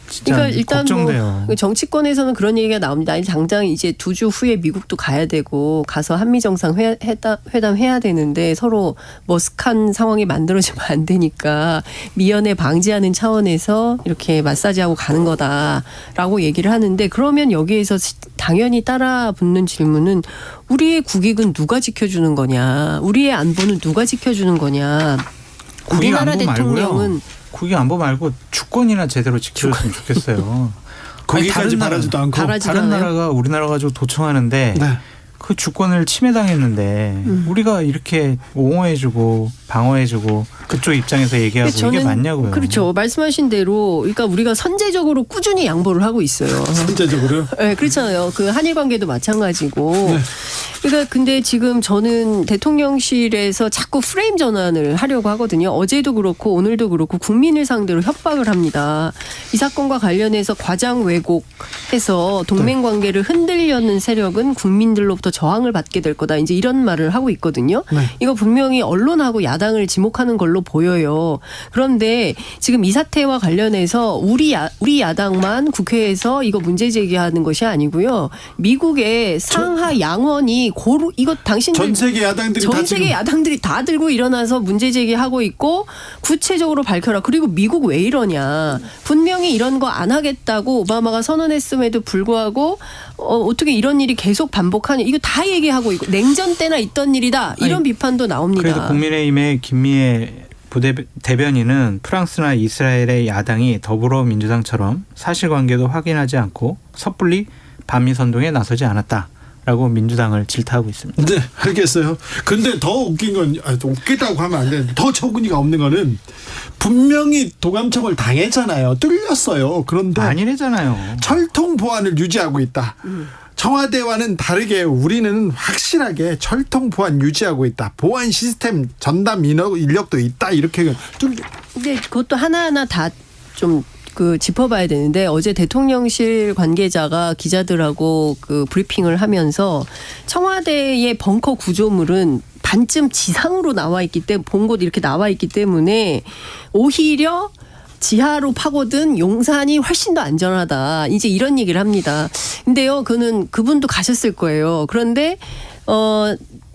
진짜 그러니까 일단 걱정돼요. 뭐 정치권에서는 그런 얘기가 나옵니다. 아니 당장 이제 2주 후에 미국도 가야 되고 가서 한미 정상 회담 해야 되는데 서로 머쓱한 상황이 만들어지면 안 되니까 미연에 방지하는 차원에서 이렇게 마사지하고 가는 거다라고 얘기를 하는데 그러면 여기에서 당연히 따라 붙는 질문은 우리의 국익은 누가 지켜주는 거냐? 우리의 안보는 누가 지켜주는 거냐? 우리나라 대통령은 국익 안보 말고 주권이나 제대로 지켜줬으면 좋겠어요. 거기까지 바라지도 않고. 다른 나라가 우리나라 가지고 도청하는데 네. 그 주권을 침해당했는데 우리가 이렇게 옹호해주고 방어해주고 그쪽 입장에서 얘기하고 이게 맞냐고요. 그렇죠. 말씀하신 대로 그러니까 우리가 선제적으로 꾸준히 양보를 하고 있어요. 선제적으로요? 네, 그렇잖아요. 그 한일 관계도 마찬가지고. 네. 그러니까 근데 지금 저는 대통령실에서 자꾸 프레임 전환을 하려고 하거든요. 어제도 그렇고 오늘도 그렇고 국민을 상대로 협박을 합니다. 이 사건과 관련해서 과장 왜곡해서 동맹 관계를 흔들려는 세력은 국민들로부터 저항을 받게 될 거다. 이제 이런 말을 하고 있거든요. 네. 이거 분명히 언론하고 야당을 지목하는 걸로 보여요. 그런데 지금 이 사태와 관련해서 우리 야당만 국회에서 이거 문제 제기하는 것이 아니고요. 미국의 상하 양원이 이거 당신들 전 세계 야당들이 다 들고 일어나서 문제 제기하고 있고 구체적으로 밝혀라. 그리고 미국 왜 이러냐. 분명히 이런 거 안 하겠다고 오바마가 선언했음에도 불구하고 어떻게 이런 일이 계속 반복하냐. 이거 다 얘기하고 있고 냉전 때나 있던 일이다. 이런 비판도 나옵니다. 그래도 국민의힘의 김미애 대변인은 프랑스나 이스라엘의 야당이 더불어민주당처럼 사실관계도 확인하지 않고 섣불리 반미 선동에 나서지 않았다라고 민주당을 질타하고 있습니다. 네, 알겠어요. 근데 더 웃긴 건 웃기다고 하면 안 되는데 더 처구니가 없는 거는 분명히 도감청을 당했잖아요. 뚫렸어요. 그런데 아니래잖아요. 철통 보안을 유지하고 있다. 청와대와는 다르게 우리는 확실하게 철통 보안 유지하고 있다. 보안 시스템 전담 인력도 있다. 이렇게 근데 그것도 하나하나 다 좀 짚어봐야 되는데 어제 대통령실 관계자가 기자들하고 브리핑을 하면서 청와대의 벙커 구조물은 반쯤 지상으로 나와 있기 때문에 본 곳 이렇게 나와 있기 때문에 오히려 지하로 파고든 용산이 훨씬 더 안전하다. 이제 이런 얘기를 합니다. 근데요, 그분도 가셨을 거예요. 그런데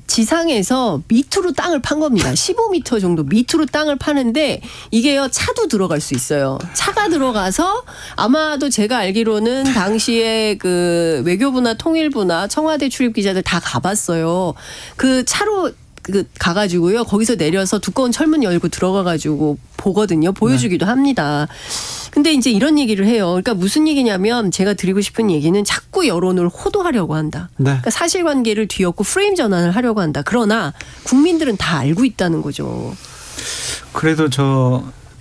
지상에서 밑으로 땅을 판 겁니다. 15m 정도 밑으로 땅을 파는데 이게요 차도 들어갈 수 있어요. 차가 들어가서 아마도 제가 알기로는 당시에 외교부나 통일부나 청와대 출입 기자들 다 가봤어요. 그 차로 가가지고요 거기서 내려서 두꺼운 철문 열고 들어가가지고 보거든요. 보여주기도 합니다. 근데 이제 이런 얘기를 해요. 그러니까 무슨 얘기냐면 제가 드리고 싶은 얘기는 자꾸 여론을 호도하려고 한다. 네. 그러니까 사실관계를 뒤엎고 프레임 전환을 하려고 한다. 그러나 국민들은 다 알고 있다는 거죠. 그래도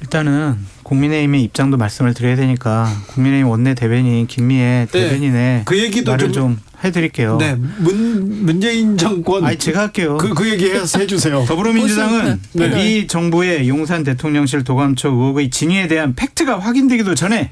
일단은 국민의힘의 입장도 말씀을 드려야 되니까 국민의힘 원내 대변인 김미애 대변인의 그 얘기도 말을 좀 해드릴게요. 네, 문재인 정권. 제가 할게요. 그 얘기 해주세요. 더불어민주당은 이 정부의 용산 대통령실 도감청 의혹의 진위에 대한 팩트가 확인되기도 전에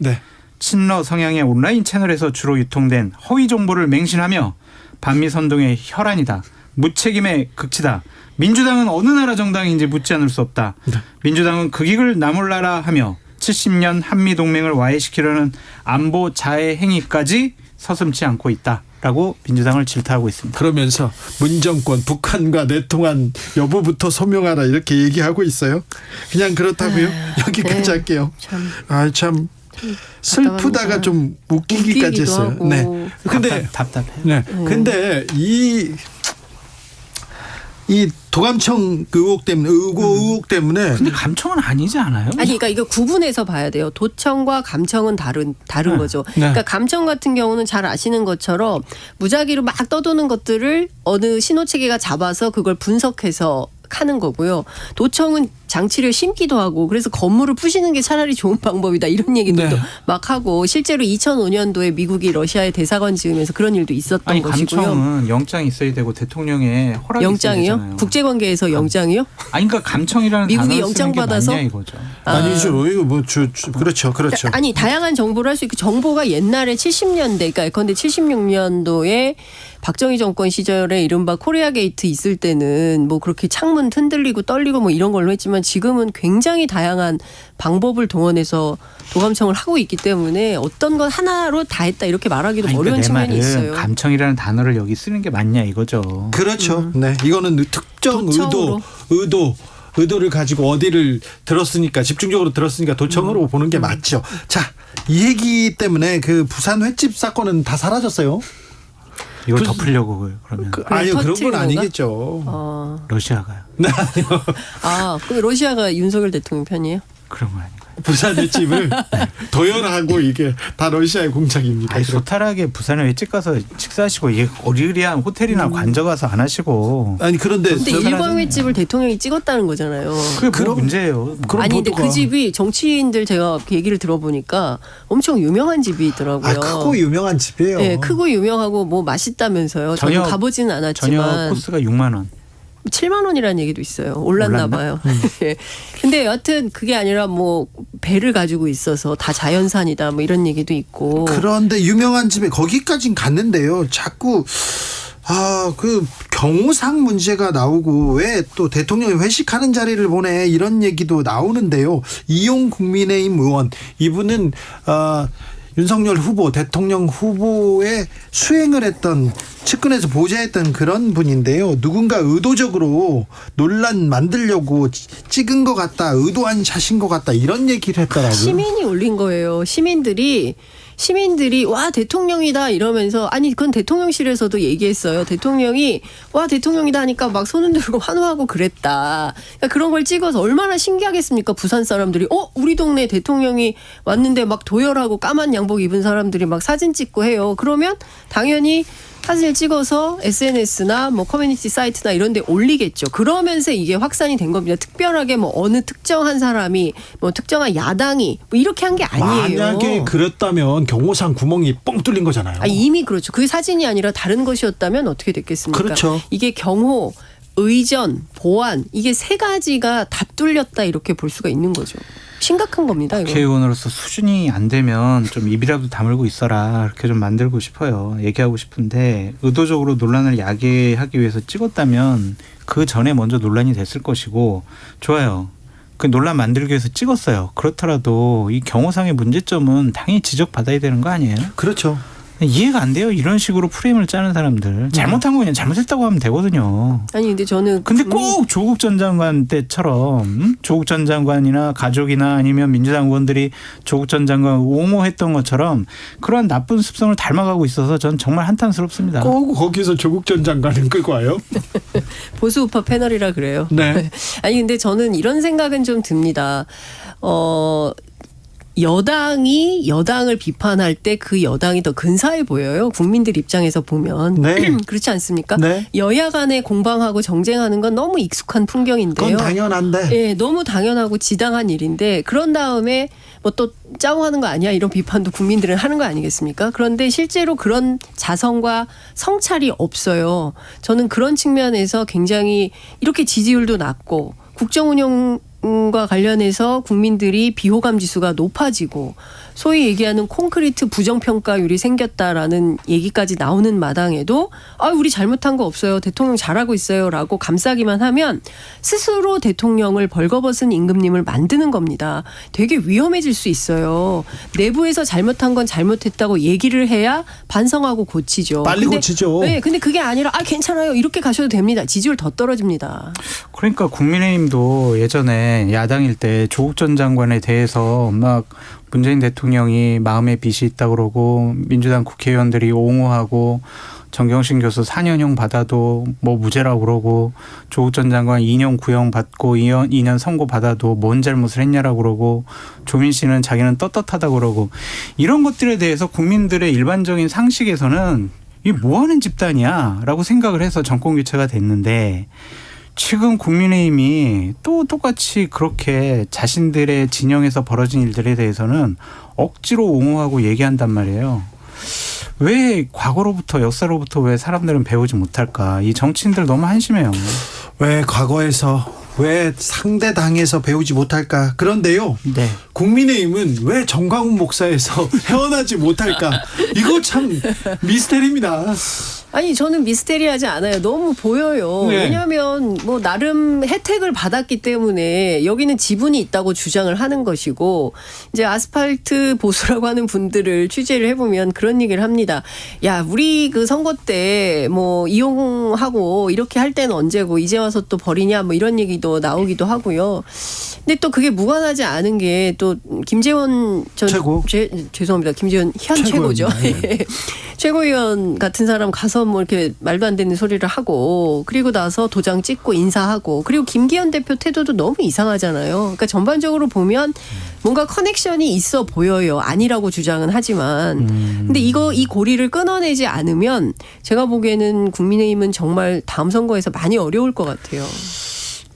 친러 성향의 온라인 채널에서 주로 유통된 허위 정보를 맹신하며 반미 선동의 혈안이다. 무책임의 극치다. 민주당은 어느 나라 정당인지 묻지 않을 수 없다. 민주당은 극익을 나몰라라 하며 70년 한미동맹을 와해시키려는 안보 자해 행위까지 서슴지 않고 있다라고 민주당을 질타하고 있습니다. 그러면서 문정권 북한과 내통한 여부부터 소명하라 이렇게 얘기하고 있어요. 그냥 그렇다고요. 여기까지 할게요. 참 슬프다가 좀 웃기기까지 했어요. 하고. 네. 근데 답답해요. 네. 근데 이 도감청 의혹 때문에 근데 감청은 아니지 않아요? 그러니까 이거 구분해서 봐야 돼요. 도청과 감청은 다른 거죠. 그러니까 감청 같은 경우는 잘 아시는 것처럼 무작위로 막 떠도는 것들을 어느 신호체계가 잡아서 그걸 분석해서 하는 거고요. 도청은 장치를 심기도 하고 그래서 건물을 부시는 게 차라리 좋은 방법이다 이런 얘기들도 막 하고 실제로 2005년도에 미국이 러시아에 대사관 지으면서 그런 일도 있었던 것이고요. 감청은 영장이 있어야 되고 대통령의 허락이 영장이요? 있어야 되잖아요. 국제관계에서 영장이요? 그러니까 감청이라는 미국이 단어를 영장 쓰는 게 받아서? 맞냐 이거죠. 아니죠. 이거 그렇죠. 아니 다양한 정보를 할 수 있고 정보가 옛날에 70년대 그러니까 예컨대 76년도에 박정희 정권 시절에 이른바 코리아 게이트 있을 때는 뭐 그렇게 창문 흔들리고 떨리고 뭐 이런 걸로 했지만 지금은 굉장히 다양한 방법을 동원해서 도감청을 하고 있기 때문에 어떤 건 하나로 다 했다 이렇게 말하기도 어려운 측면이 있어요. 감청이라는 단어를 여기 쓰는 게 맞냐 이거죠. 그렇죠. 네, 이거는 특정 의도를 가지고 어디를 집중적으로 들었으니까 도청으로 보는 게 맞죠. 자, 이 얘기 때문에 부산 횟집 사건은 다 사라졌어요. 이걸 덮으려고 그러면. 아니요, 그런 건 아니겠죠. 러시아가요. 네, 아니요. 그럼 러시아가 윤석열 대통령 편이에요? 그런 거 아닌가요? 부산의 찜을 도열하고 이게 다 러시아의 공작입니다. 아니, 소탈하게 부산에 일찍 가서 식사하시고 이게 어리리한 호텔이나 관저 가서 안 하시고. 아니 그런데 일광횟집을 대통령이 찍었다는 거잖아요. 그게 뭐 문제예요. 아니 근데 그 집이 정치인들 제가 얘기를 들어보니까 엄청 유명한 집이더라고요. 크고 유명한 집이에요. 네, 크고 유명하고 뭐 맛있다면서요. 저는 가보지는 않았지만 저녁 코스가 6만 원. 7만 원이라는 얘기도 있어요. 올랐나 봐요. 근데 여하튼 그게 아니라 뭐 배를 가지고 있어서 다 자연산이다 뭐 이런 얘기도 있고. 그런데 유명한 집에 거기까진 갔는데요. 자꾸 그 경호상 문제가 나오고 왜 또 대통령이 회식하는 자리를 보내 이런 얘기도 나오는데요. 이용 국민의힘 의원 이분은 윤석열 후보 대통령 후보에 수행을 했던 측근에서 보좌했던 그런 분인데요. 누군가 의도적으로 논란 만들려고 찍은 것 같다. 의도한 샷인 것 같다. 이런 얘기를 했더라고요. 시민이 올린 거예요. 시민들이 와 대통령이다 이러면서 아니 그건 대통령실에서도 얘기했어요. 대통령이 와 대통령이다 하니까 막 손 흔들고 환호하고 그랬다. 그러니까 그런 걸 찍어서 얼마나 신기하겠습니까? 부산 사람들이 우리 동네 대통령이 왔는데 막 도열하고 까만 양복 입은 사람들이 막 사진 찍고 해요. 그러면 당연히 사진을 찍어서 SNS나 뭐 커뮤니티 사이트나 이런 데 올리겠죠. 그러면서 이게 확산이 된 겁니다. 특별하게 뭐 어느 특정한 사람이 뭐 특정한 야당이 뭐 이렇게 한 게 아니에요. 만약에 그랬다면 경호상 구멍이 뻥 뚫린 거잖아요. 이미 그렇죠. 그 사진이 아니라 다른 것이었다면 어떻게 됐겠습니까? 그렇죠. 이게 경호, 의전, 보안 이게 세 가지가 다 뚫렸다 이렇게 볼 수가 있는 거죠. 심각한 겁니다. 이거. 국회의원으로서 수준이 안 되면 좀 입이라도 다물고 있어라 이렇게 좀 만들고 싶어요. 얘기하고 싶은데 의도적으로 논란을 야기하기 위해서 찍었다면 그 전에 먼저 논란이 됐을 것이고 좋아요. 그 논란 만들기 위해서 찍었어요. 그렇더라도 이 경호상의 문제점은 당연히 지적받아야 되는 거 아니에요? 그렇죠. 이해가 안 돼요. 이런 식으로 프레임을 짜는 사람들. 잘못한 거 그냥 잘못했다고 하면 되거든요. 아니 근데 저는 근데 꼭 조국 전 장관 때처럼 조국 전 장관이나 가족이나 아니면 민주당 의원들이 조국 전 장관 옹호했던 것처럼 그러한 나쁜 습성을 닮아가고 있어서 전 정말 한탄스럽습니다. 꼭 거기서 조국 전 장관은 끌고 와요? 보수 우파 패널이라 그래요. 네. 아니 근데 저는 이런 생각은 좀 듭니다. 여당이 여당을 비판할 때 그 여당이 더 근사해 보여요. 국민들 입장에서 보면. 네. 그렇지 않습니까? 네. 여야 간에 공방하고 정쟁하는 건 너무 익숙한 풍경인데요. 그건 당연한데. 예, 너무 당연하고 지당한 일인데 그런 다음에 뭐 또 짜고하는 거 아니야 이런 비판도 국민들은 하는 거 아니겠습니까? 그런데 실제로 그런 자성과 성찰이 없어요. 저는 그런 측면에서 굉장히 이렇게 지지율도 낮고 국정운영과 관련해서 국민들이 비호감 지수가 높아지고 소위 얘기하는 콘크리트 부정평가율이 생겼다라는 얘기까지 나오는 마당에도 우리 잘못한 거 없어요. 대통령 잘하고 있어요. 라고 감싸기만 하면 스스로 대통령을 벌거벗은 임금님을 만드는 겁니다. 되게 위험해질 수 있어요. 내부에서 잘못한 건 잘못했다고 얘기를 해야 반성하고 고치죠. 빨리 고치죠. 네, 근데 그게 아니라 괜찮아요. 이렇게 가셔도 됩니다. 지지율 더 떨어집니다. 그러니까 국민의힘도 예전에 야당일 때 조국 전 장관에 대해서 막 문재인 대통령이 마음에 빚이 있다 그러고 민주당 국회의원들이 옹호하고 정경심 교수 4년형 받아도 뭐 무죄라고 그러고 조국 전 장관 2년 구형 받고 2년 선고 받아도 뭔 잘못을 했냐라고 그러고 조민 씨는 자기는 떳떳하다 그러고 이런 것들에 대해서 국민들의 일반적인 상식에서는 이게 뭐하는 집단이야 라고 생각을 해서 정권 교체가 됐는데 지금 국민의힘이 또 똑같이 그렇게 자신들의 진영에서 벌어진 일들에 대해서는 억지로 옹호하고 얘기한단 말이에요. 왜 과거로부터 역사로부터 왜 사람들은 배우지 못할까? 이 정치인들 너무 한심해요. 왜 과거에서 왜 상대 당에서 배우지 못할까? 그런데요. 네. 국민의힘은 왜 정광훈 목사에서 헤어나지 못할까? 이거 참 미스테리입니다. 아니 저는 미스테리하지 않아요. 너무 보여요. 네. 왜냐하면 뭐 나름 혜택을 받았기 때문에 여기는 지분이 있다고 주장을 하는 것이고 이제 아스팔트 보수라고 하는 분들을 취재를 해보면 그런 얘기를 합니다. 야 우리 그 선거 때 뭐 이용하고 이렇게 할 때는 언제고 이제 와서 또 버리냐 뭐 이런 얘기도 나오기도 하고요. 근데 또 그게 무관하지 않은 게 또 김재원 전 최고. 죄송합니다. 김재원 현 최고죠. 네. 최고위원 같은 사람 가서 한번 뭐 이렇게 말도 안 되는 소리를 하고 그리고 나서 도장 찍고 인사하고 그리고 김기현 대표 태도도 너무 이상하잖아요. 그러니까 전반적으로 보면 뭔가 커넥션이 있어 보여요. 아니라고 주장은 하지만. 근데 이 고리를 끊어내지 않으면 제가 보기에는 국민의힘은 정말 다음 선거에서 많이 어려울 것 같아요.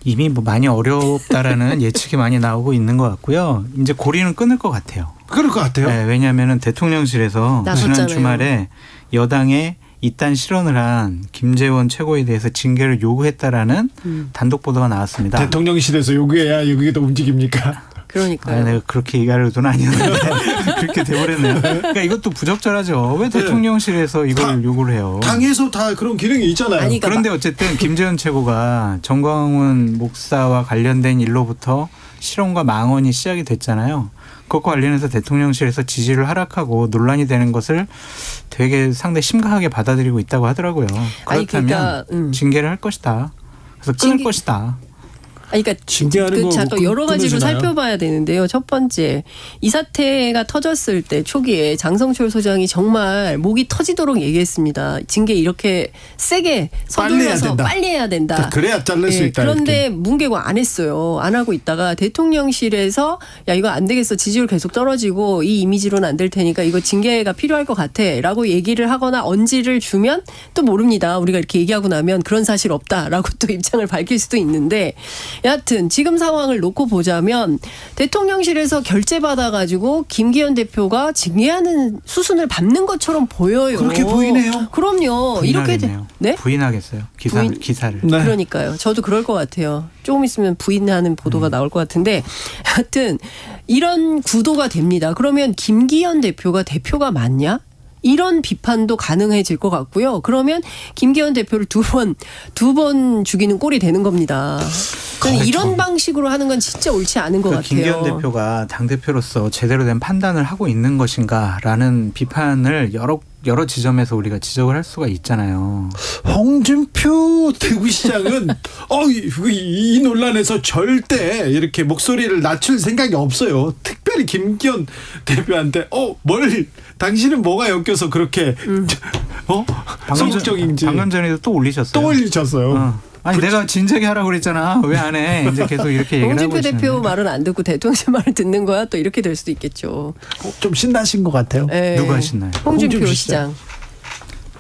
이미 뭐 많이 어렵다라는 예측이 많이 나오고 있는 것 같고요. 이제 고리는 끊을 것 같아요. 그럴 것 같아요. 네, 왜냐하면 대통령실에서 나섰잖아요. 지난 주말에 여당에 이딴 실언을 한 김재원 최고에 대해서 징계를 요구했다라는 단독 보도가 나왔습니다. 대통령실에서 요구해야 여기가 움직입니까? 그러니까요. 내가 그렇게 얘기할 의도는 아니었는데 그렇게 돼버렸네요. 그러니까 이것도 부적절하죠. 왜 대통령실에서 이걸 요구를 해요? 당에서 다 그런 기능이 있잖아요. 아니, 그런데 어쨌든 김재원 최고가 정광훈 목사와 관련된 일로부터 실언과 망언이 시작이 됐잖아요. 그것과 관련해서 대통령실에서 지지를 하락하고 논란이 되는 것을 되게 상당히 심각하게 받아들이고 있다고 하더라고요. 그렇다면 징계를 할 것이다. 그래서 끊을 것이다. 그러니까 잠깐 여러 가지로 살펴봐야 되는데요. 첫 번째, 이 사태가 터졌을 때 초기에 장성철 소장이 정말 목이 터지도록 얘기했습니다. 징계 이렇게 세게 서둘러서 빨리 해야 된다. 그래야 잘릴 수 있다. 그런데 이렇게. 문개고 안 했어요. 안 하고 있다가 대통령실에서 야 이거 안 되겠어. 지지율 계속 떨어지고 이 이미지로는 안 될 테니까 이거 징계가 필요할 것 같아 라고 얘기를 하거나 언지를 주면 또 모릅니다. 우리가 이렇게 얘기하고 나면 그런 사실 없다라고 또 입장을 밝힐 수도 있는데 여하튼 지금 상황을 놓고 보자면 대통령실에서 결재받아가지고 김기현 대표가 징계하는 수순을 밟는 것처럼 보여요. 그렇게 보이네요. 그럼요. 이렇게 네? 부인하겠어요. 기사를. 네. 그러니까요. 저도 그럴 것 같아요. 조금 있으면 부인하는 보도가 나올 것 같은데 하여튼 이런 구도가 됩니다. 그러면 김기현 대표가 맞냐? 이런 비판도 가능해질 것 같고요. 그러면 김기현 대표를 두 번 죽이는 꼴이 되는 겁니다. 저는 이런 방식으로 하는 건 진짜 옳지 않은 것 같아요. 김기현 대표가 당대표로서 제대로 된 판단을 하고 있는 것인가라는 비판을 여러 지점에서 우리가 지적을 할 수가 있잖아요. 홍준표 대구시장은 이 논란에서 절대 이렇게 목소리를 낮출 생각이 없어요. 특별히 김기현 대표한테 당신은 뭐가 엮여서 그렇게 소극적인지. 방금 전에도 또 올리셨어요. 아니 내가 진작에 하라고 그랬잖아. 왜 안 해? 이제 계속 이렇게 얘기를 하고 홍준표 대표 말은 안 듣고 대통령 말을 듣는 거야? 또 이렇게 될 수도 있겠죠. 좀 신나신 것 같아요. 네. 누가 신나요? 홍준표 시장.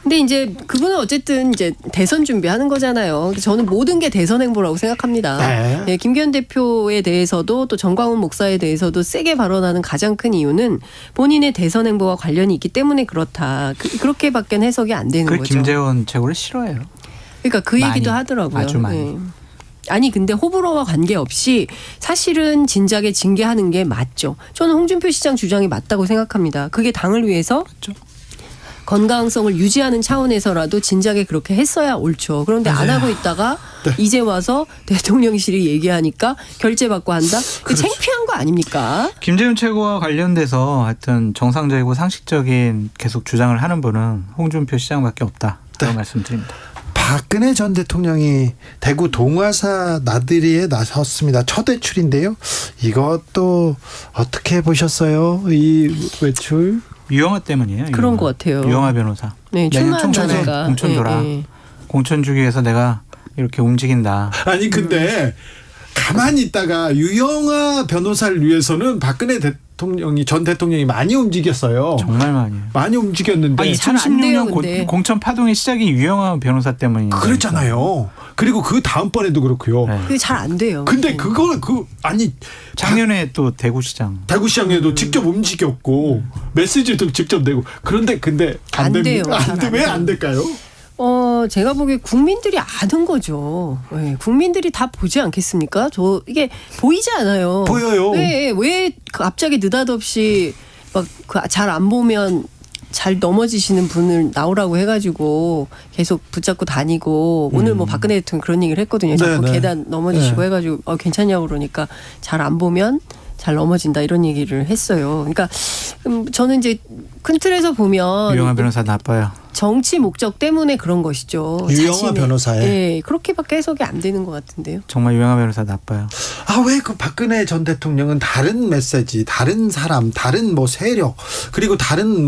근데 이제 그분은 어쨌든 이제 대선 준비하는 거잖아요. 저는 모든 게 대선 행보라고 생각합니다. 네, 김기현 대표에 대해서도 또 정광훈 목사에 대해서도 세게 발언하는 가장 큰 이유는 본인의 대선 행보와 관련이 있기 때문에 그렇다. 그렇게밖에 해석이 안 되는 거죠. 김재원 최고를 싫어해요. 그러니까 그 얘기도 하더라고요. 아주 많이. 네. 아니 근데 호불호와 관계없이 사실은 진작에 징계하는 게 맞죠. 저는 홍준표 시장 주장이 맞다고 생각합니다. 그게 당을 위해서 맞죠. 건강성을 유지하는 차원에서라도 진작에 그렇게 했어야 옳죠. 그런데 안 하고 있다가 이제 와서 대통령실이 얘기하니까 결재받고 한다? 그렇죠. 창피한 거 아닙니까? 김재원 최고와 관련돼서 하여튼 정상적이고 상식적인 계속 주장을 하는 분은 홍준표 시장밖에 없다. 그런 말씀드립니다. 박근혜 전 대통령이 대구 동화사 나들이에 나섰습니다. 첫 외출인데요. 이것도 어떻게 보셨어요? 이 외출? 유영아 때문이에요. 그런 것 같아요. 유영아 변호사. 네, 출마한다니까. 공천 줘라. 공천 주기 위해서 내가 이렇게 움직인다. 아니 근데 가만히 있다가 유영아 변호사를 위해서는 박근혜 전 대통령이 많이 움직였어요. 정말 많이 움직였는데. 아니, 2016년 공천 파동의 시작이 유영아 변호사 때문이에요. 그랬잖아요. 그리고 그 다음번에도 그렇고요. 네. 그게 잘 안 돼요. 근데 작년에 또 대구시장에도 직접 움직였고 메시지도 직접 내고 근데 안 돼요. 왜 안 될까요? 제가 보기에 국민들이 아는 거죠. 네, 국민들이 다 보지 않겠습니까? 이게 보이지 않아요. 보여요. 왜 갑자기 느닷없이 막 잘 안 보면 잘 넘어지시는 분을 나오라고 해가지고 계속 붙잡고 다니고 오늘 뭐 박근혜 대통령 그런 얘기를 했거든요. 자꾸 계단 넘어지시고 해가지고 괜찮냐고 그러니까 잘 안 보면 잘 넘어진다 이런 얘기를 했어요. 그러니까 저는 이제 큰 틀에서 보면 유영아 변호사 나빠요. 정치 목적 때문에 그런 것이죠. 유영아 변호사에. 네, 그렇게밖에 해석이 안 되는 것 같은데요. 정말 유영아 변호사 나빠요. 왜 그 박근혜 전 대통령은 다른 메시지, 다른 사람, 다른 세력, 그리고 다른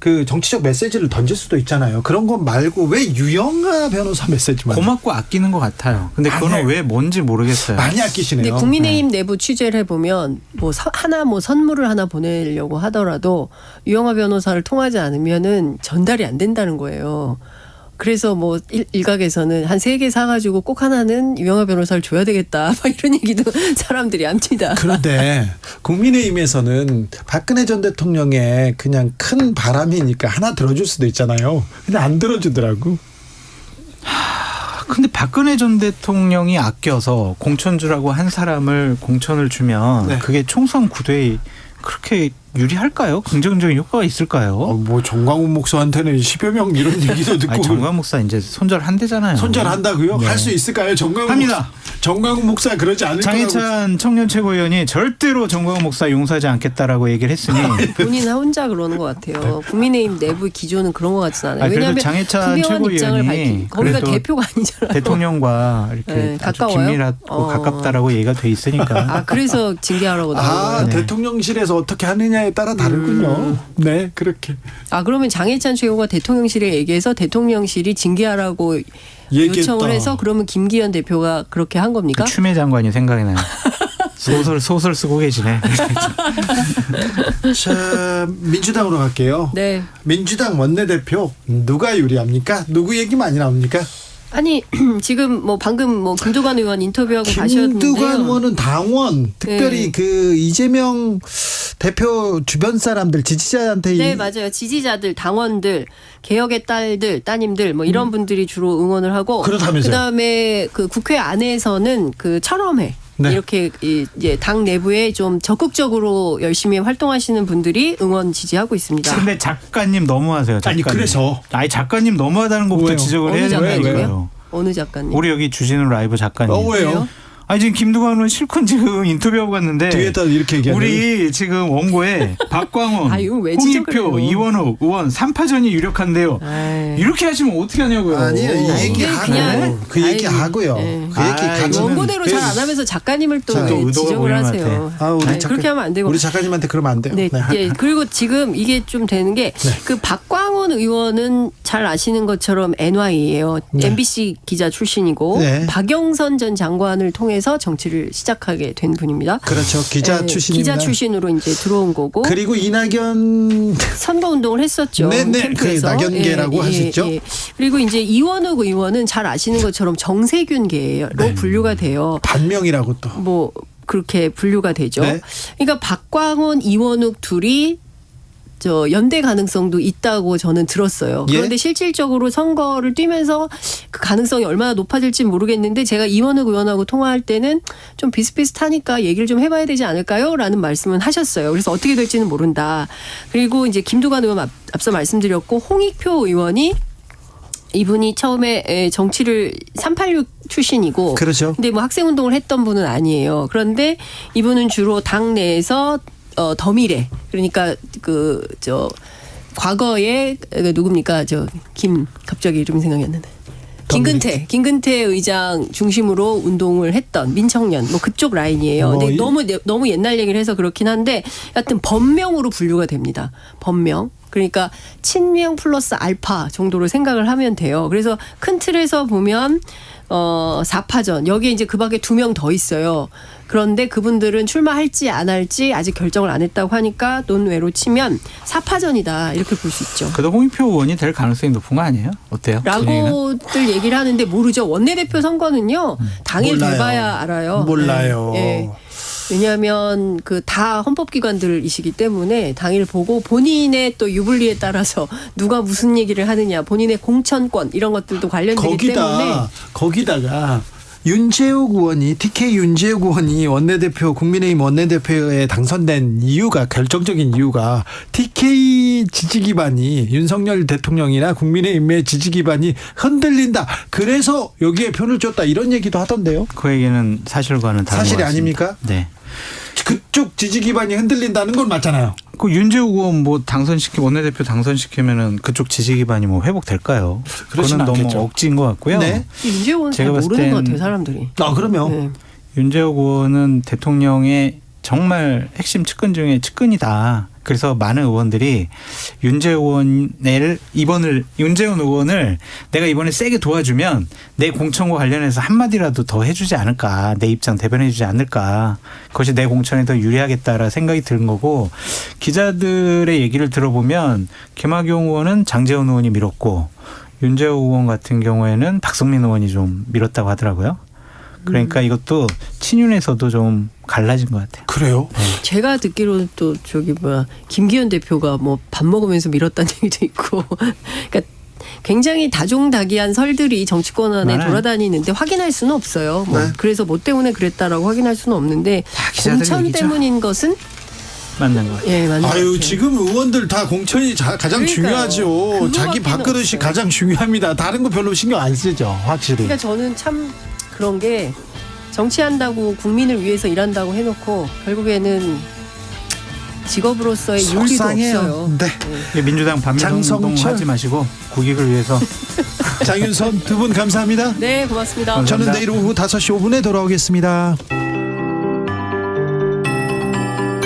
그 정치적 메시지를 던질 수도 있잖아요. 그런 것 말고 왜 유영아 변호사 메시지만 고맙고 아끼는 것 같아요. 근데 그거는 아니에요. 왜 뭔지 모르겠어요. 많이 아끼시네요. 근데 국민의힘 내부 취재를 해보면 뭐 선물을 하나 보내려고 하더라도 유영아 변호사를 통하지 않으면은 전달이 안 된다는 거예요. 그래서 뭐 일각에서는 한 3개 사가지고 꼭 하나는 유영아 변호사를 줘야 되겠다 막 이런 얘기도 사람들이 합니다. 그런데 국민의힘에서는 박근혜 전 대통령의 그냥 큰 바람이니까 하나 들어줄 수도 있잖아요. 근데 안 들어주더라고. 근데 박근혜 전 대통령이 아껴서 공천주라고 한 사람을 공천을 주면 네. 그게 총선 구도에 그렇게 유리할까요? 긍정적인 효과가 있을까요? 뭐 정광훈 목사한테는 10여 명 이런 얘기도 듣고. 아니, 정광훈 목사 이제 손절한대잖아요. 손절한다고요? 네. 할 수 있을까요? 합니다. 정광훈 목사 그러지 않을 거라고. 장해찬 청년 최고위원이 절대로 정광훈 목사 용서하지 않겠다라고 얘기를 했으니 본인 혼자 그러는 것 같아요. 국민의힘 내부 기조는 그런 것 같지는 않아요. 그래도 왜냐하면 장해찬 분명한 입장을 최고위원이 밝힌 거기가 그래도 대표가 아니잖아요. 대통령과 이렇게 네, 아주 가까워요? 긴밀하고 가깝다라고 얘기가 돼 있으니까. 아 그래서 징계하라고 나온 거예요. 대통령실에서 어떻게 하느냐에 따라 다르군요. 네, 그렇게. 아 그러면 장해찬 최고가 대통령실에 얘기해서 대통령실이 징계하라고 얘기했다. 요청을 해서 그러면 김기현 대표가 그렇게 한 겁니까? 추미애 장관이 생각이 나요. 소설 쓰고 계시네. 자, 민주당으로 갈게요. 네. 민주당 원내대표 누가 유리합니까? 누구 얘기 많이 나옵니까? 아니 지금 뭐 방금 뭐 김두관 의원 인터뷰하고 가셨는데요. 김두관 의원은 당원 특별히 네. 그 이재명 대표 주변 사람들 지지자한테 네 맞아요. 지지자들, 당원들, 개혁의 딸들, 따님들 뭐 이런 분들이 주로 응원을 하고 그렇다면서요. 그다음에 그 국회 안에서는 그 철험회 네. 이렇게 이제 당 내부에 좀 적극적으로 열심히 활동하시는 분들이 응원 지지하고 있습니다. 근데 작가님 너무하세요. 작가님. 아니, 그래서? 아니 작가님 너무하다는 것부터 왜요? 지적을 어느 해야 작가님이요? 돼요. 어느 작가님? 우리 여기 주진우 라이브 작가님. 왜요? 아니 지금 김두관 의원 실컷 지금 인터뷰하고 갔는데 뒤에다 이렇게 얘기하는 우리 지금 원고에 박광원, 아, 이거 왜 지적을 홍익표, 해요? 이원욱 의원 3파전이 유력한데요. 에이. 이렇게 하시면 어떻게 하냐고요. 아니에요. 이 이게 얘기하고 그냥 그 얘기하고요. 네. 그 얘기 가지는 원고대로 잘 안 하면서 작가님을 또 자, 왜 의도가 지적을 보이는 것 하세요. 아, 우리 아니, 작가, 그렇게 하면 안 되고. 우리 작가님한테 그러면 안 돼요. 네, 예. 그리고 지금 이게 좀 되는 게 그 박광원 의원은 잘 아시는 것처럼 NY예요. 네. MBC 기자 출신이고 네. 박영선 전 장관을 통해서 정치를 시작하게 된 분입니다. 그렇죠. 기자 네, 출신입니다. 기자 출신으로 이제 들어온 거고. 그리고 이낙연 선거 운동을 했었죠. 네네, 캠프에서. 그 낙연계라고 하시죠? 그리고 이제 이원욱 의원은 잘 아시는 것처럼 정세균계로 네. 분류가 돼요. 반명이라고 또. 뭐 그렇게 분류가 되죠. 네. 그러니까 박광원, 이원욱 둘이 저 연대 가능성도 있다고 저는 들었어요. 예? 그런데 실질적으로 선거를 뛰면서 그 가능성이 얼마나 높아질지 모르겠는데 제가 이원욱 의원하고 통화할 때는 좀 비슷비슷하니까 얘기를 좀 해봐야 되지 않을까요? 라는 말씀은 하셨어요. 그래서 어떻게 될지는 모른다. 그리고 이제 김두관 의원 앞서 말씀드렸고 홍익표 의원이 이분이 처음에 정치를 386 출신이고 그렇죠. 근데 뭐 학생 운동을 했던 분은 아니에요. 그런데 이분은 주로 당 내에서 더미래 그러니까 그 저 과거에 누굽니까 갑자기 이름이 생각이 안 나네. 김근태 의장 중심으로 운동을 했던 민청년 뭐 그쪽 라인이에요. 근데 너무 옛날 얘기를 해서 그렇긴 한데 하여튼 법명으로 분류가 됩니다. 법명. 그러니까 친명 플러스 알파 정도로 생각을 하면 돼요. 그래서 큰 틀에서 보면 4파전 여기에 이제 그 밖에 2명 더 있어요. 그런데 그분들은 출마할지 안 할지 아직 결정을 안 했다고 하니까 논외로 치면 4파전이다 이렇게 볼 수 있죠. 그래도 홍익표 의원이 될 가능성이 높은 거 아니에요? 어때요? 라고들 얘기를 하는데 모르죠. 원내대표 선거는요. 당일 몰라요. 돼봐야 알아요. 몰라요. 네. 왜냐하면 그 다 헌법기관들이시기 때문에 당일 보고 본인의 또 유불리에 따라서 누가 무슨 얘기를 하느냐 본인의 공천권 이런 것들도 관련되기 때문에 거기다가 윤재욱 의원이 TK 윤재욱 의원이 원내대표 국민의힘 원내대표에 당선된 이유가 결정적인 이유가 TK 지지 기반이 윤석열 대통령이나 국민의힘의 지지 기반이 흔들린다. 그래서 여기에 표를 줬다 이런 얘기도 하던데요. 그 얘기는 사실과는 다른 사실이 것 같습니다. 아닙니까? 네. 그쪽 지지 기반이 흔들린다는 건 맞잖아요. 그 윤재욱 의원 뭐 원내대표 당선시키면은 그쪽 지지 기반이 뭐 회복될까요? 그렇진 그거는 않겠죠. 너무 억지인 것 같고요. 네. 윤재원 잘 제가 봤을 모르는 것 땐 같아요 사람들이. 그러면 네. 윤재욱 의원은 대통령의 정말 핵심 측근 중에 측근이다. 그래서 많은 의원들이 윤재원 의원을 내가 이번에 세게 도와주면 내 공천과 관련해서 한마디라도 더 해주지 않을까. 내 입장 대변해주지 않을까. 그것이 내 공천에 더 유리하겠다라 생각이 드는 거고 기자들의 얘기를 들어보면 김학용 의원은 장제원 의원이 밀었고 윤재호 의원 같은 경우에는 박성민 의원이 좀 밀었다고 하더라고요. 그러니까 이것도 친윤에서도 좀 갈라진 것 같아요. 그래요? 제가 듣기로는 또 김기현 대표가 뭐 밥 먹으면서 밀었다는 얘기도 있고 그러니까 굉장히 다종다기한 설들이 정치권 안에 많아요. 돌아다니는데 확인할 수는 없어요. 뭐 네. 그래서 뭐 때문에 그랬다라고 확인할 수는 없는데 기자들 공천 얘기죠. 때문인 것은 맞는 것 같아요. 예, 맞는 것 아유 같아요. 지금 의원들 다 공천이 가장 그러니까요. 중요하죠. 그거밖에는 자기 밥그릇이 없어요. 가장 중요합니다. 다른 거 별로 신경 안 쓰죠. 확실히. 그러니까 저는 참 그런 게 정치한다고 국민을 위해서 일한다고 해놓고 결국에는 직업으로서의 윤리도 속상해요. 없어요. 네. 민주당 반민운동 장성철. 하지 마시고 국익을 위해서. 장윤선 두 분 감사합니다. 네, 고맙습니다. 저는 내일 오후 5시 5분에 돌아오겠습니다.